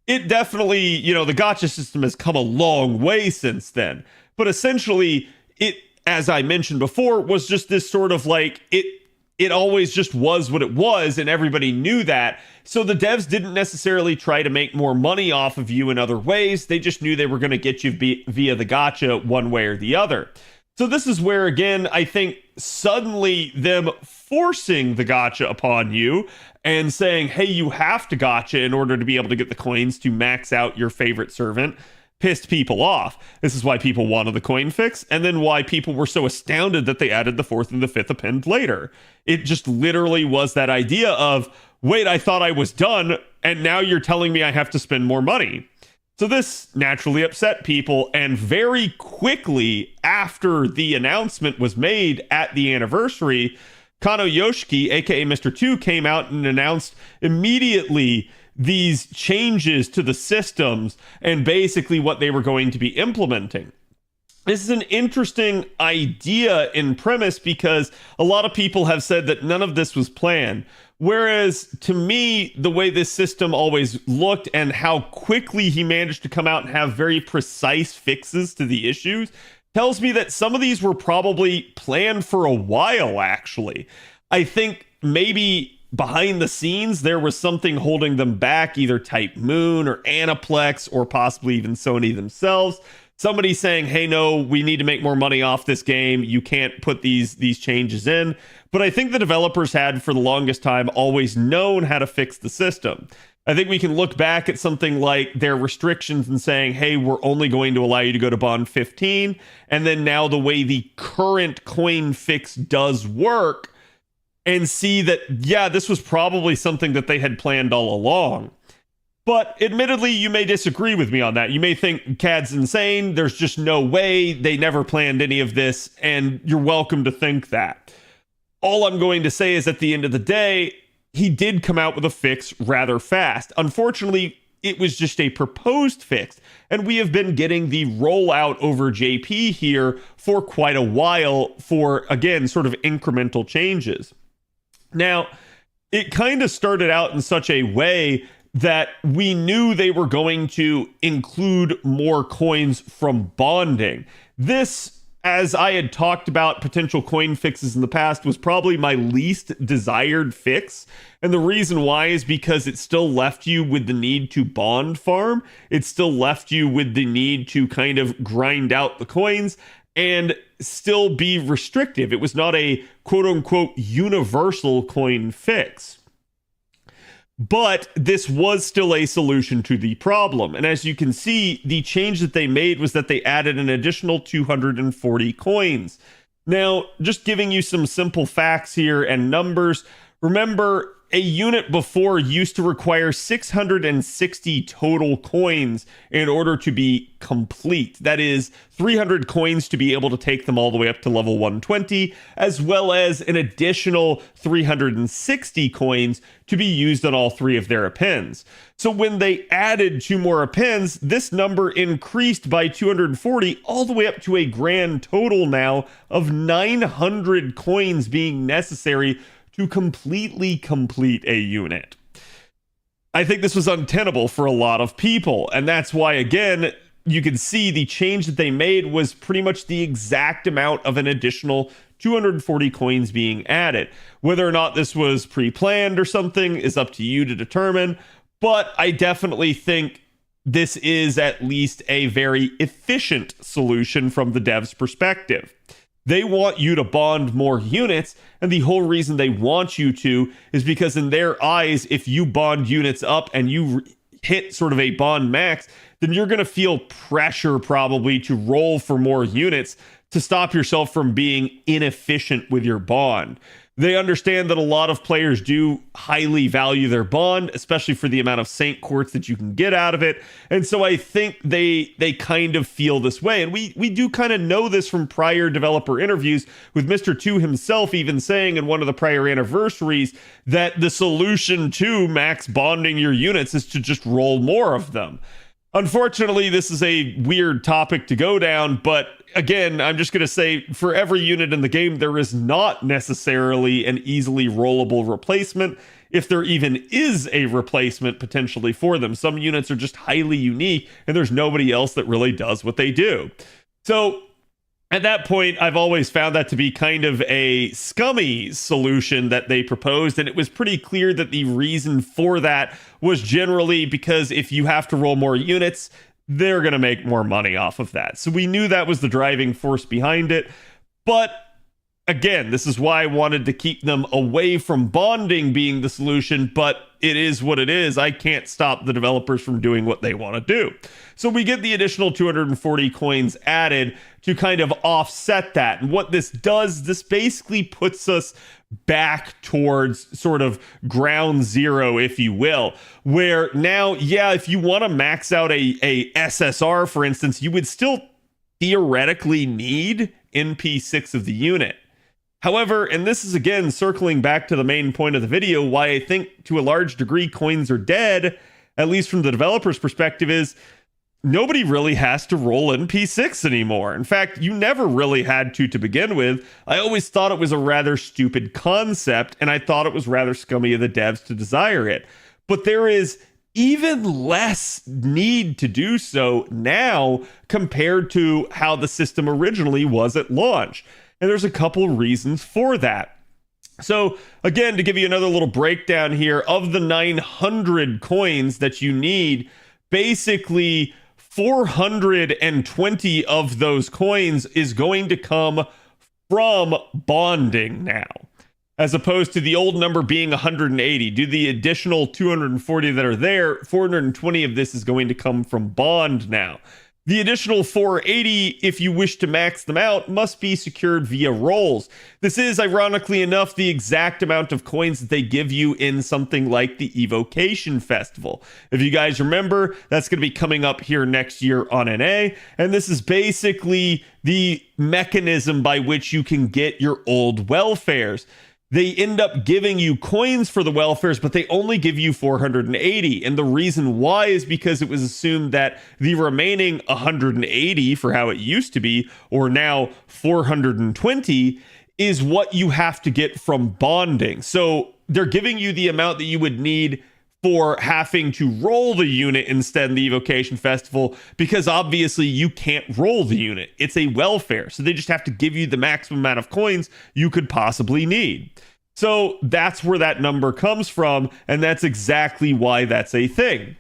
[SPEAKER 1] it definitely, the gacha system has come a long way since then. But essentially, it, as I mentioned before, was just this sort of like, it always just was what it was, and everybody knew that. So the devs didn't necessarily try to make more money off of you in other ways. They just knew they were going to get you via the gacha one way or the other. So this is where, again, I think suddenly them forcing the gacha upon you and saying, hey, you have to gacha in order to be able to get the coins to max out your favorite servant, pissed people off. This is why people wanted the coin fix, and then why people were so astounded that they added the 4th and the 5th append later. It just literally was that idea of, wait, I thought I was done, and now you're telling me I have to spend more money. So this naturally upset people, and very quickly after the announcement was made at the anniversary, Kano Yoshiki, aka Mr. 2, came out and announced immediately these changes to the systems and basically what they were going to be implementing. this is an interesting idea in premise because a lot of people have said that none of this was planned. Whereas to me, the way this system always looked and how quickly he managed to come out and have very precise fixes to the issues tells me that some of these were probably planned for a while, actually. I think maybe behind the scenes, there was something holding them back, either Type Moon or Aniplex or possibly even Sony themselves. Somebody saying, hey, no, we need to make more money off this game. You can't put these changes in. But I think the developers had, for the longest time, always known how to fix the system. I think we can look back at something like their restrictions and saying, hey, we're only going to allow you to go to Bond 15. And then now the way the current coin fix does work, and see that, yeah, this was probably something that they had planned all along. But admittedly, you may disagree with me on that. You may think CAD's insane. There's just no way. They never planned any of this, and you're welcome to think that. All I'm going to say is at the end of the day, he did come out with a fix rather fast. Unfortunately, it was just a proposed fix, and we have been getting the rollout over JP here for quite a while for, again, sort of incremental changes. Now, it kind of started out in such a way that we knew they were going to include more coins from bonding. This, as I had talked about potential coin fixes in the past, was probably my least desired fix. And the reason why is because it still left you with the need to bond farm. It still left you with the need to kind of grind out the coins and still be restrictive. It was not a quote-unquote universal coin fix. But this was still a solution to the problem. And as you can see, the change that they made was that they added an additional 240 coins. Now, just giving you some simple facts here and numbers. Remember, a unit before used to require 660 total coins in order to be complete. That is 300 coins to be able to take them all the way up to level 120, as well as an additional 360 coins to be used on all three of their appends. So when they added 2 more appends, this number increased by 240 all the way up to a grand total now of 900 coins being necessary to completely complete a unit. I think this was untenable for a lot of people, and that's why, again, you can see the change that they made was pretty much the exact amount of an additional 240 coins being added. Whether or not this was pre-planned or something is up to you to determine, but I definitely think this is at least a very efficient solution from the devs' perspective. They want you to bond more units, and the whole reason they want you to is because in their eyes, if you bond units up and you hit sort of a bond max, then you're going to feel pressure probably to roll for more units to stop yourself from being inefficient with your bond. They understand that a lot of players do highly value their bond, especially for the amount of Saint Quartz that you can get out of it. And so I think they kind of feel this way. And we do kind of know this from prior developer interviews, with Mr. 2 himself even saying in one of the prior anniversaries that the solution to max bonding your units is to just roll more of them. Unfortunately, this is a weird topic to go down, but again, I'm just going to say for every unit in the game, there is not necessarily an easily rollable replacement, if there even is a replacement potentially for them. Some units are just highly unique, and there's nobody else that really does what they do. So at that point, I've always found that to be kind of a scummy solution that they proposed, and it was pretty clear that the reason for that was generally because if you have to roll more units, they're going to make more money off of that. So we knew that was the driving force behind it. But again, this is why I wanted to keep them away from bonding being the solution, but it is what it is. I can't stop the developers from doing what they want to do. So we get the additional 240 coins added to kind of offset that. And what this does, this basically puts us back towards sort of ground zero, if you will, where now, yeah, if you want to max out a SSR, for instance, you would still theoretically need NP6 of the unit. However, and this is again circling back to the main point of the video, why I think to a large degree coins are dead, at least from the developer's perspective, is nobody really has to roll NP6 anymore. In fact, you never really had to begin with. I always thought it was a rather stupid concept, and I thought it was rather scummy of the devs to desire it. But there is even less need to do so now compared to how the system originally was at launch. And there's a couple reasons for that. So again, to give you another little breakdown here, of the 900 coins that you need, basically 420 of those coins is going to come from bonding now, as opposed to the old number being 180. Do the additional 240 that are there, 420 of this is going to come from bond now. The additional 480, if you wish to max them out, must be secured via rolls. This is, ironically enough, the exact amount of coins that they give you in something like the Evocation Festival. If you guys remember, that's going to be coming up here next year on NA, and this is basically the mechanism by which you can get your old welfares. They end up giving you coins for the welfares, but they only give you 480. And the reason why is because it was assumed that the remaining 180, for how it used to be, or now 420, is what you have to get from bonding. So they're giving you the amount that you would need for having to roll the unit instead in the Evocation Festival, because obviously you can't roll the unit. It's a welfare. So they just have to give you the maximum amount of coins you could possibly need. So that's where that number comes from, and that's exactly why that's a thing.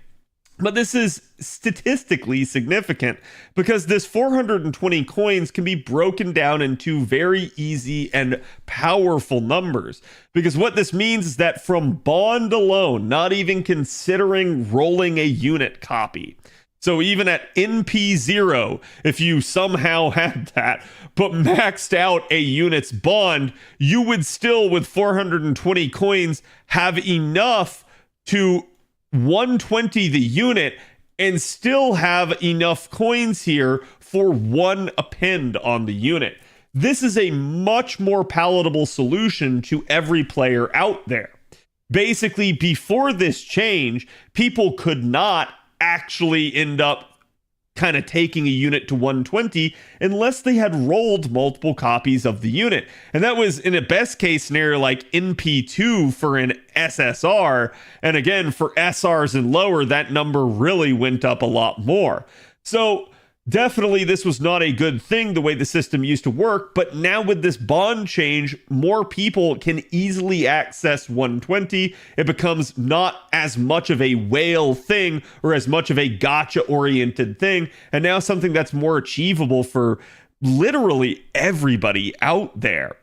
[SPEAKER 1] But this is statistically significant because this 420 coins can be broken down into very easy and powerful numbers. Because what this means is that from bond alone, not even considering rolling a unit copy, so even at NP0, if you somehow had that, but maxed out a unit's bond, you would still, with 420 coins, have enough to 120 the unit and still have enough coins here for one append on the unit. This is a much more palatable solution to every player out there. Basically, before this change, people could not actually end up kind of taking a unit to 120 unless they had rolled multiple copies of the unit. And that was in a best case scenario like NP2 for an SSR. And again, for SRs and lower, that number really went up a lot more. So definitely this was not a good thing the way the system used to work, but now with this bond change, more people can easily access 120. It becomes not as much of a whale thing or as much of a gotcha oriented thing, and now something that's more achievable for literally everybody out there.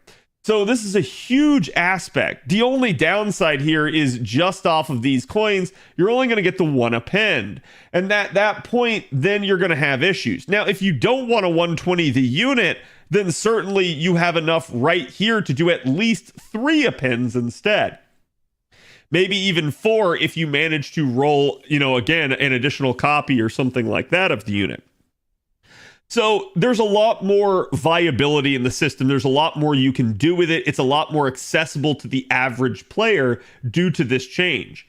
[SPEAKER 1] So this is a huge aspect. The only downside here is just off of these coins, you're only going to get the one append. And at that point, then you're going to have issues. Now, if you don't want a 120 the unit, then certainly you have enough right here to do at least 3 appends instead. Maybe even 4 if you manage to roll, again, an additional copy or something like that of the unit. So there's a lot more viability in the system. There's a lot more you can do with it. It's a lot more accessible to the average player due to this change.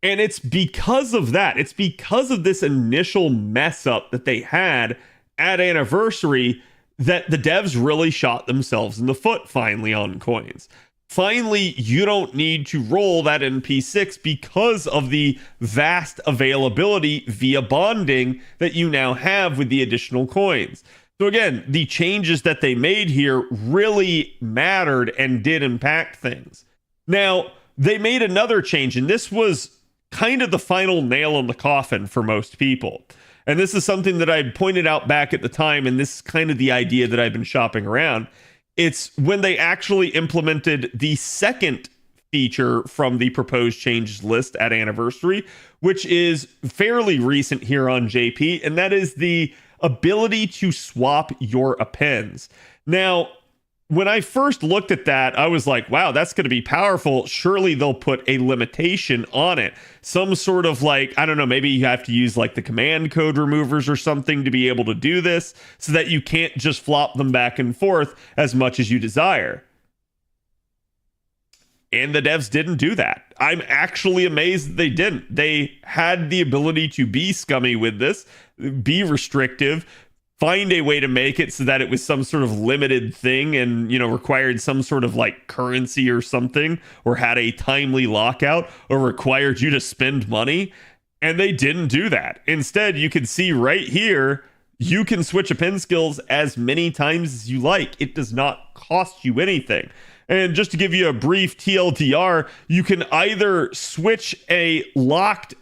[SPEAKER 1] And it's because of that. It's because of this initial mess up that they had at Anniversary that the devs really shot themselves in the foot finally on coins. Finally, you don't need to roll that NP6 because of the vast availability via bonding that you now have with the additional coins. So again, the changes that they made here really mattered and did impact things. Now, they made another change, and this was kind of the final nail in the coffin for most people. And this is something that I pointed out back at the time, and this is kind of the idea that I've been shopping around. It's when they actually implemented the second feature from the proposed changes list at Anniversary, which is fairly recent here on JP, and that is the ability to swap your appends. Now, when I first looked at that, I was like, wow, that's going to be powerful. Surely they'll put a limitation on it. Some sort of I don't know, maybe you have to use the command code removers or something to be able to do this so that you can't just flop them back and forth as much as you desire. And the devs didn't do that. I'm actually amazed that they didn't. They had the ability to be scummy with this, be restrictive, find a way to make it so that it was some sort of limited thing and, required some sort of like currency or something, or had a timely lockout, or required you to spend money. And they didn't do that. Instead, you can see right here, you can switch append skills as many times as you like. It does not cost you anything. And just to give you a brief TLDR, you can either switch an unlocked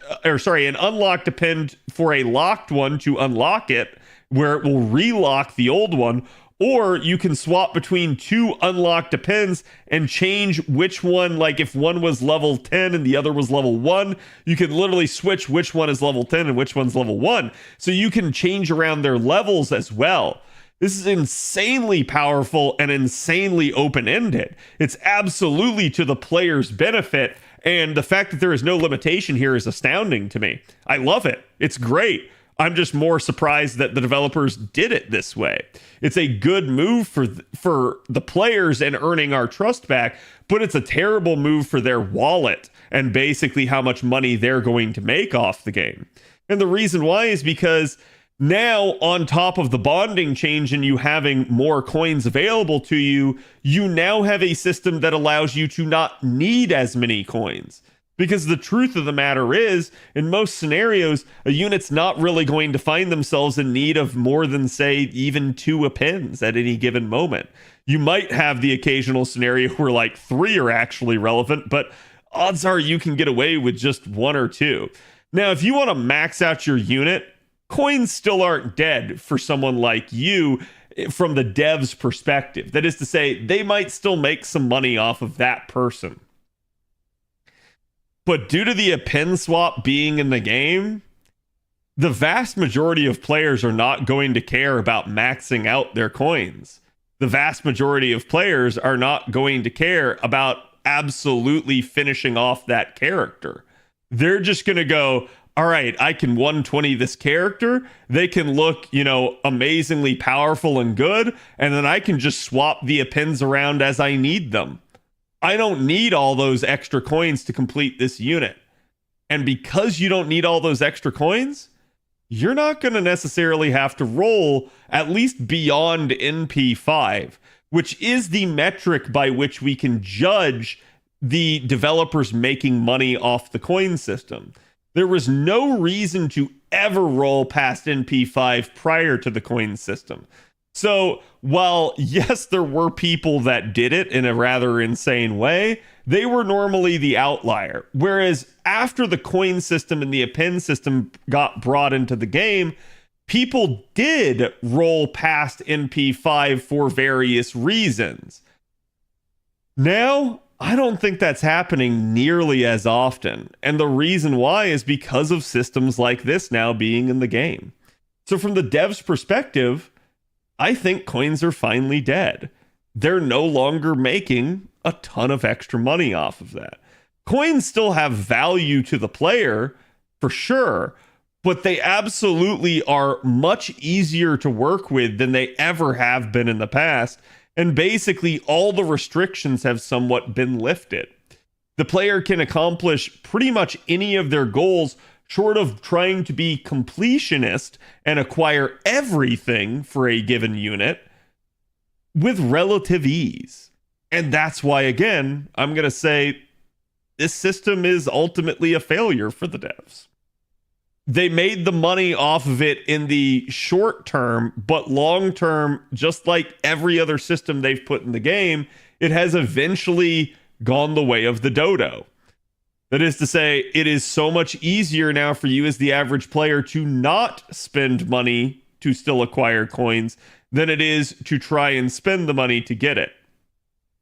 [SPEAKER 1] append for a locked one to unlock it, where it will relock the old one, or you can swap between two unlocked appends and change which one, like if one was level 10 and the other was level 1, you can literally switch which one is level 10 and which one's level 1. So you can change around their levels as well. This is insanely powerful and insanely open-ended. It's absolutely to the player's benefit, and the fact that there is no limitation here is astounding to me. I love it. It's great. I'm just more surprised that the developers did it this way. It's a good move for the players and earning our trust back, but it's a terrible move for their wallet and basically how much money they're going to make off the game. And the reason why is because now, on top of the bonding change and you having more coins available to you, you now have a system that allows you to not need as many coins. Because the truth of the matter is, in most scenarios, a unit's not really going to find themselves in need of more than, say, even 2 appends at any given moment. You might have the occasional scenario where like 3 are actually relevant, but odds are you can get away with just 1 or 2. Now, if you want to max out your unit, coins still aren't dead for someone like you from the dev's perspective. That is to say, they might still make some money off of that person. But due to the append swap being in the game, the vast majority of players are not going to care about maxing out their coins. The vast majority of players are not going to care about absolutely finishing off that character. They're just going to go, all right, I can 120 this character. They can look, amazingly powerful and good. And then I can just swap the appends around as I need them. I don't need all those extra coins to complete this unit. And because you don't need all those extra coins, you're not going to necessarily have to roll at least beyond NP5, which is the metric by which we can judge the developers making money off the coin system. There was no reason to ever roll past NP5 prior to the coin system. So while, yes, there were people that did it in a rather insane way, they were normally the outlier. Whereas after the coin system and the append system got brought into the game, people did roll past NP5 for various reasons. Now, I don't think that's happening nearly as often. And the reason why is because of systems like this now being in the game. So from the dev's perspective, I think coins are finally dead. They're no longer making a ton of extra money off of that. Coins still have value to the player, for sure, but they absolutely are much easier to work with than they ever have been in the past. And basically, all the restrictions have somewhat been lifted. The player can accomplish pretty much any of their goals short of trying to be completionist and acquire everything for a given unit with relative ease. And that's why, again, I'm going to say this system is ultimately a failure for the devs. They made the money off of it in the short term, but long term, just like every other system they've put in the game, it has eventually gone the way of the dodo. That is to say, it is so much easier now for you as the average player to not spend money to still acquire coins than it is to try and spend the money to get it.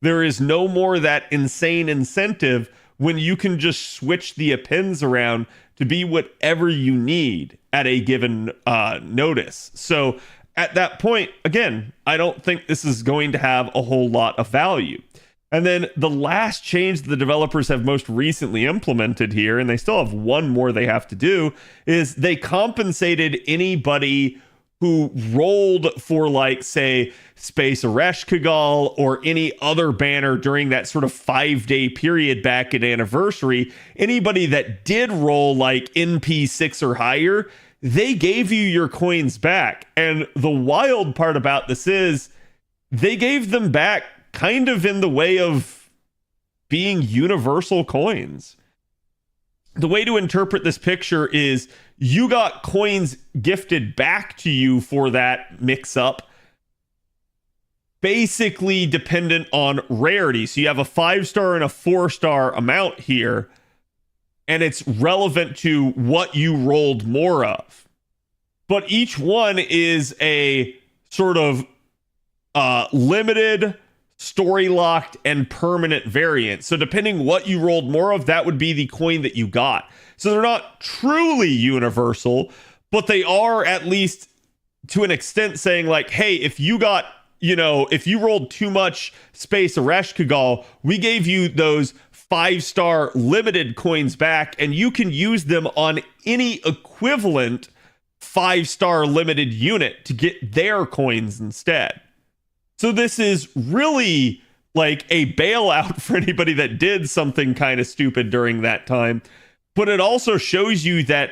[SPEAKER 1] There is no more that insane incentive when you can just switch the appends around to be whatever you need at a given notice. So at that point, again, I don't think this is going to have a whole lot of value. And then the last change the developers have most recently implemented here, and they still have one more they have to do, is they compensated anybody who rolled for, like, say, Space Aresh Kagal or any other banner during that sort of 5-day period back at Anniversary, anybody that did roll like NP6 or higher, they gave you your coins back. And the wild part about this is they gave them back kind of in the way of being universal coins. The way to interpret this picture is you got coins gifted back to you for that mix-up, basically dependent on rarity. So you have a 5-star and a 4-star amount here, and it's relevant to what you rolled more of. But each one is a sort of limited, story-locked, and permanent variant. So depending what you rolled more of, that would be the coin that you got. So they're not truly universal, but they are at least to an extent saying like, hey, if you got, if you rolled too much Space Aresh Kagal, we gave you those 5-star limited coins back, and you can use them on any equivalent 5-star limited unit to get their coins instead. So this is really like a bailout for anybody that did something kind of stupid during that time. But it also shows you that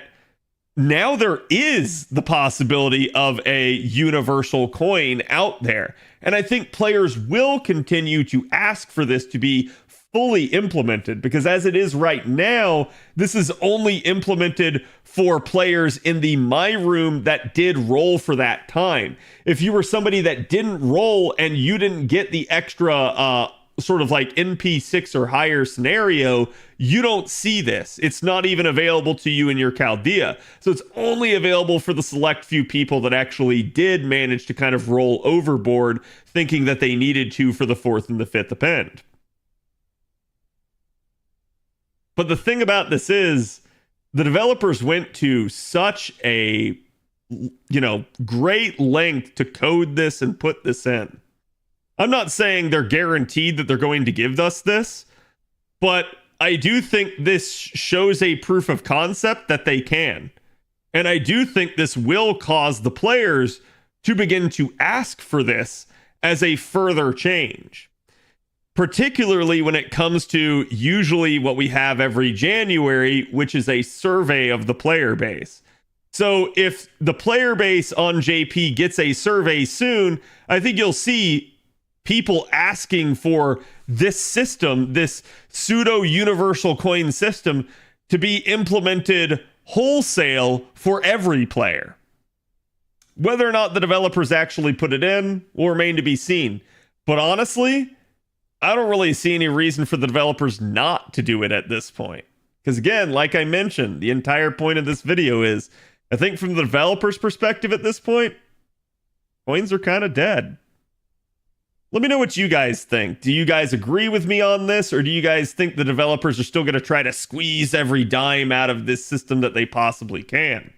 [SPEAKER 1] now there is the possibility of a universal coin out there. And I think players will continue to ask for this to be fully implemented, because as it is right now, this is only implemented for players in the My Room that did roll for that time. If you were somebody that didn't roll and you didn't get the extra sort of like NP6 or higher scenario, you don't see this. It's not even available to you in your Chaldea. So it's only available for the select few people that actually did manage to kind of roll overboard, thinking that they needed to for the 4th and the 5th append. But the thing about this is the developers went to such a, great length to code this and put this in. I'm not saying they're guaranteed that they're going to give us this, but I do think this shows a proof of concept that they can. And I do think this will cause the players to begin to ask for this as a further change. Particularly when it comes to usually what we have every January, which is a survey of the player base. So if the player base on JP gets a survey soon, I think you'll see people asking for this system, this pseudo universal coin system, to be implemented wholesale for every player. Whether or not the developers actually put it in will remain to be seen. But honestly, I don't really see any reason for the developers not to do it at this point. Because again, like I mentioned, the entire point of this video is, I think from the developer's perspective at this point, coins are kind of dead. Let me know what you guys think. Do you guys agree with me on this, or do you guys think the developers are still going to try to squeeze every dime out of this system that they possibly can?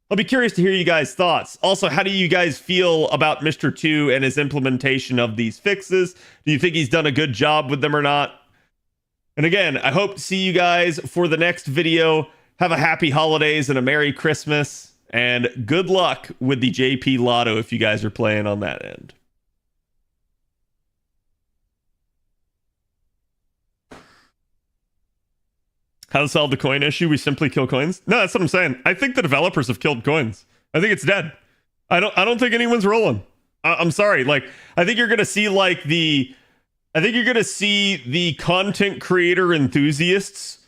[SPEAKER 1] I'll be curious to hear you guys' thoughts. Also, how do you guys feel about Mr. 2 and his implementation of these fixes? Do you think he's done a good job with them or not? And again, I hope to see you guys for the next video. Have a happy holidays and a Merry Christmas. And good luck with the JP Lotto if you guys are playing on that end. How to solve the coin issue? We simply kill coins? No, that's what I'm saying. I think the developers have killed coins. I think it's dead. I don't think anyone's rolling. I'm sorry. Like, I think you're gonna see the content creator enthusiasts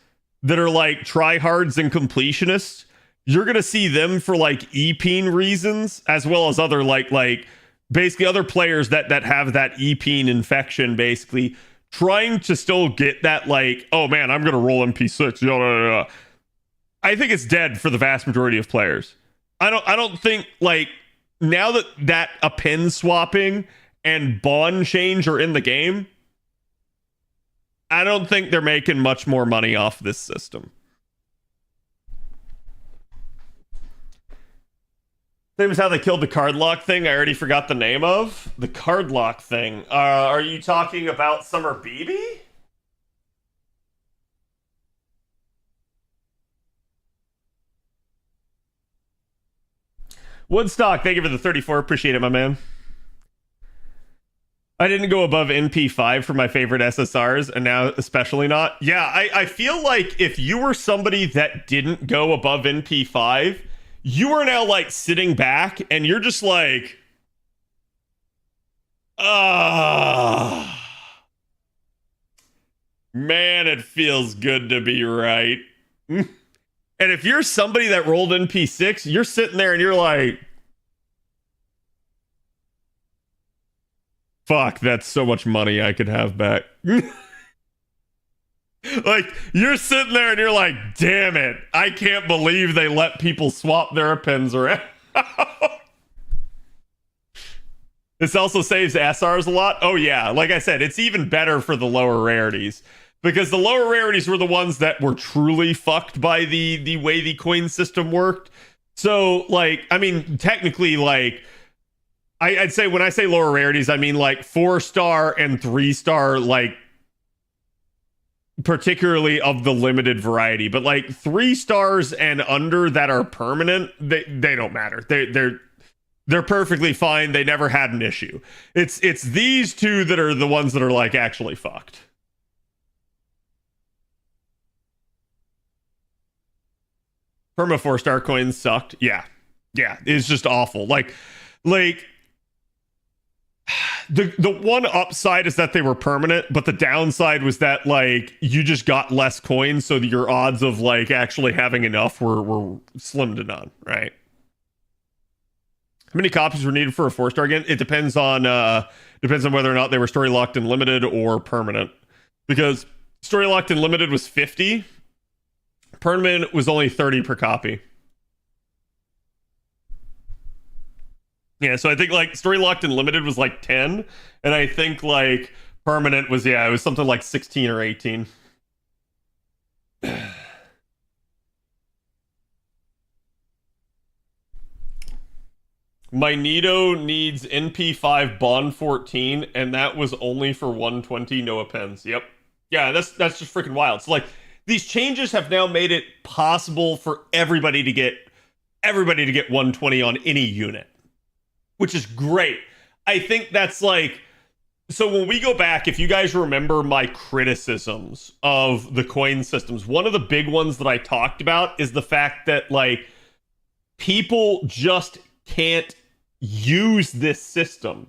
[SPEAKER 1] that are like tryhards and completionists. You're gonna see them for like EPeen reasons, as well as other like basically other players that have that EPeen infection, basically trying to still get that, like, oh man, I'm gonna roll MP6. I think it's dead for the vast majority of players. I don't think, like, now that append swapping and bond change are in the game, I don't think they're making much more money off this system. Same as how they killed the card lock thing. I already forgot the name of the card lock thing. Are you talking about Summer BB? Woodstock, thank you for the 34. Appreciate it, my man. I didn't go above NP5 for my favorite SSRs, and now especially not. Yeah, I feel like if you were somebody that didn't go above NP5, you are now like sitting back and you're just like, man, it feels good to be right. And if you're somebody that rolled NP6, you're sitting there and you're like, fuck, that's so much money I could have back. Like, you're sitting there and you're like, damn it, I can't believe they let people swap their appends around. This also saves SRs a lot. Oh yeah, like I said, it's even better for the lower rarities. Because the lower rarities were the ones that were truly fucked by the way the coin system worked. So, like, I mean, technically, like, I'd say when I say lower rarities, I mean like 4-star and 3-star, like, particularly of the limited variety. But like 3 stars and under that are permanent, they don't matter. They're perfectly fine. They never had an issue. It's these two that are the ones that are like actually fucked. Perma 4-star coins sucked. Yeah, it's just awful. Like the one upside is that they were permanent, but the downside was that like you just got less coins, so your odds of like actually having enough were slim to none, right? How many copies were needed for a 4-star again? It depends on whether or not they were story locked and limited or permanent. Because story locked and limited was 50. Permanent was only 30 per copy. Yeah, so I think like story locked and limited was like 10, and I think like permanent was, yeah, it was something like 16 or 18. My Nito needs NP5 Bond 14, and that was only for 120, no appends. Yep. Yeah, that's just freaking wild. So like these changes have now made it possible for everybody to get 120 on any unit, which is great. I think that's like, so when we go back, if you guys remember my criticisms of the coin systems, one of the big ones that I talked about is the fact that like people just can't use this system.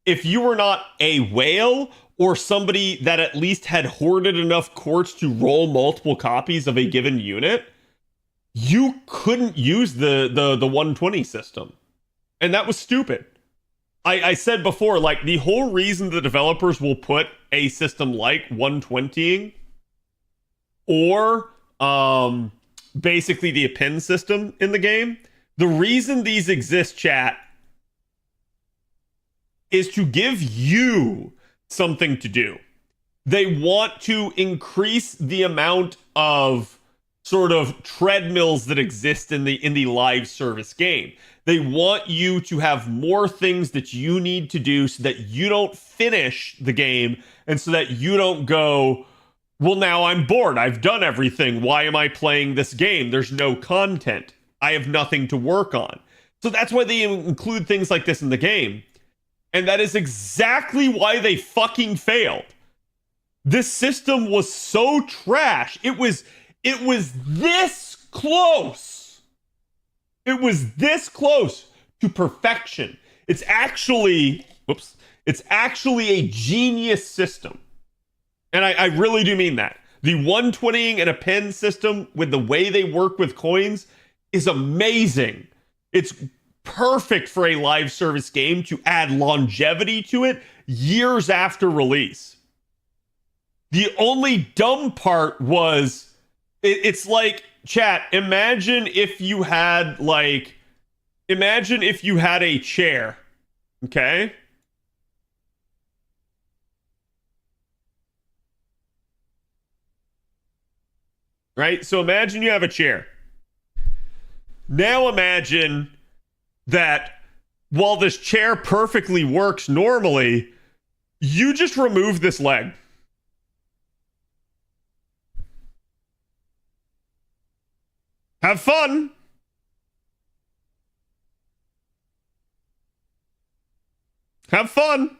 [SPEAKER 1] If you were not a whale or somebody that at least had hoarded enough quartz to roll multiple copies of a given unit, you couldn't use the 120 system. And that was stupid. I said before, like, the whole reason the developers will put a system like 120ing or basically the append system in the game, the reason these exist, chat, is to give you something to do. They want to increase the amount of sort of treadmills that exist in the live service game. They want you to have more things that you need to do so that you don't finish the game and so that you don't go, well, now I'm bored. I've done everything. Why am I playing this game? There's no content. I have nothing to work on. So that's why they include things like this in the game. And that is exactly why they fucking failed. This system was so trash. It was this close. It was this close to perfection. It's actually a genius system. And I really do mean that. The 120ing and append system with the way they work with coins is amazing. It's perfect for a live service game to add longevity to it years after release. The only dumb part was it's like, chat, imagine if you had a chair, okay? Right? So imagine you have a chair. Now imagine that while this chair perfectly works normally, you just remove this leg. Have fun. Have fun.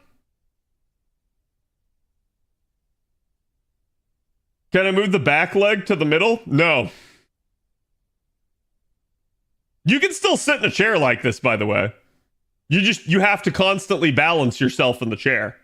[SPEAKER 1] Can I move the back leg to the middle? No. You can still sit in a chair like this, by the way. You have to constantly balance yourself in the chair.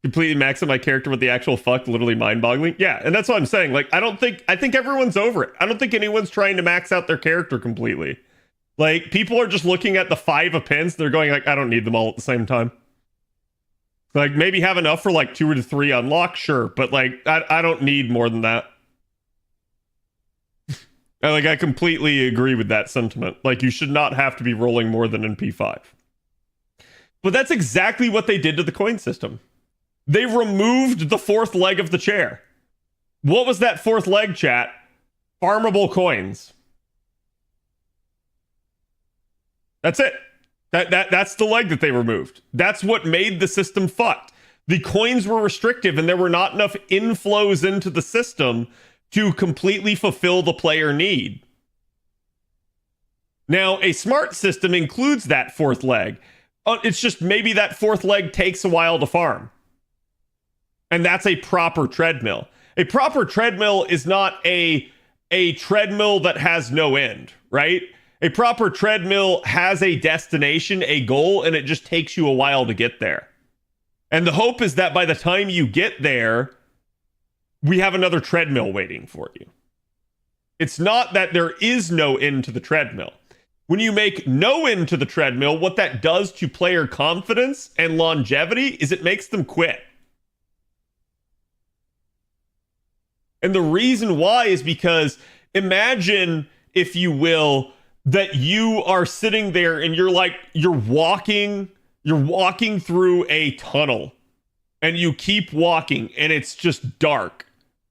[SPEAKER 1] Completely maxing my character with the actual fuck, literally mind-boggling. Yeah, and that's what I'm saying. Like, I think everyone's over it. I don't think anyone's trying to max out their character completely. Like, people are just looking at the 5 appends, they're going like, I don't need them all at the same time. Like, maybe have enough for like 2 or 3 unlock, sure, but like, I don't need more than that. I completely agree with that sentiment. Like, you should not have to be rolling more than in P5. But that's exactly what they did to the coin system. They removed the 4th leg of the chair. What was that 4th leg, chat? Farmable coins. That's it. That's the leg that they removed. That's what made the system fucked. The coins were restrictive and there were not enough inflows into the system to completely fulfill the player need. Now, a smart system includes that 4th leg. It's just maybe that 4th leg takes a while to farm. And that's a proper treadmill. A proper treadmill is not a treadmill that has no end, right? A proper treadmill has a destination, a goal, and it just takes you a while to get there. And the hope is that by the time you get there, we have another treadmill waiting for you. It's not that there is no end to the treadmill. When you make no end to the treadmill, what that does to player confidence and longevity is it makes them quit. And the reason why is because imagine, if you will, that you are sitting there and you're walking through a tunnel and you keep walking and it's just dark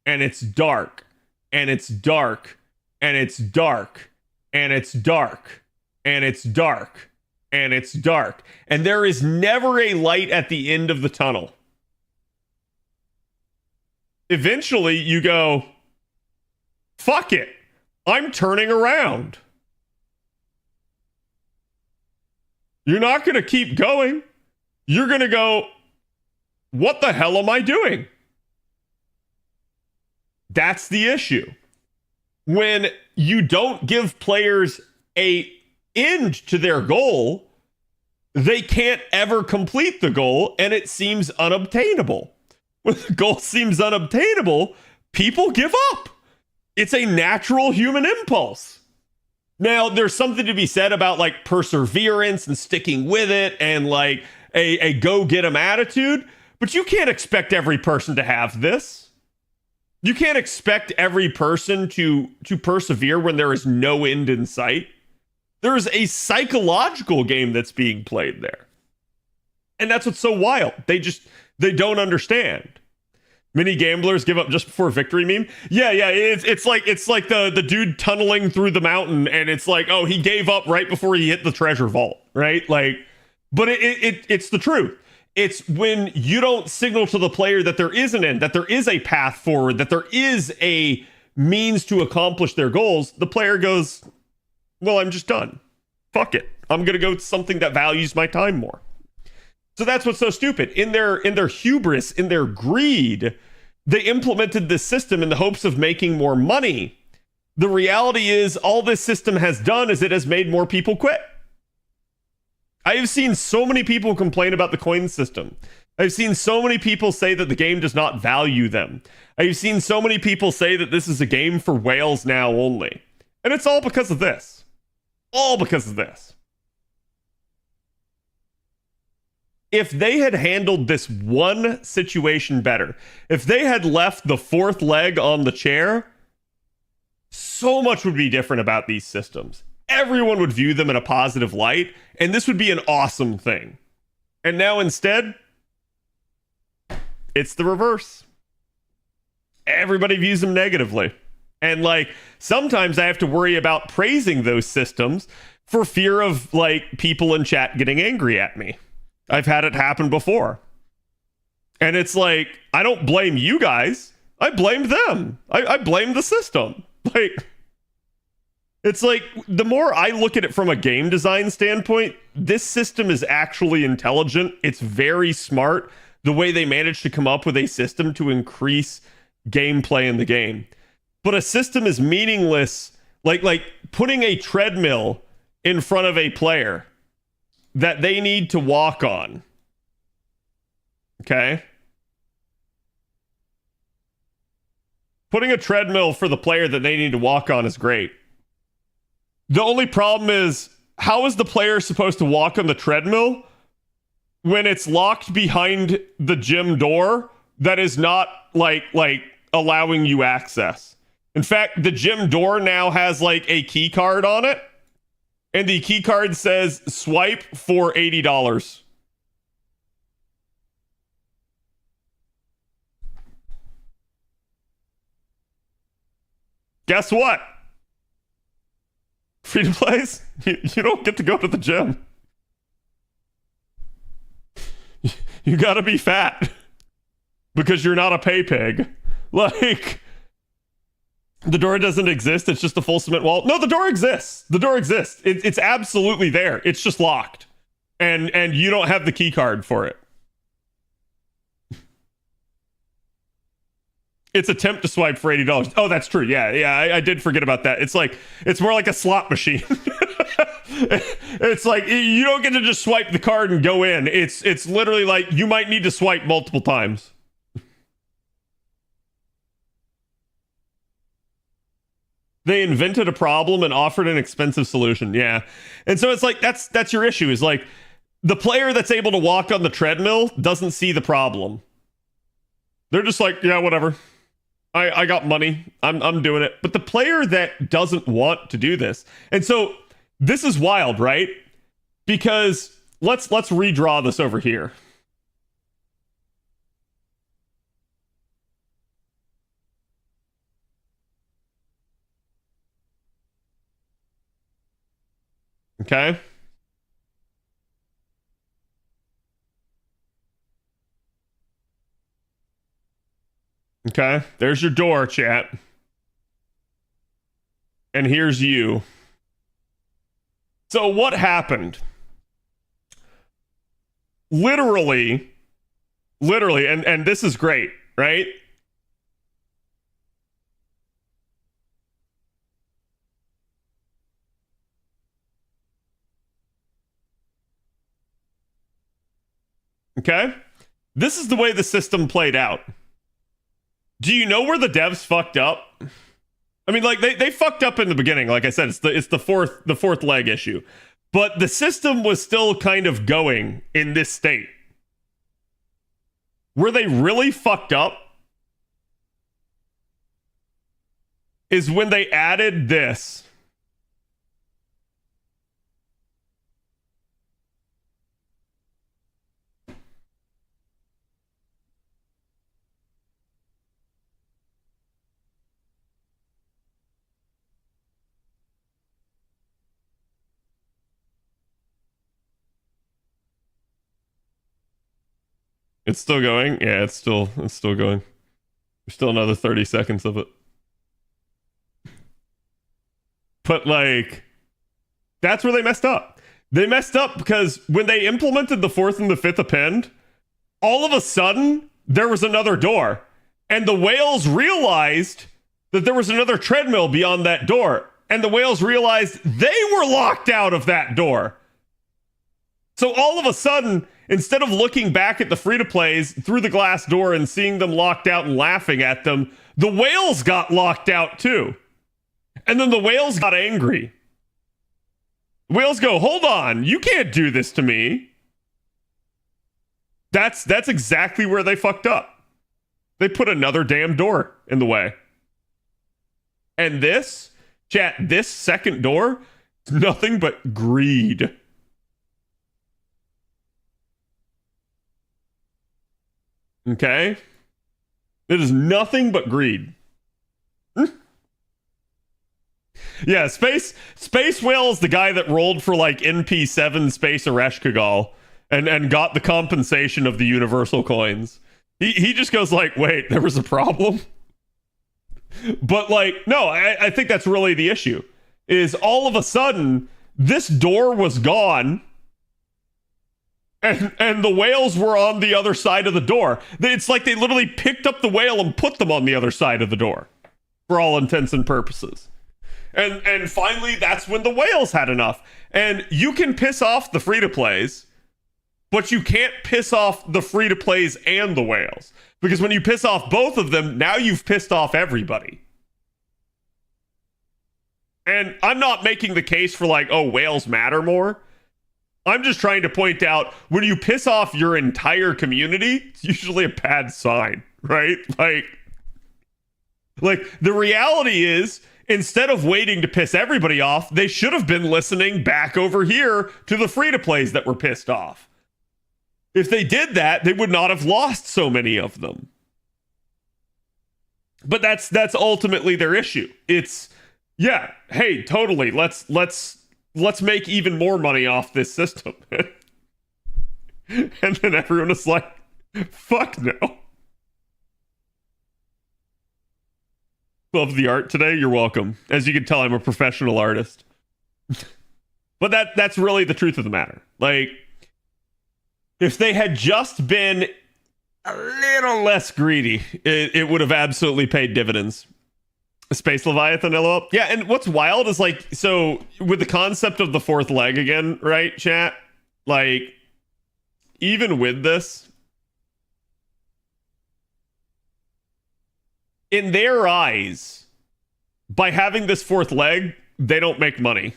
[SPEAKER 1] and it's dark and it's dark and it's dark and it's dark and it's dark and it's dark and there is never a light at the end of the tunnel. Eventually you go, fuck it, I'm turning around. You're not going to keep going. You're going to go, what the hell am I doing? That's the issue. When you don't give players an end to their goal, they can't ever complete the goal, and it seems unobtainable. When the goal seems unobtainable, people give up. It's a natural human impulse. Now, there's something to be said about like perseverance and sticking with it and like a go-get-em attitude, but you can't expect every person to have this. You can't expect every person to persevere when there is no end in sight. There is a psychological game that's being played there. And that's what's so wild. They don't understand. Many gamblers give up just before victory meme. Yeah, it's like the dude tunneling through the mountain, and it's like, oh, he gave up right before he hit the treasure vault, right? Like, but it's the truth. It's when you don't signal to the player that there is an end, that there is a path forward, that there is a means to accomplish their goals, the player goes, well, I'm just done. Fuck it. I'm gonna go to something that values my time more. So that's what's so stupid. In their hubris, in their greed, they implemented this system in the hopes of making more money. The reality is, all this system has done is it has made more people quit. I have seen so many people complain about the coin system. I've seen so many people say that the game does not value them. I've seen so many people say that this is a game for whales now only. And it's all because of this. All because of this. If they had handled this one situation better, if they had left the 4th leg on the chair, so much would be different about these systems. Everyone would view them in a positive light, and this would be an awesome thing. And now instead, it's the reverse. Everybody views them negatively. And like, sometimes I have to worry about praising those systems for fear of like people in chat getting angry at me. I've had it happen before. And it's like, I don't blame you guys. I blame them. I blame the system. Like, it's like, the more I look at it from a game design standpoint, this system is actually intelligent. It's very smart, the way they managed to come up with a system to increase gameplay in the game. But a system is meaningless, like putting a treadmill in front of a player that they need to walk on. Okay? Putting a treadmill for the player that they need to walk on is great. The only problem is, how is the player supposed to walk on the treadmill when it's locked behind the gym door that is not like allowing you access? In fact, the gym door now has like a key card on it, and the key card says swipe for $80. Guess what? Free to plays? You don't get to go to the gym. You gotta be fat because you're not a pay pig. Like, the door doesn't exist. It's just a full cement wall. No, the door exists. The door exists. It's absolutely there. It's just locked, and you don't have the key card for it. It's attempt to swipe for $80. Oh, that's true. Yeah, I did forget about that. It's like, it's more like a slot machine. It's like, you don't get to just swipe the card and go in. It's literally like, you might need to swipe multiple times. They invented a problem and offered an expensive solution. Yeah. And so it's like, that's your issue, is like, the player that's able to walk on the treadmill doesn't see the problem. They're just like, yeah, whatever. I got money. I'm doing it. But the player that doesn't want to do this. And so this is wild, right? Because let's redraw this over here. Okay. Okay, there's your door, chat. And here's you. So what happened? Literally, and this is great, right? Okay? This is the way the system played out. Do you know where the devs fucked up? I mean, like, they fucked up in the beginning. Like I said, it's the fourth leg issue. But the system was still kind of going in this state. Where they really fucked up is when they added this. It's still going? Yeah, it's still going. There's still another 30 seconds of it. But, like, that's where they messed up. They messed up because when they implemented the fourth and the fifth append, all of a sudden, there was another door. And the whales realized that there was another treadmill beyond that door. And the whales realized they were locked out of that door. So all of a sudden, instead of looking back at the free-to-plays through the glass door and seeing them locked out and laughing at them, the whales got locked out too. And then the whales got angry. The whales go, hold on, you can't do this to me. That's exactly where they fucked up. They put another damn door in the way. And this, chat, this second door is nothing but greed. Okay? It is nothing but greed. Yeah, Space Whale is the guy that rolled for like NP7 Space Ereshkigal and got the compensation of the universal coins. He just goes like, wait, there was a problem? But like, no, I think that's really the issue. Is all of a sudden this door was gone, and the whales were on the other side of the door. It's like they literally picked up the whale and put them on the other side of the door, for all intents and purposes. And finally, that's when the whales had enough. And you can piss off the free-to-plays, but you can't piss off the free-to-plays and the whales. Because when you piss off both of them, now you've pissed off everybody. And I'm not making the case for like, oh, whales matter more. I'm just trying to point out, when you piss off your entire community, it's usually a bad sign, right? Like the reality is, instead of waiting to piss everybody off, they should have been listening back over here to the free-to-plays that were pissed off. If they did that, they would not have lost so many of them. But that's ultimately their issue. It's, yeah, hey, totally, let's make even more money off this system. And then everyone is like, fuck no. Love the art today. You're welcome. As you can tell, I'm a professional artist. But that's really the truth of the matter. Like, if they had just been a little less greedy, it would have absolutely paid dividends. Space Leviathan, LOL. Yeah, and what's wild is like, so with the concept of the fourth leg again, right, chat? Like, even with this, in their eyes, by having this fourth leg, they don't make money.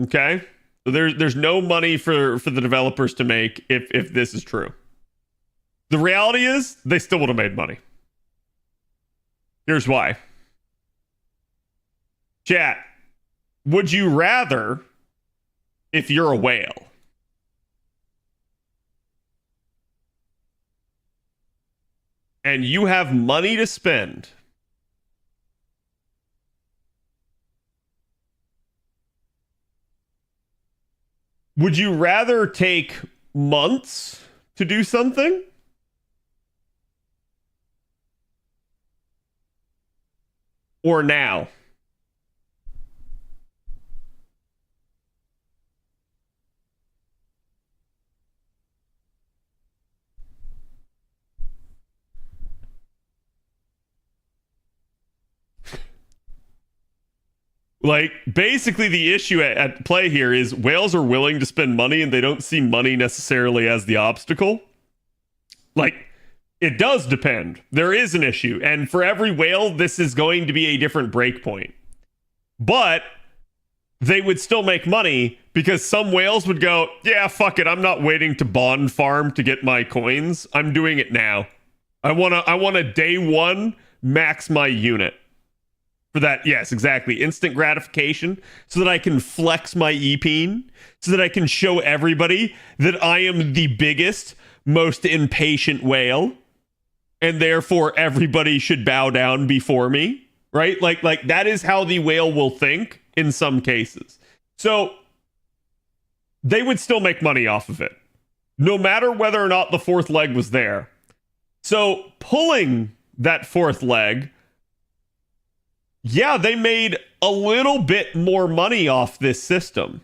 [SPEAKER 1] Okay? There's no money for the developers to make if this is true. The reality is, they still would have made money. Here's why. Chat, would you rather, if you're a whale, and you have money to spend, would you rather take months to do something? Or now? Like, basically the issue at play here is whales are willing to spend money and they don't see money necessarily as the obstacle. Like, it does depend. There is an issue. And for every whale, this is going to be a different breakpoint. But they would still make money because some whales would go, yeah, fuck it. I'm not waiting to bond farm to get my coins. I'm doing it now. I want to day one max my unit. For that, yes, exactly. Instant gratification so that I can flex my EPeen, so that I can show everybody that I am the biggest, most impatient whale, and therefore everybody should bow down before me, right? Like that is how the whale will think in some cases. So they would still make money off of it, no matter whether or not the fourth leg was there. So pulling that fourth leg, yeah, they made a little bit more money off this system.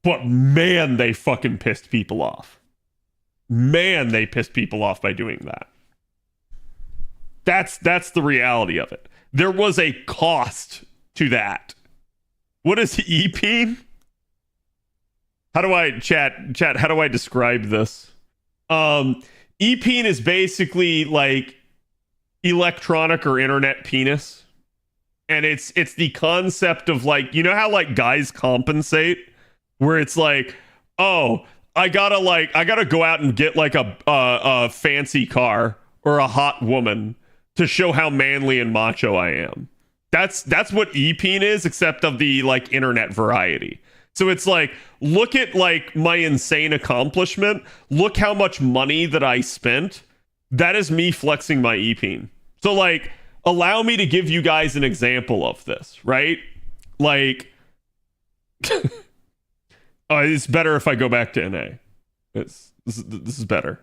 [SPEAKER 1] But man, they fucking pissed people off. Man, they pissed people off by doing that. That's the reality of it. There was a cost to that. What is EPeen? How do I chat, how do I describe this? EPeen is basically like electronic or internet penis, and it's the concept of like, you know how like guys compensate, where it's like, oh, I gotta go out and get like a fancy car or a hot woman to show how manly and macho I am. That's what EPeen is, except of the like internet variety. So it's like, look at like my insane accomplishment, look how much money that I spent. That is me flexing my EPeen. So, like, allow me to give you guys an example of this, right? Like, oh, it's better if I go back to NA. This is better.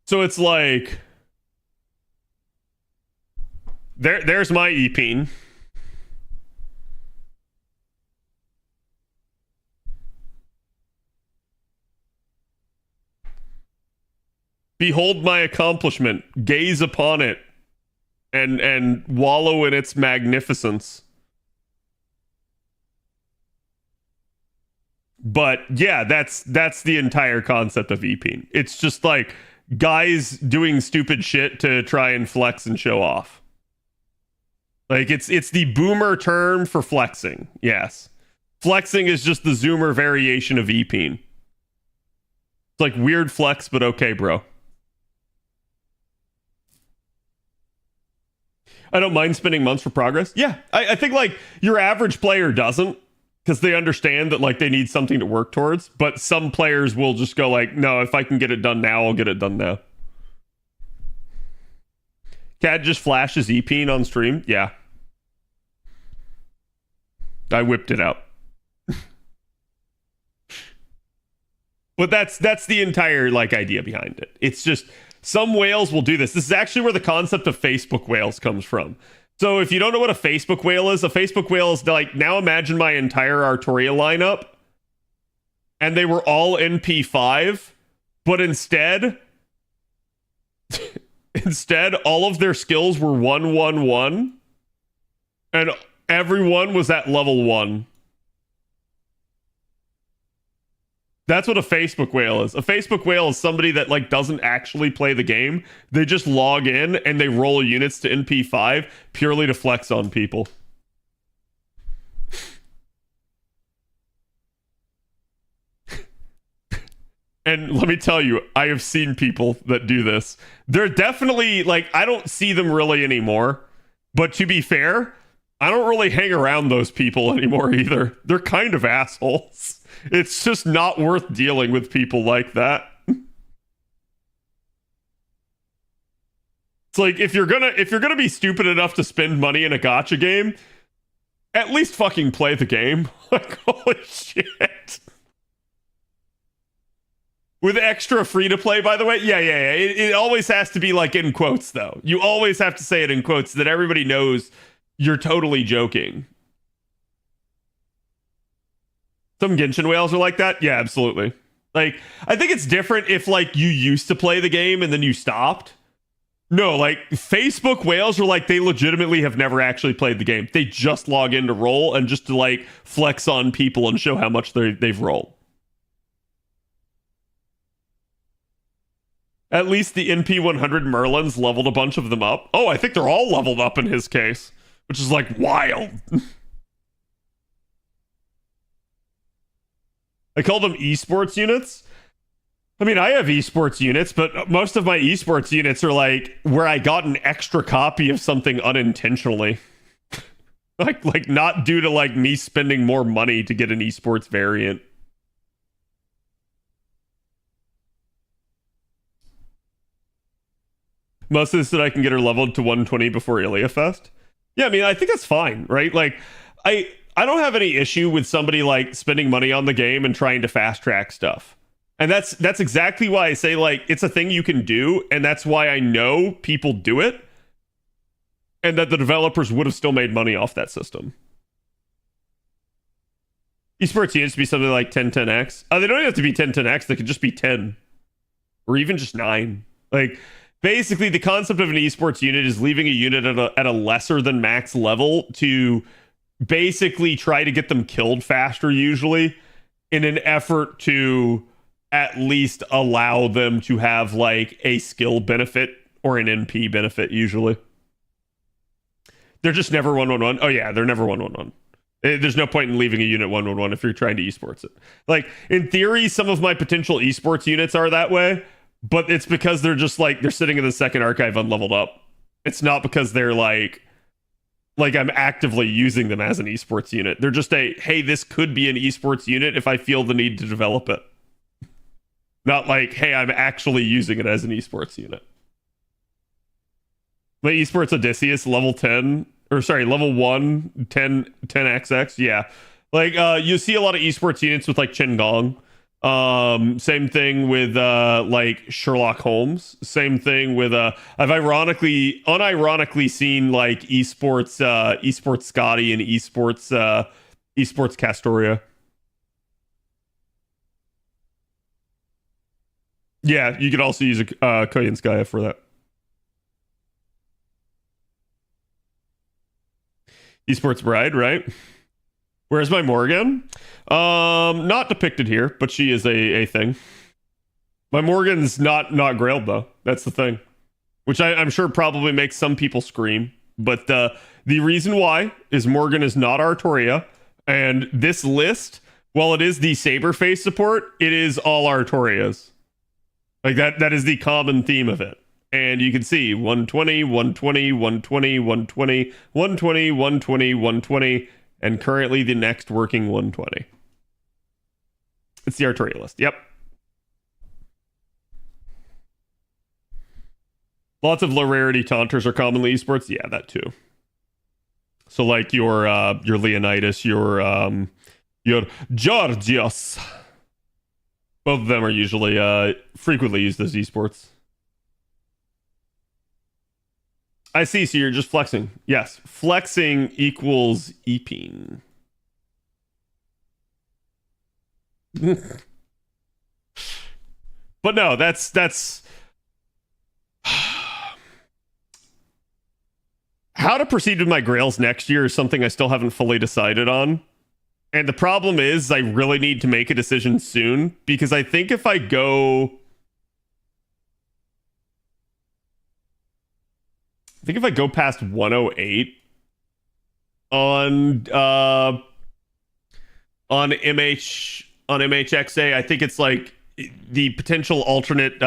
[SPEAKER 1] So it's like there's my epeen. Behold my accomplishment, gaze upon it, and wallow in its magnificence. But yeah, that's the entire concept of epeen. It's just like guys doing stupid shit to try and flex and show off. Like it's the boomer term for flexing. Yes. Flexing is just the zoomer variation of epeen. It's like weird flex, but okay, bro. I don't mind spending months for progress. Yeah, I think like your average player doesn't, because they understand that like they need something to work towards. But some players will just go like, no, if I can get it done now, I'll get it done now. Cad just flashes epeen on stream. Yeah, I whipped it out. But that's the entire like idea behind it. It's just some whales will do this. This is actually where the concept of Facebook whales comes from. So if you don't know what a Facebook whale is like, now imagine my entire Artoria lineup and they were all NP5, but instead all of their skills were 1-1-1 and everyone was at level 1. That's what a Facebook whale is. A Facebook whale is somebody that like doesn't actually play the game. They just log in and they roll units to NP5 purely to flex on people. And let me tell you, I have seen people that do this. They're definitely like, I don't see them really anymore. But to be fair, I don't really hang around those people anymore either. They're kind of assholes. It's just not worth dealing with people like that. It's like if you're gonna be stupid enough to spend money in a gacha game, at least fucking play the game. Like holy shit. With extra free to play, by the way, yeah. It always has to be like in quotes though. You always have to say it in quotes so that everybody knows you're totally joking. Some Genshin whales are like that. Yeah, absolutely. Like, I think it's different if, like, you used to play the game and then you stopped. No, like, Facebook whales are like, they legitimately have never actually played the game. They just log in to roll and just to, like, flex on people and show how much they've rolled. At least the NP100 Merlins leveled a bunch of them up. Oh, I think they're all leveled up in his case, which is, like, wild. I call them esports units. I mean, I have esports units, but most of my esports units are like where I got an extra copy of something unintentionally. like not due to like me spending more money to get an esports variant. Most of this that I can get her leveled to 120 before Ilya Fest. Yeah, I mean, I think that's fine, right? Like, I don't have any issue with somebody like spending money on the game and trying to fast track stuff. And that's exactly why I say like it's a thing you can do, and that's why I know people do it and that the developers would have still made money off that system. Esports units to be something like 1010x. They don't even have to be 1010x, they could just be 10 or even just 9. Like basically the concept of an esports unit is leaving a unit at a lesser than max level to basically try to get them killed faster, usually in an effort to at least allow them to have like a skill benefit or an NP benefit. Usually they're just never 1-1-1. Oh yeah, they're never 1-1-1. There's no point in leaving a unit 1-1-1 if you're trying to esports it. Like in theory, some of my potential esports units are that way, but it's because they're just like they're sitting in the second archive unleveled up. It's not because they're like I'm actively using them as an esports unit. They're just hey, this could be an esports unit if I feel the need to develop it. Not like, hey, I'm actually using it as an esports unit. My esports Odysseus, level 10, or sorry, level 1, 10XX, yeah. Like, you see a lot of esports units with like Qingong. Same thing with like Sherlock Holmes. Same thing with I've unironically seen like esports Scotty and esports Castoria. Yeah, you could also use a Koyanskaya for that. Esports Bride, right? Where's my Morgan? Not depicted here, but she is a thing. My Morgan's not Grailed though. That's the thing, which I'm sure probably makes some people scream. But the reason why is Morgan is not Artoria, and this list, while it is the Saberface support, it is all Artorias. Like that is the common theme of it. And you can see 120, 120, 120, 120, 120, 120, 120, and currently the next working 120. It's the Artoria list. Yep. Lots of low rarity taunters are commonly esports. Yeah, that too. So like your Leonidas, your Georgios. Both of them are usually frequently used as esports. I see, so you're just flexing. Yes, flexing equals eeping. But no, that's how to proceed with my Grails next year is something I still haven't fully decided on. And the problem is I really need to make a decision soon, because I think if I go past 108 on MHXA, I think it's like the potential alternate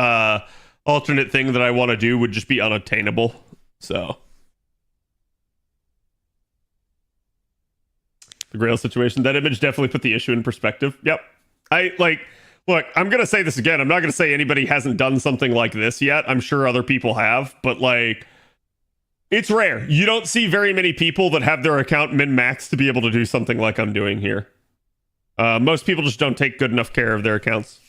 [SPEAKER 1] thing that I want to do would just be unattainable. So the Grail situation, that image definitely put the issue in perspective. Yep. Look, I'm going to say this again. I'm not going to say anybody hasn't done something like this yet. I'm sure other people have, but like, it's rare. You don't see very many people that have their account min-maxed to be able to do something like I'm doing here. Most people just don't take good enough care of their accounts.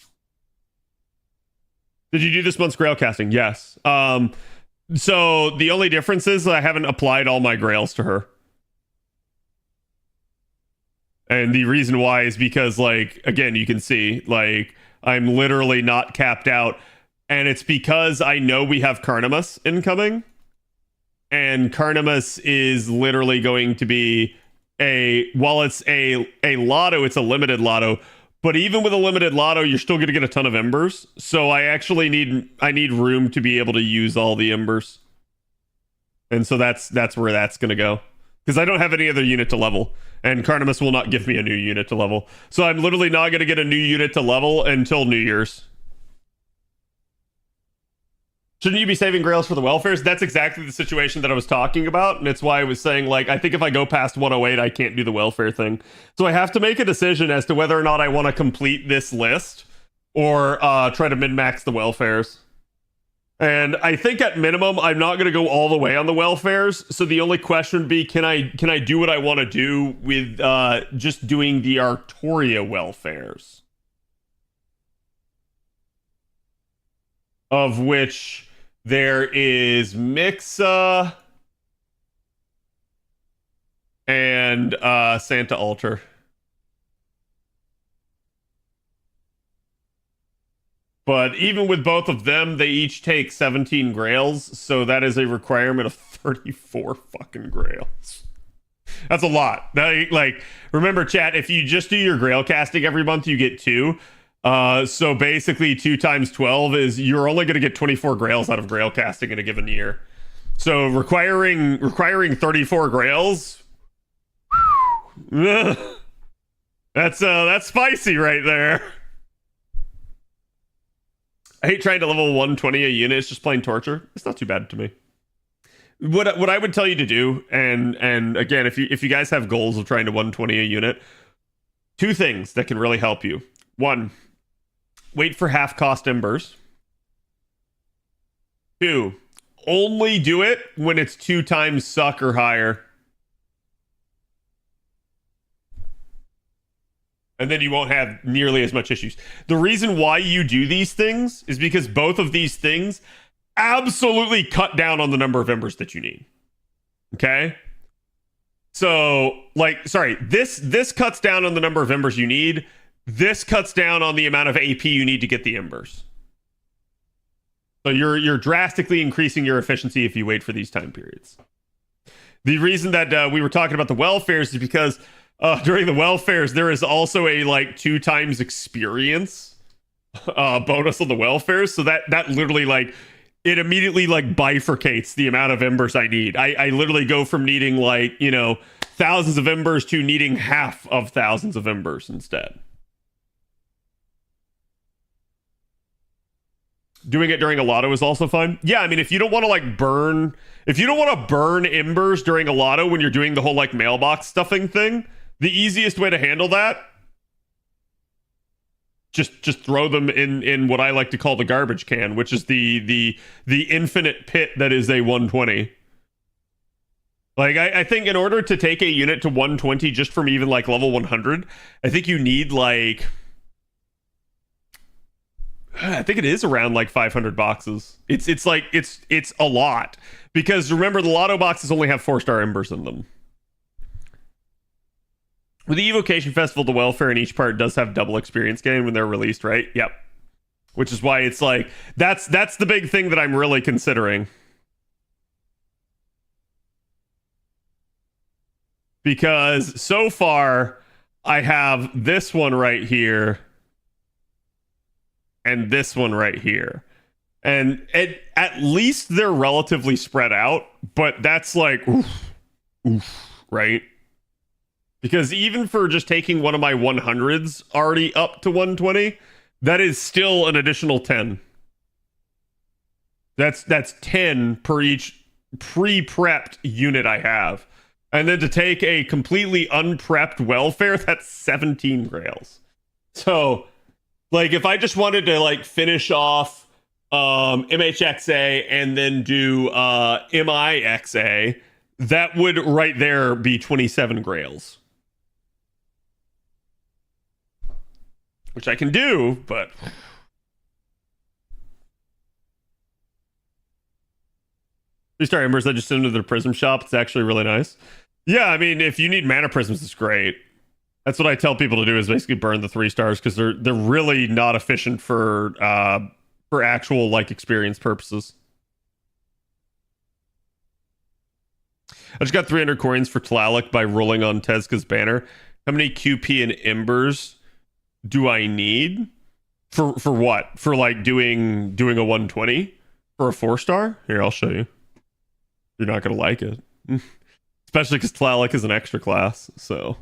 [SPEAKER 1] Did you do this month's Grail casting? Yes. So the only difference is I haven't applied all my Grails to her. And the reason why is because, like, again, you can see, like, I'm literally not capped out. And it's because I know we have Carnimus incoming. And Carnimus is literally going to be while it's a lotto, it's a limited lotto. But even with a limited lotto, you're still going to get a ton of embers. So I actually need room to be able to use all the embers. And so that's where that's going to go. Because I don't have any other unit to level. And Carnimus will not give me a new unit to level. So I'm literally not going to get a new unit to level until New Year's. Shouldn't you be saving Grails for the welfares? That's exactly the situation that I was talking about. And it's why I was saying, like, I think if I go past 108, I can't do the welfare thing. So I have to make a decision as to whether or not I want to complete this list or try to min-max the welfares. And I think at minimum, I'm not going to go all the way on the welfares. So the only question would be, can I do what I want to do with just doing the Artoria welfares? Of which there is Mixa and Santa Altar. But even with both of them, they each take 17 Grails, so that is a requirement of 34 fucking Grails. That's a lot. Like, remember, chat, if you just do your Grail casting every month, you get 2. So basically 2 times 12 is you're only going to get 24 Grails out of Grail casting in a given year. So requiring 34 Grails, that's spicy right there. I hate trying to level 120 a unit. It's just plain torture. It's not too bad to me. What I would tell you to do, and again, if you guys have goals of trying to 120 a unit, 2 things that can really help you. 1, wait for half cost embers. 2, only do it when it's 2 times suck or higher. And then you won't have nearly as much issues. The reason why you do these things is because both of these things absolutely cut down on the number of embers that you need. Okay? So, like, sorry, this cuts down on the number of embers you need. This cuts down on the amount of AP you need to get the embers. So you're drastically increasing your efficiency if you wait for these time periods. The reason that we were talking about the welfares is because during the welfares, there is also a like 2 times experience bonus on the welfares. So that literally like it immediately like bifurcates the amount of embers I need. I literally go from needing like, you know, thousands of embers to needing half of thousands of embers instead. Doing it during a lotto is also fine. Yeah, I mean, if you don't want to like burn, if you don't want to burn embers during a lotto when you're doing the whole like mailbox stuffing thing, the easiest way to handle that, just throw them in what I like to call the garbage can, which is the infinite pit that is a 120. Like I think in order to take a unit to 120 just from even like level 100, I think you need like, I think it is around like 500 boxes. It's like it's a lot because remember the lotto boxes only have 4-star embers in them. With the Evocation Festival, the welfare in each part does have double experience gain when they're released, right? Yep. Which is why it's like that's the big thing that I'm really considering. Because so far I have this one right here and this one right here. And at least they're relatively spread out, but that's like, oof, right? Because even for just taking one of my 100s already up to 120, that is still an additional 10. That's 10 per each pre-prepped unit I have. And then to take a completely unprepped welfare, that's 17 grails. So, like, if I just wanted to, like, finish off MHXA and then do MIXA, that would right there be 27 grails. Which I can do, but... Three-star embers I just send to the prism shop. It's actually really nice. Yeah, I mean, if you need mana prisms, it's great. That's what I tell people to do is basically burn the 3 stars because they're really not efficient for actual like experience purposes. I just got 300 coins for Tlaloc by rolling on Tezca's banner. How many QP and embers do I need for what? For like doing a 120 for a 4-star? Here, I'll show you. You're not gonna like it. Especially because Tlaloc is an extra class, so.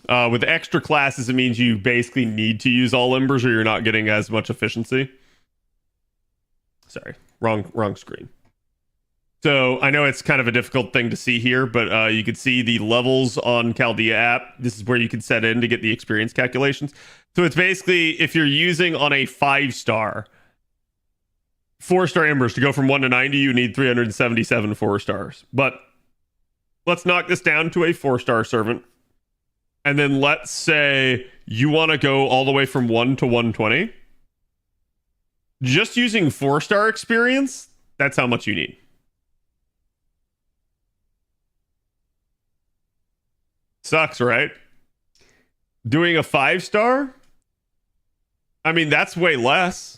[SPEAKER 1] With extra classes, it means you basically need to use all embers or you're not getting as much efficiency. Sorry, wrong screen. So I know it's kind of a difficult thing to see here, but you can see the levels on Chaldea app. This is where you can set in to get the experience calculations. So it's basically if you're using on a 5-star, 4-star embers to go from 1 to 90, you need 377 4-stars. But let's knock this down to a 4-star servant. And then let's say you want to go all the way from 1 to 120. Just using 4-star experience, that's how much you need. Sucks, right? Doing a 5-star? I mean, that's way less.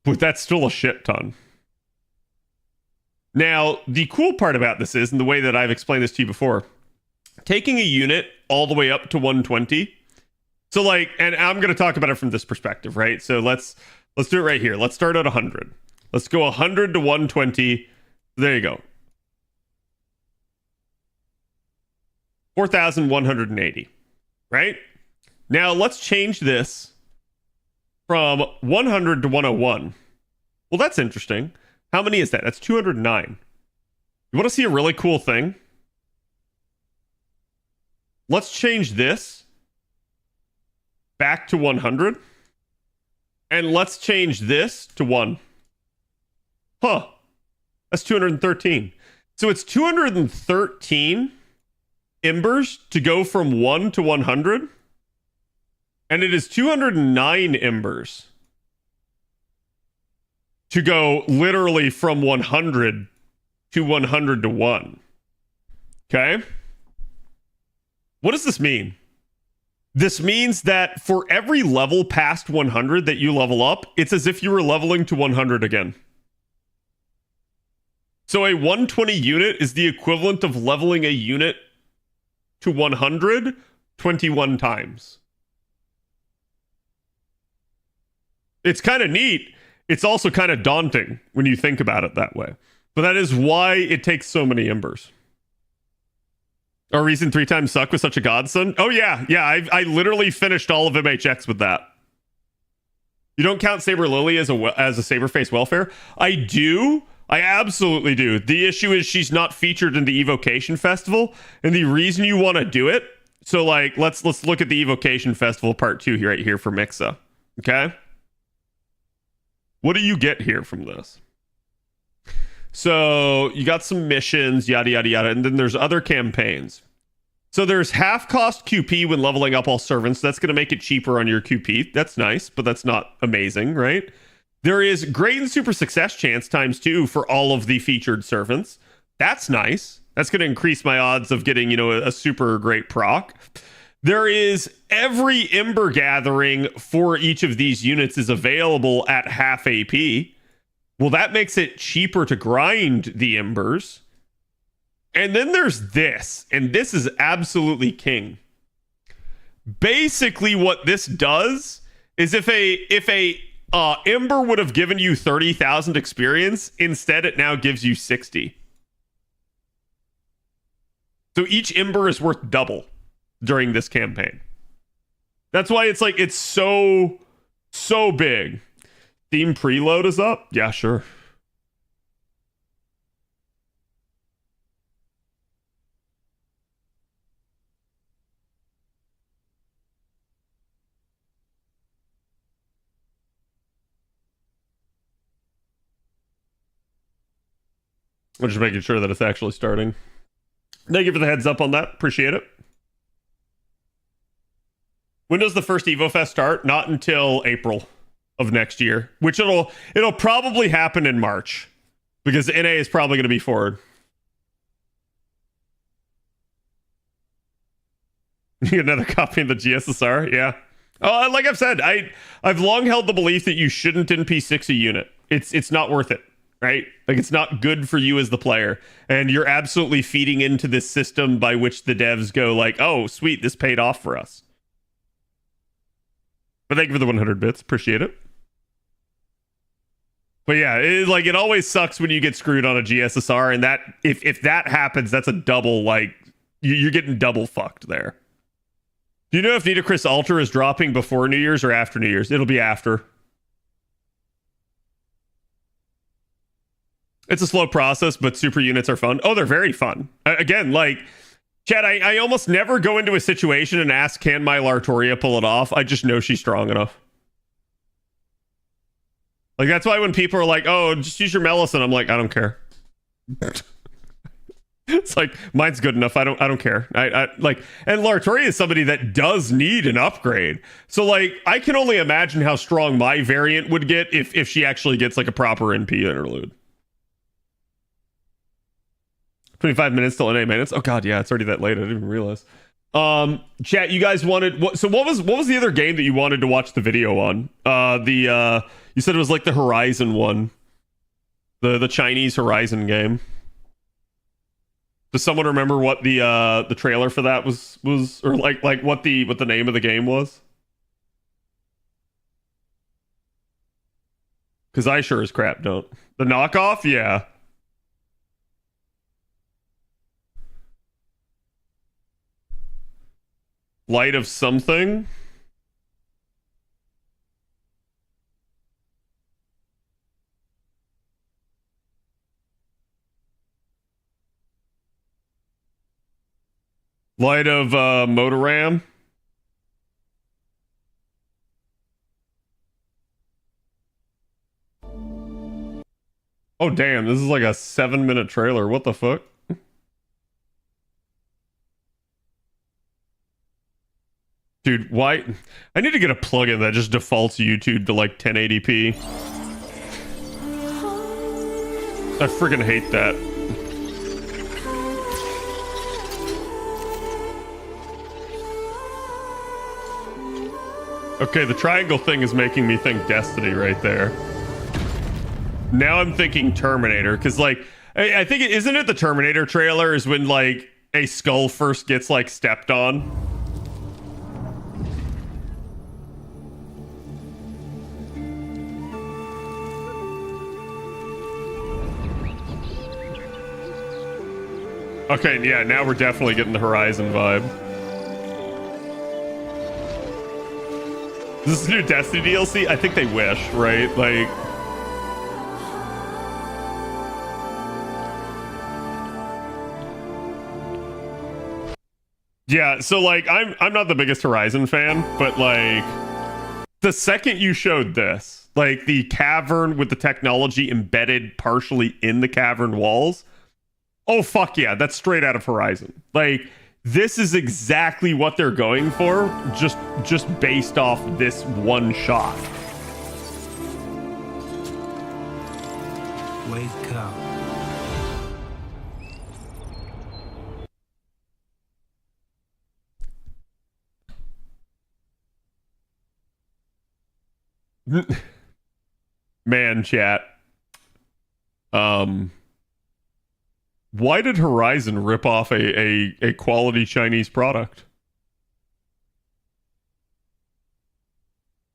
[SPEAKER 1] But that's still a shit ton. Now, the cool part about this is, and the way that I've explained this to you before, taking a unit all the way up to 120. So like, and I'm going to talk about it from this perspective, right? So let's do it right here. Let's start at 100. Let's go 100 to 120. There you go. 4,180, right? Now let's change this from 100 to 101. Well, that's interesting. How many is that? That's 209. You want to see a really cool thing? Let's change this back to 100. And let's change this to 1. Huh. That's 213. So it's 213 embers to go from 1 to 100. And it is 209 embers to go literally from 100 to 100 to 1. Okay? What does this mean? This means that for every level past 100 that you level up, it's as if you were leveling to 100 again. So a 120 unit is the equivalent of leveling a unit to 100 21 times. It's kind of neat. It's also kind of daunting when you think about it that way. But that is why it takes so many embers. Our reason 3 times suck was such a godsend. Oh yeah, I literally finished all of MHX with that. You don't count Saber Lily as a Saberface welfare? I do. I absolutely do. The issue is she's not featured in the Evocation Festival, and the reason you want to do it. So like, let's look at the Evocation Festival part 2 here, right here for Mixa. Okay. What do you get here from this? So you got some missions, yada, yada, yada. And then there's other campaigns. So there's half cost QP when leveling up all servants. That's going to make it cheaper on your QP. That's nice, but that's not amazing, right? There is great and super success chance ×2 for all of the featured servants. That's nice. That's going to increase my odds of getting, a super great proc. There is every Ember gathering for each of these units is available at half AP. Well, that makes it cheaper to grind the Embers. And then there's this, and this is absolutely king. Basically, what this does is if a Ember would have given you 30,000 experience, instead it now gives you 60. So each Ember is worth double during this campaign. That's why it's so big. Theme preload is up? Yeah, sure. I'm just making sure that it's actually starting. Thank you for the heads up on that. Appreciate it. When does the first EvoFest start? Not until April of next year, which it'll probably happen in March because NA is probably going to be forward. You get another copy of the GSSR? Yeah. Oh, like I've said, I've long held the belief that you shouldn't NP6 a unit. It's not worth it, right? Like it's not good for you as the player, and you're absolutely feeding into this system by which the devs go like, "Oh, sweet, this paid off for us." But thank you for the 100 bits. Appreciate it. But yeah, it always sucks when you get screwed on a GSSR, and that if that happens, that's a double, like you're getting double fucked there. Do you know if Nitocris Alter is dropping before New Year's or after New Year's? It'll be after. It's a slow process, but super units are fun. Oh, they're very fun. Again, like, Chad, I almost never go into a situation and ask, can my Lartoria pull it off? I just know she's strong enough. Like, that's why when people are like, oh, just use your Melisson, I'm like, I don't care. It's like, mine's good enough. I don't care. I like, and Lartoria is somebody that does need an upgrade. So like, I can only imagine how strong my variant would get if she actually gets like a proper NP interlude. 25 minutes till NA minutes. Oh god, yeah, it's already that late. I didn't even realize. Chat, you guys wanted what was the other game that you wanted to watch the video on? You said it was like the Horizon one. The Chinese Horizon game. Does someone remember what the trailer for that was or like what the name of the game was? Cuz I sure as crap don't. The knockoff? Yeah. Light of something? Light of Motoram? Oh damn, this is like a 7-minute trailer. What the fuck? Dude, why? I need to get a plugin that just defaults YouTube to like 1080p. I freaking hate that. Okay, the triangle thing is making me think Destiny right there. Now I'm thinking Terminator, because like, I think, isn't it the Terminator trailer is when like a skull first gets like stepped on? Okay, yeah, now we're definitely getting the Horizon vibe. Is this new Destiny DLC? I think they wish, right? Like... Yeah, so like, I'm not the biggest Horizon fan, but like, the second you showed this, like the cavern with the technology embedded partially in the cavern walls, oh fuck yeah, that's straight out of Horizon. Like, this is exactly what they're going for, just based off this one shot.
[SPEAKER 8] Wake up.
[SPEAKER 1] Man, chat. Why did Horizon rip off a quality Chinese product?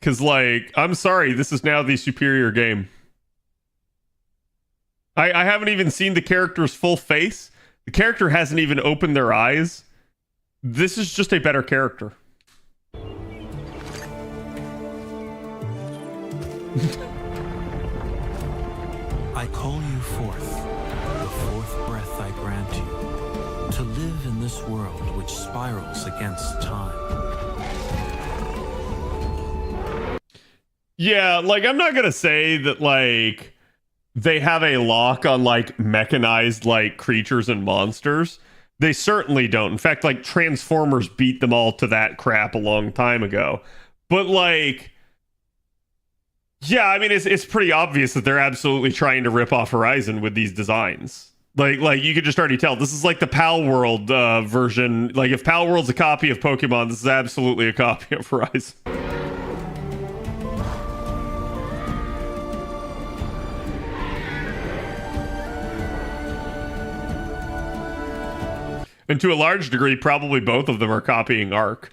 [SPEAKER 1] Because, like, I'm sorry, this is now the superior game. I haven't even seen the character's full face. The character hasn't even opened their eyes. This is just a better character.
[SPEAKER 8] I call you forth, the fourth breath I grant you, to live in this world which spirals against time.
[SPEAKER 1] Yeah, like, I'm not gonna say that, like, they have a lock on, like, mechanized, like, creatures and monsters. They certainly don't. In fact, like, Transformers beat them all to that crap a long time ago. But, like... Yeah, I mean, it's pretty obvious that they're absolutely trying to rip off Horizon with these designs. Like you could just already tell. This is like the Pal World version. Like, if Pal World's a copy of Pokemon, this is absolutely a copy of Horizon. And to a large degree, probably both of them are copying Ark.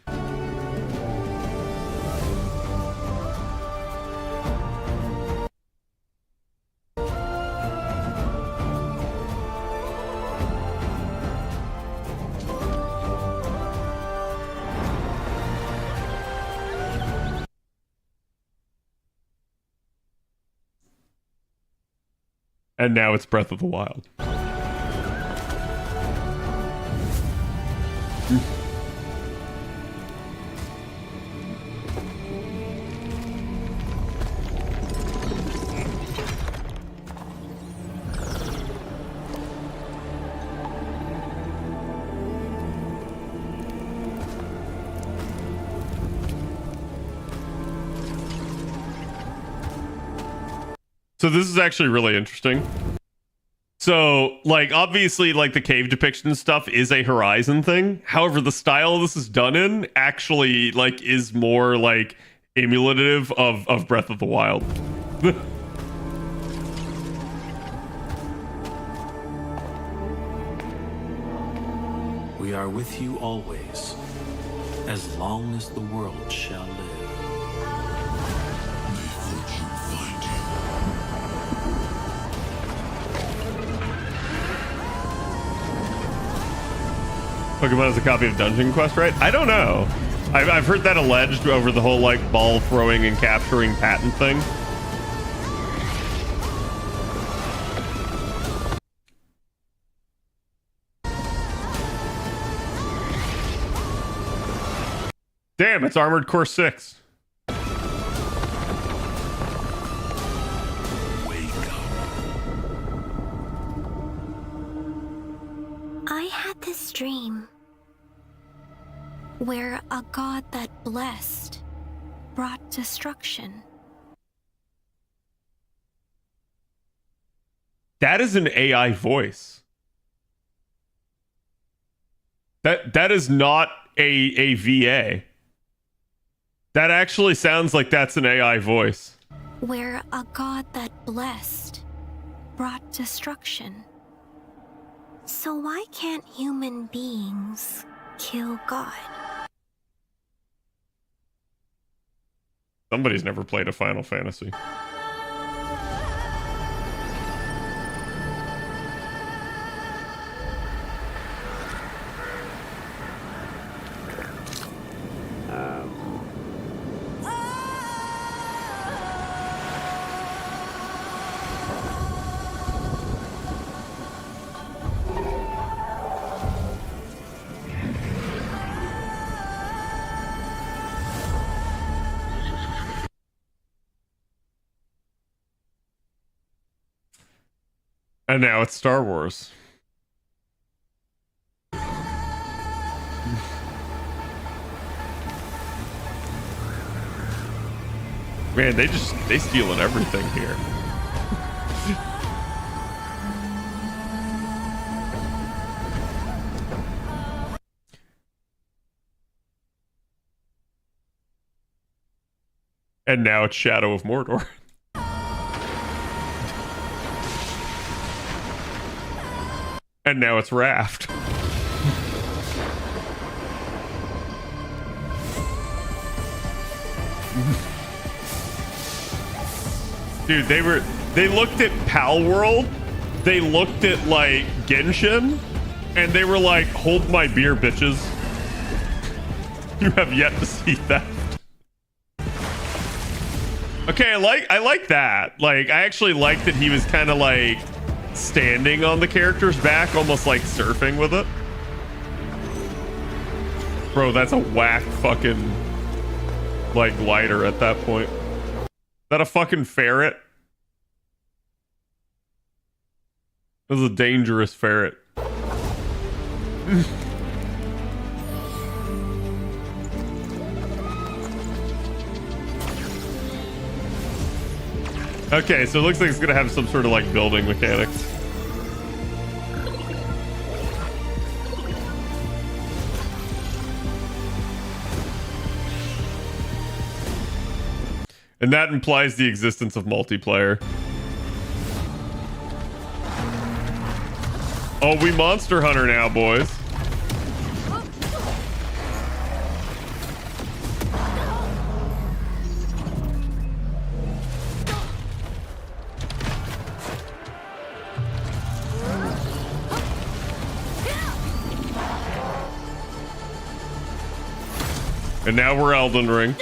[SPEAKER 1] And now it's Breath of the Wild. So this is actually really interesting. So, like, obviously, like, the cave depiction stuff is a Horizon thing. However, the style this is done in actually, like, is more, like, emulative of Breath of the Wild.
[SPEAKER 8] We are with you always, as long as the world shall live.
[SPEAKER 1] Pokemon is a copy of Dungeon Quest, right? I don't know. I've heard that alleged over the whole, like, ball throwing and capturing patent thing. Damn, it's Armored Core 6.
[SPEAKER 4] I had this dream.
[SPEAKER 5] where a god that blessed brought destruction.
[SPEAKER 1] That is an AI voice. That is not a VA. That actually sounds like that's an AI voice.
[SPEAKER 5] Where a god that blessed brought destruction. So why can't human beings kill God?
[SPEAKER 1] Somebody's never played a Final Fantasy. And now it's Star Wars. Man, they stealing everything here. And now it's Shadow of Mordor. And now it's Raft. Dude, they looked at Pal World, they looked at like Genshin, and they were like, hold my beer, bitches. You have yet to see that. Okay, I like that. Like, I actually like that he was kind of like standing on the character's back, almost like surfing with it. Bro, that's a whack fucking like glider at that point. Is that a fucking ferret? This is a dangerous ferret. Okay, so it looks like it's gonna have some sort of like building mechanics. And that implies the existence of multiplayer. Oh, we Monster Hunter now, boys. And now we're Elden Ring.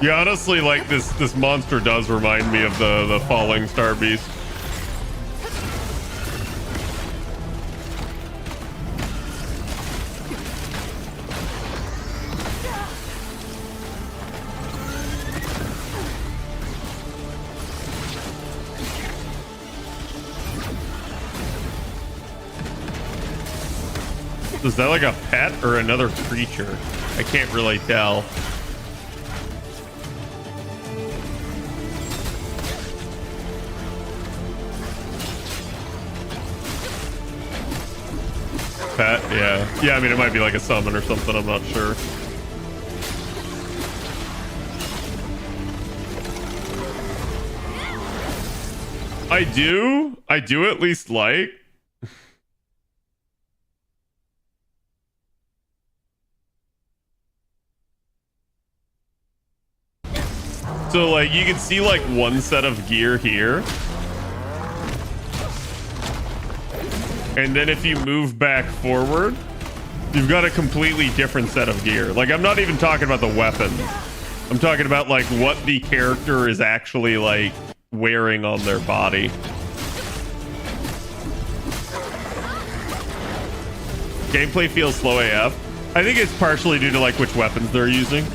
[SPEAKER 1] Yeah, honestly, like this monster does remind me of the falling star beast. Is that like a pet or another creature? I can't really tell. Pet, yeah. Yeah, I mean, it might be like a summon or something, I'm not sure. I do at least like. So like you can see like one set of gear here. And then if you move back forward, you've got a completely different set of gear. Like, I'm not even talking about the weapons. I'm talking about like what the character is actually like wearing on their body. Gameplay feels slow AF. I think it's partially due to like which weapons they're using.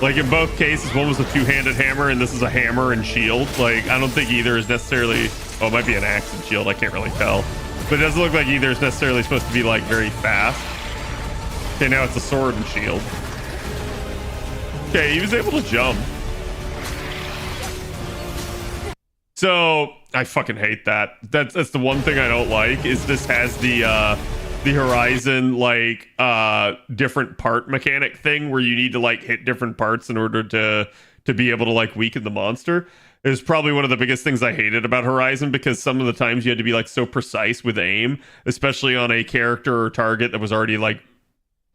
[SPEAKER 1] Like in both cases, one was a two-handed hammer and this is a hammer and shield. Like, I don't think either is necessarily... Oh, it might be an axe and shield. I can't really tell. But it doesn't look like either is necessarily supposed to be like very fast. Okay, now it's a sword and shield. Okay, he was able to jump. So I fucking hate that. That's the one thing I don't like is this has the Horizon like different part mechanic thing where you need to like hit different parts in order to be able to like weaken the monster. It was probably one of the biggest things I hated about Horizon because some of the times you had to be like so precise with aim, especially on a character or target that was already like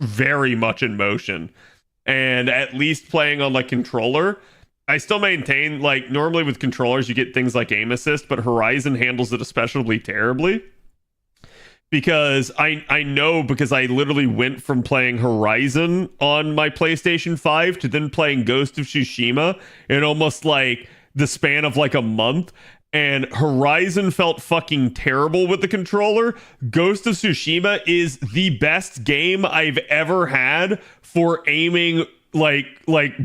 [SPEAKER 1] very much in motion. And at least playing on like controller, I still maintain like normally with controllers you get things like aim assist, but Horizon handles it especially terribly. Because I know because I literally went from playing Horizon on my PlayStation 5 to then playing Ghost of Tsushima in almost like the span of like a month, and Horizon felt fucking terrible with the controller. Ghost of Tsushima is the best game I've ever had for aiming like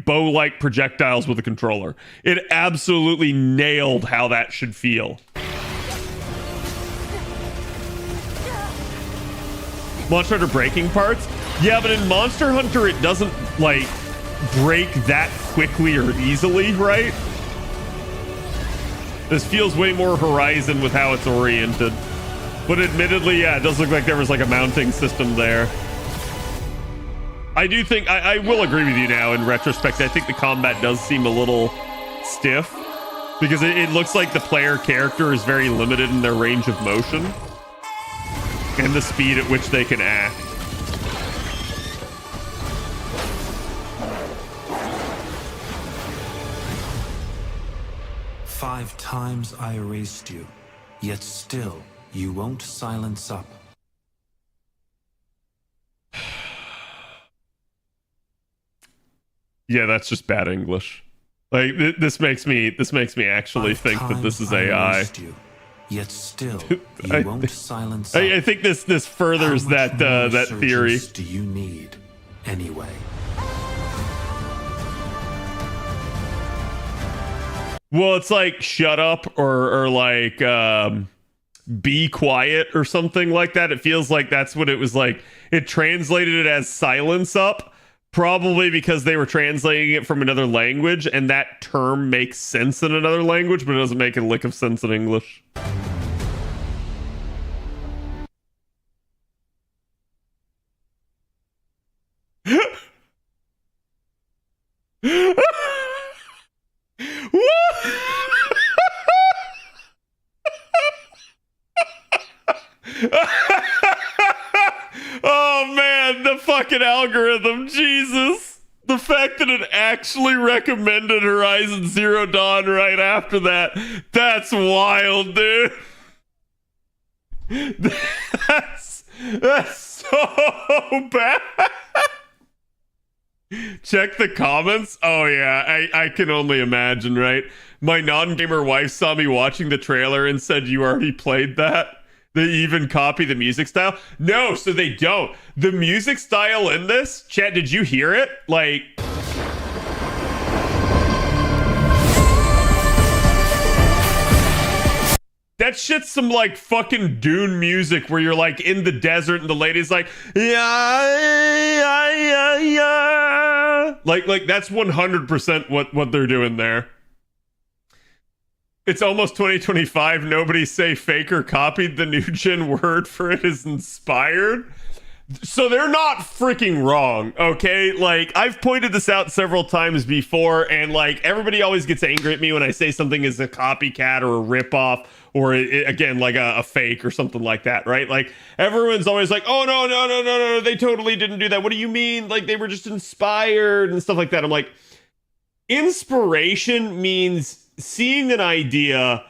[SPEAKER 1] bow-like projectiles with a controller. It absolutely nailed how that should feel. Monster Hunter breaking parts? Yeah, but in Monster Hunter it doesn't like break that quickly or easily, right? This feels way more Horizon with how it's oriented. But admittedly, yeah, it does look like there was like a mounting system there. I do think, I will agree with you now in retrospect. I think the combat does seem a little stiff. Because it looks like the player character is very limited in their range of motion. And the speed at which they can act.
[SPEAKER 8] Five times I erased you, yet still you won't silence up.
[SPEAKER 1] Yeah, that's just bad English. Like this makes me actually think that this is AI.
[SPEAKER 8] You, yet still you won't silence up.
[SPEAKER 1] I think this furthers that that theory.
[SPEAKER 8] Do you need anyway?
[SPEAKER 1] Well, it's like shut up or like be quiet or something like that. It feels like that's what it was like. It translated it as silence up, probably because they were translating it from another language, and that term makes sense in another language, but it doesn't make a lick of sense in English. Oh man, the fucking algorithm, Jesus. The fact that it actually recommended Horizon Zero Dawn right after that, that's wild, dude. That's so bad. Check the comments. Oh yeah, I can only imagine, right? My non-gamer wife saw me watching the trailer and said, "You already played that?" They even copy the music style? No, so they don't. The music style in this, chat, did you hear it? Like, that shit's some like fucking Dune music where you're like in the desert and the lady's like, yeah. Like that's 100% what they're doing there. It's almost 2025. Nobody say faker copied. The new gen word for it is inspired. So they're not freaking wrong, okay? Like, I've pointed this out several times before, and like everybody always gets angry at me when I say something is a copycat or a ripoff or again like a fake or something like that, right? Like everyone's always like, oh no, they totally didn't do that. What do you mean? Like they were just inspired and stuff like that. I'm like, inspiration means seeing an idea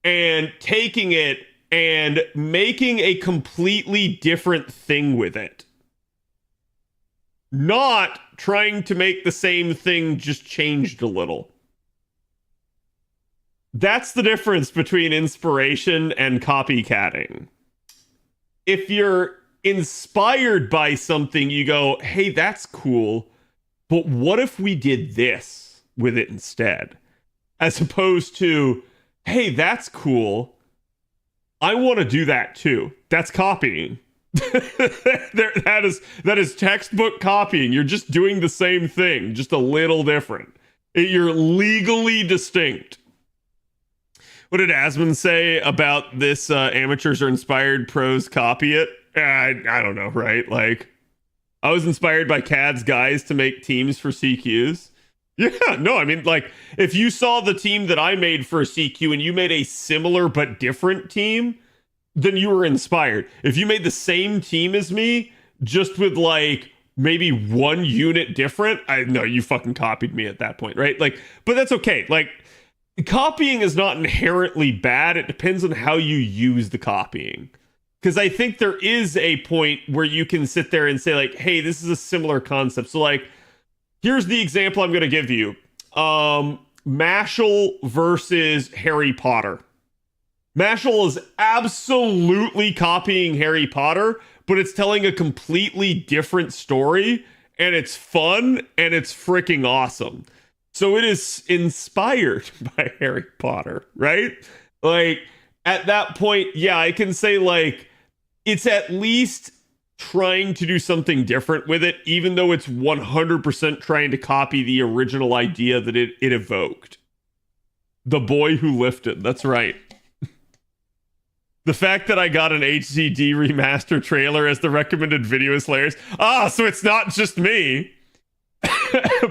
[SPEAKER 1] and taking it and making a completely different thing with it. Not trying to make the same thing just changed a little. That's the difference between inspiration and copycatting. If you're inspired by something, you go, hey, that's cool. But what if we did this with it instead? As opposed to, hey, that's cool. I want to do that too. That's copying. that is textbook copying. You're just doing the same thing, just a little different. You're legally distinct. What did Asmund say about this? Amateurs are inspired, pros copy it. I don't know, right? Like, I was inspired by CAD's guys to make teams for CQs. Yeah, no, I mean, like, if you saw the team that I made for a CQ and you made a similar but different team, then you were inspired. If you made the same team as me, just with like maybe one unit different, you fucking copied me at that point, right? Like, but that's okay. Like, copying is not inherently bad. It depends on how you use the copying. Because I think there is a point where you can sit there and say, like, hey, this is a similar concept. So, like, here's the example I'm going to give you. Mashal versus Harry Potter. Mashal is absolutely copying Harry Potter, but it's telling a completely different story, and it's fun, and it's freaking awesome. So it is inspired by Harry Potter, right? Like, at that point, yeah, I can say, like, it's at least trying to do something different with it, even though it's 100% trying to copy the original idea that it evoked. The boy who lifted. That's right. The fact that I got an HCD remaster trailer as the recommended video is hilarious. Ah, so it's not just me.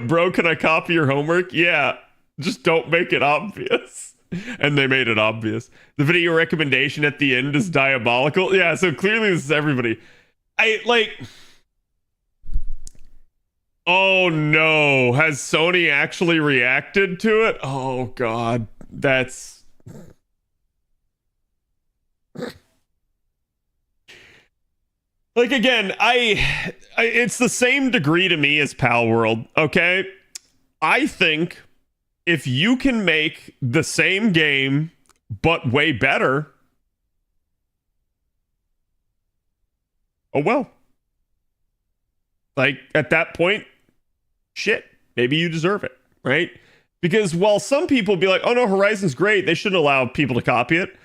[SPEAKER 1] Bro, can I copy your homework? Yeah, just don't make it obvious. And they made it obvious. The video recommendation at the end is diabolical. Yeah, so clearly this is everybody. Oh no, has Sony actually reacted to it? Oh god, that's... Like, again, I it's the same degree to me as Pal World, okay? I think if you can make the same game, but way better, oh well. Like, at that point, shit, maybe you deserve it, right? Because while some people be like, oh no, Horizon's great, they shouldn't allow people to copy it,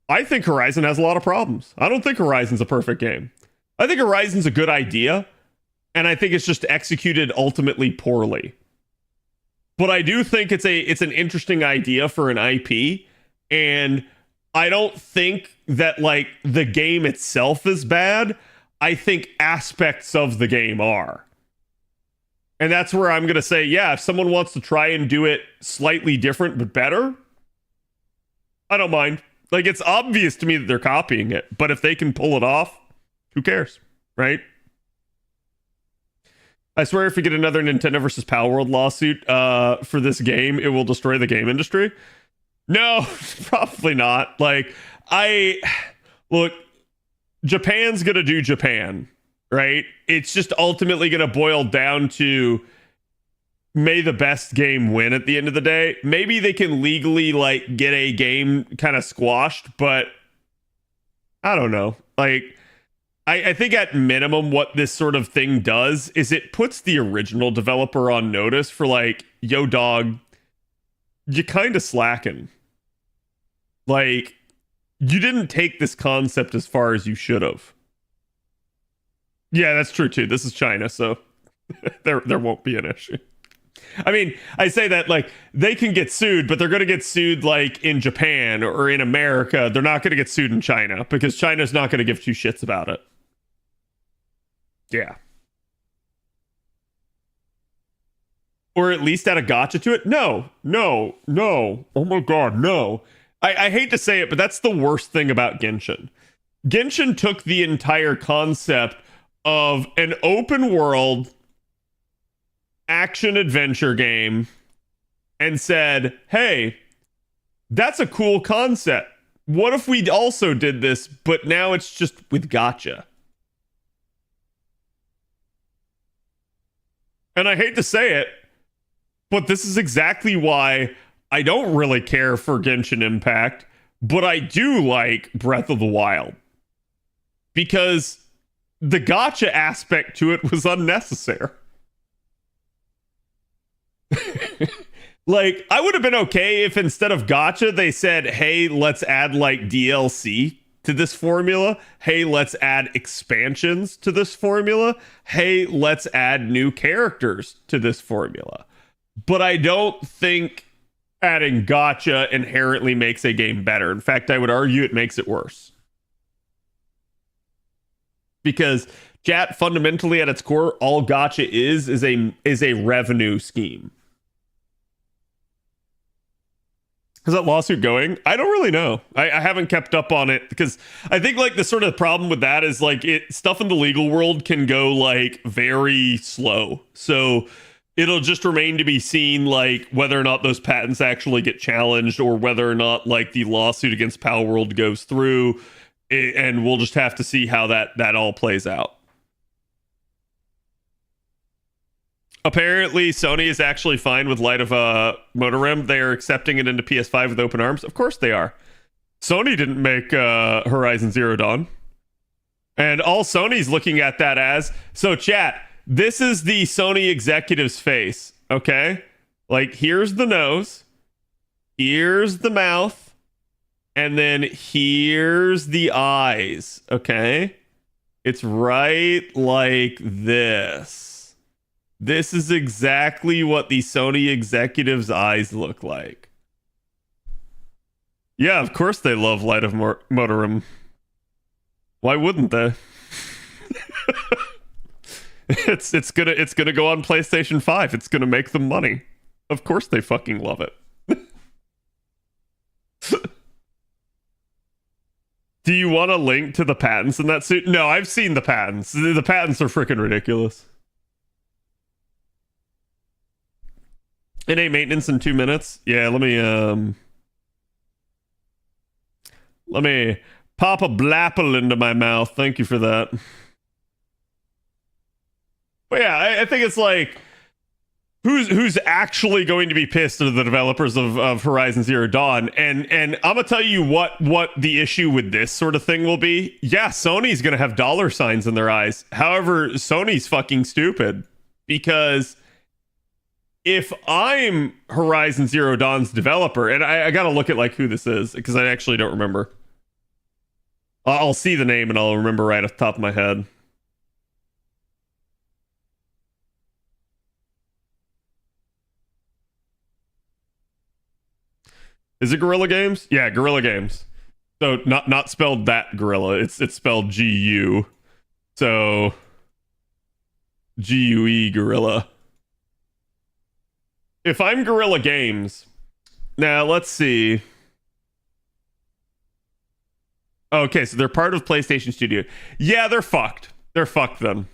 [SPEAKER 1] I think Horizon has a lot of problems. I don't think Horizon's a perfect game. I think Horizon's a good idea, and I think it's just executed ultimately poorly. But I do think it's an interesting idea for an IP, and I don't think that, like, the game itself is bad. I think aspects of the game are. And that's where I'm going to say, yeah, if someone wants to try and do it slightly different but better, I don't mind. Like, it's obvious to me that they're copying it, but if they can pull it off, who cares, right? I swear if we get another Nintendo versus Pal World lawsuit for this game, it will destroy the game industry. No, probably not. Like, look, Japan's going to do Japan, right? It's just ultimately going to boil down to, may the best game win at the end of the day. Maybe they can legally, like, get a game kind of squashed, but I don't know. Like, I think at minimum what this sort of thing does is it puts the original developer on notice for, like, yo dog, you kind of slacking. Like, you didn't take this concept as far as you should have. Yeah, that's true too. This is China, so there won't be an issue. I mean, I say that, like, they can get sued, but they're going to get sued, like, in Japan or in America. They're not going to get sued in China because China's not going to give two shits about it. Yeah. Or at least add a gotcha to it? No. Oh my god, no. I hate to say it, but that's the worst thing about Genshin. Genshin took the entire concept of an open world action adventure game and said, hey, that's a cool concept. What if we also did this, but now it's just with gotcha? And I hate to say it, but this is exactly why I don't really care for Genshin Impact, but I do like Breath of the Wild. Because the gotcha aspect to it was unnecessary. Like, I would have been okay if instead of gacha, they said, hey, let's add like DLC to this formula. Hey, let's add expansions to this formula. Hey, let's add new characters to this formula. But I don't think adding gacha inherently makes a game better. In fact, I would argue it makes it worse. Because chat, fundamentally at its core, all gacha is a revenue scheme. Is that lawsuit going? I don't really know. I haven't kept up on it because I think like the sort of problem with that is like stuff in the legal world can go like very slow. So it'll just remain to be seen like whether or not those patents actually get challenged or whether or not like the lawsuit against Pal World goes through, and we'll just have to see how that all plays out. Apparently, Sony is actually fine with Light of Motorem. They are accepting it into PS5 with open arms. Of course they are. Sony didn't make Horizon Zero Dawn. And all Sony's looking at that as... So, chat, this is the Sony executive's face, okay? Like, here's the nose. Here's the mouth. And then here's the eyes, okay? It's right like this. This is exactly what the Sony executive's eyes look like. Yeah, of course they love Light of Motorem. Why wouldn't they? it's gonna go on PlayStation 5. It's gonna make them money. Of course they fucking love it. Do you want a link to the patents in that suit? No, I've seen the patents. The patents are freaking ridiculous. NA maintenance in 2 minutes. Yeah, let me pop a blapple into my mouth. Thank you for that. But yeah, I think it's like who's actually going to be pissed are the developers of Horizon Zero Dawn. And I'm gonna tell you what the issue with this sort of thing will be. Yeah, Sony's gonna have dollar signs in their eyes. However, Sony's fucking stupid because if I'm Horizon Zero Dawn's developer, and I gotta look at like who this is because I actually don't remember. I'll see the name and I'll remember right off the top of my head. Is it Guerrilla Games? Yeah, Guerrilla Games. So not spelled that Gorilla. It's spelled G-U. So G-U-E Gorilla. If I'm Guerrilla Games, now let's see. Okay, so they're part of PlayStation Studio. Yeah, they're fucked. They're fucked then.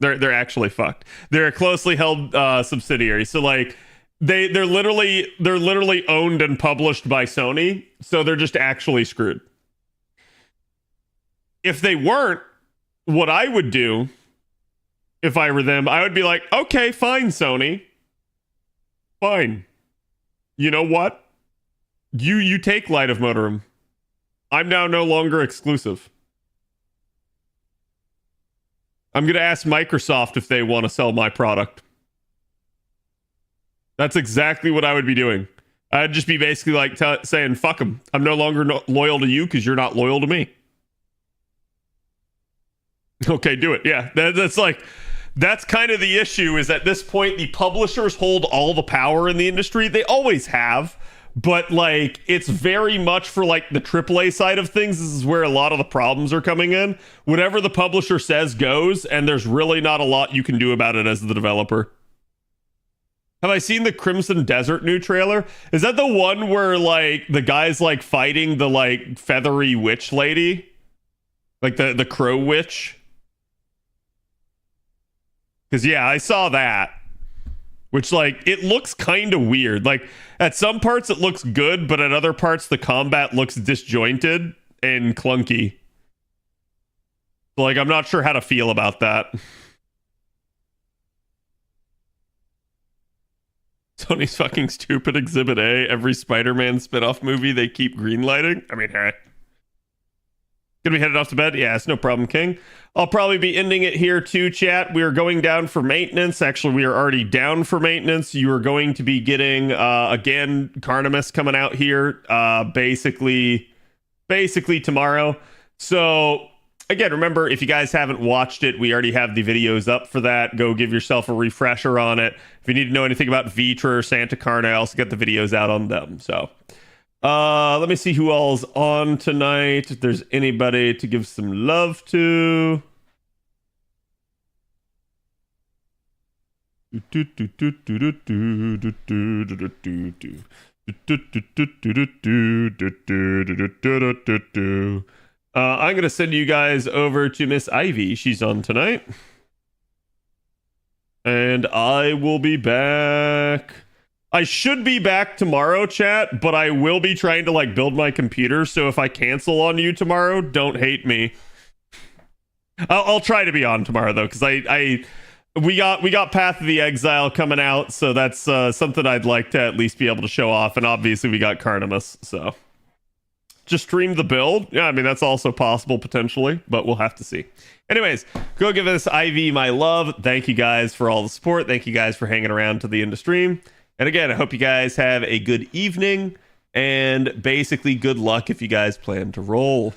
[SPEAKER 1] They're actually fucked. They're a closely held subsidiary. So like they're literally owned and published by Sony, so they're just actually screwed. If they weren't, what I would do if I were them, I would be like, okay, fine, Sony. Fine. You know what? You take Light of Motorem. I'm now no longer exclusive. I'm going to ask Microsoft if they want to sell my product. That's exactly what I would be doing. I'd just be basically like saying, fuck them. I'm no longer loyal to you because you're not loyal to me. Okay, do it. Yeah, that's kind of the issue is at this point, the publishers hold all the power in the industry. They always have. But like, it's very much for like the AAA side of things. This is where a lot of the problems are coming in. Whatever the publisher says goes, and there's really not a lot you can do about it as the developer. Have I seen the Crimson Desert new trailer? Is that the one where like the guy's like fighting the like feathery witch lady? Like the crow witch? Because yeah, I saw that. Which, like, it looks kind of weird. Like, at some parts it looks good, but at other parts the combat looks disjointed and clunky. Like, I'm not sure how to feel about that. Sony's fucking stupid. Exhibit A. Every Spider-Man spin-off movie they keep greenlighting. I mean, hey. Gonna be headed off to bed? Yeah, it's no problem, King. I'll probably be ending it here too, chat. We are going down for maintenance. Actually, we are already down for maintenance. You are going to be getting, again, Carnimus coming out here, basically tomorrow. So, again, remember, if you guys haven't watched it, we already have the videos up for that. Go give yourself a refresher on it. If you need to know anything about Vitra or Santa Carna, I also got the videos out on them. So, let me see who all's on tonight. If there's anybody to give some love to. I'm gonna send you guys over to Miss Ivy. She's on tonight. And I will be back. I should be back tomorrow, chat, but I will be trying to like build my computer, so if I cancel on you tomorrow, don't hate me. I'll try to be on tomorrow though, because we got Path of the Exile coming out, so that's something I'd like to at least be able to show off, and obviously we got Carnimus, so just stream the build. Yeah, I mean that's also possible potentially, but we'll have to see. Anyways, go give this Ivy my love. Thank you guys for all the support. Thank you guys for hanging around to the end of stream. And again, I hope you guys have a good evening and basically good luck if you guys plan to roll.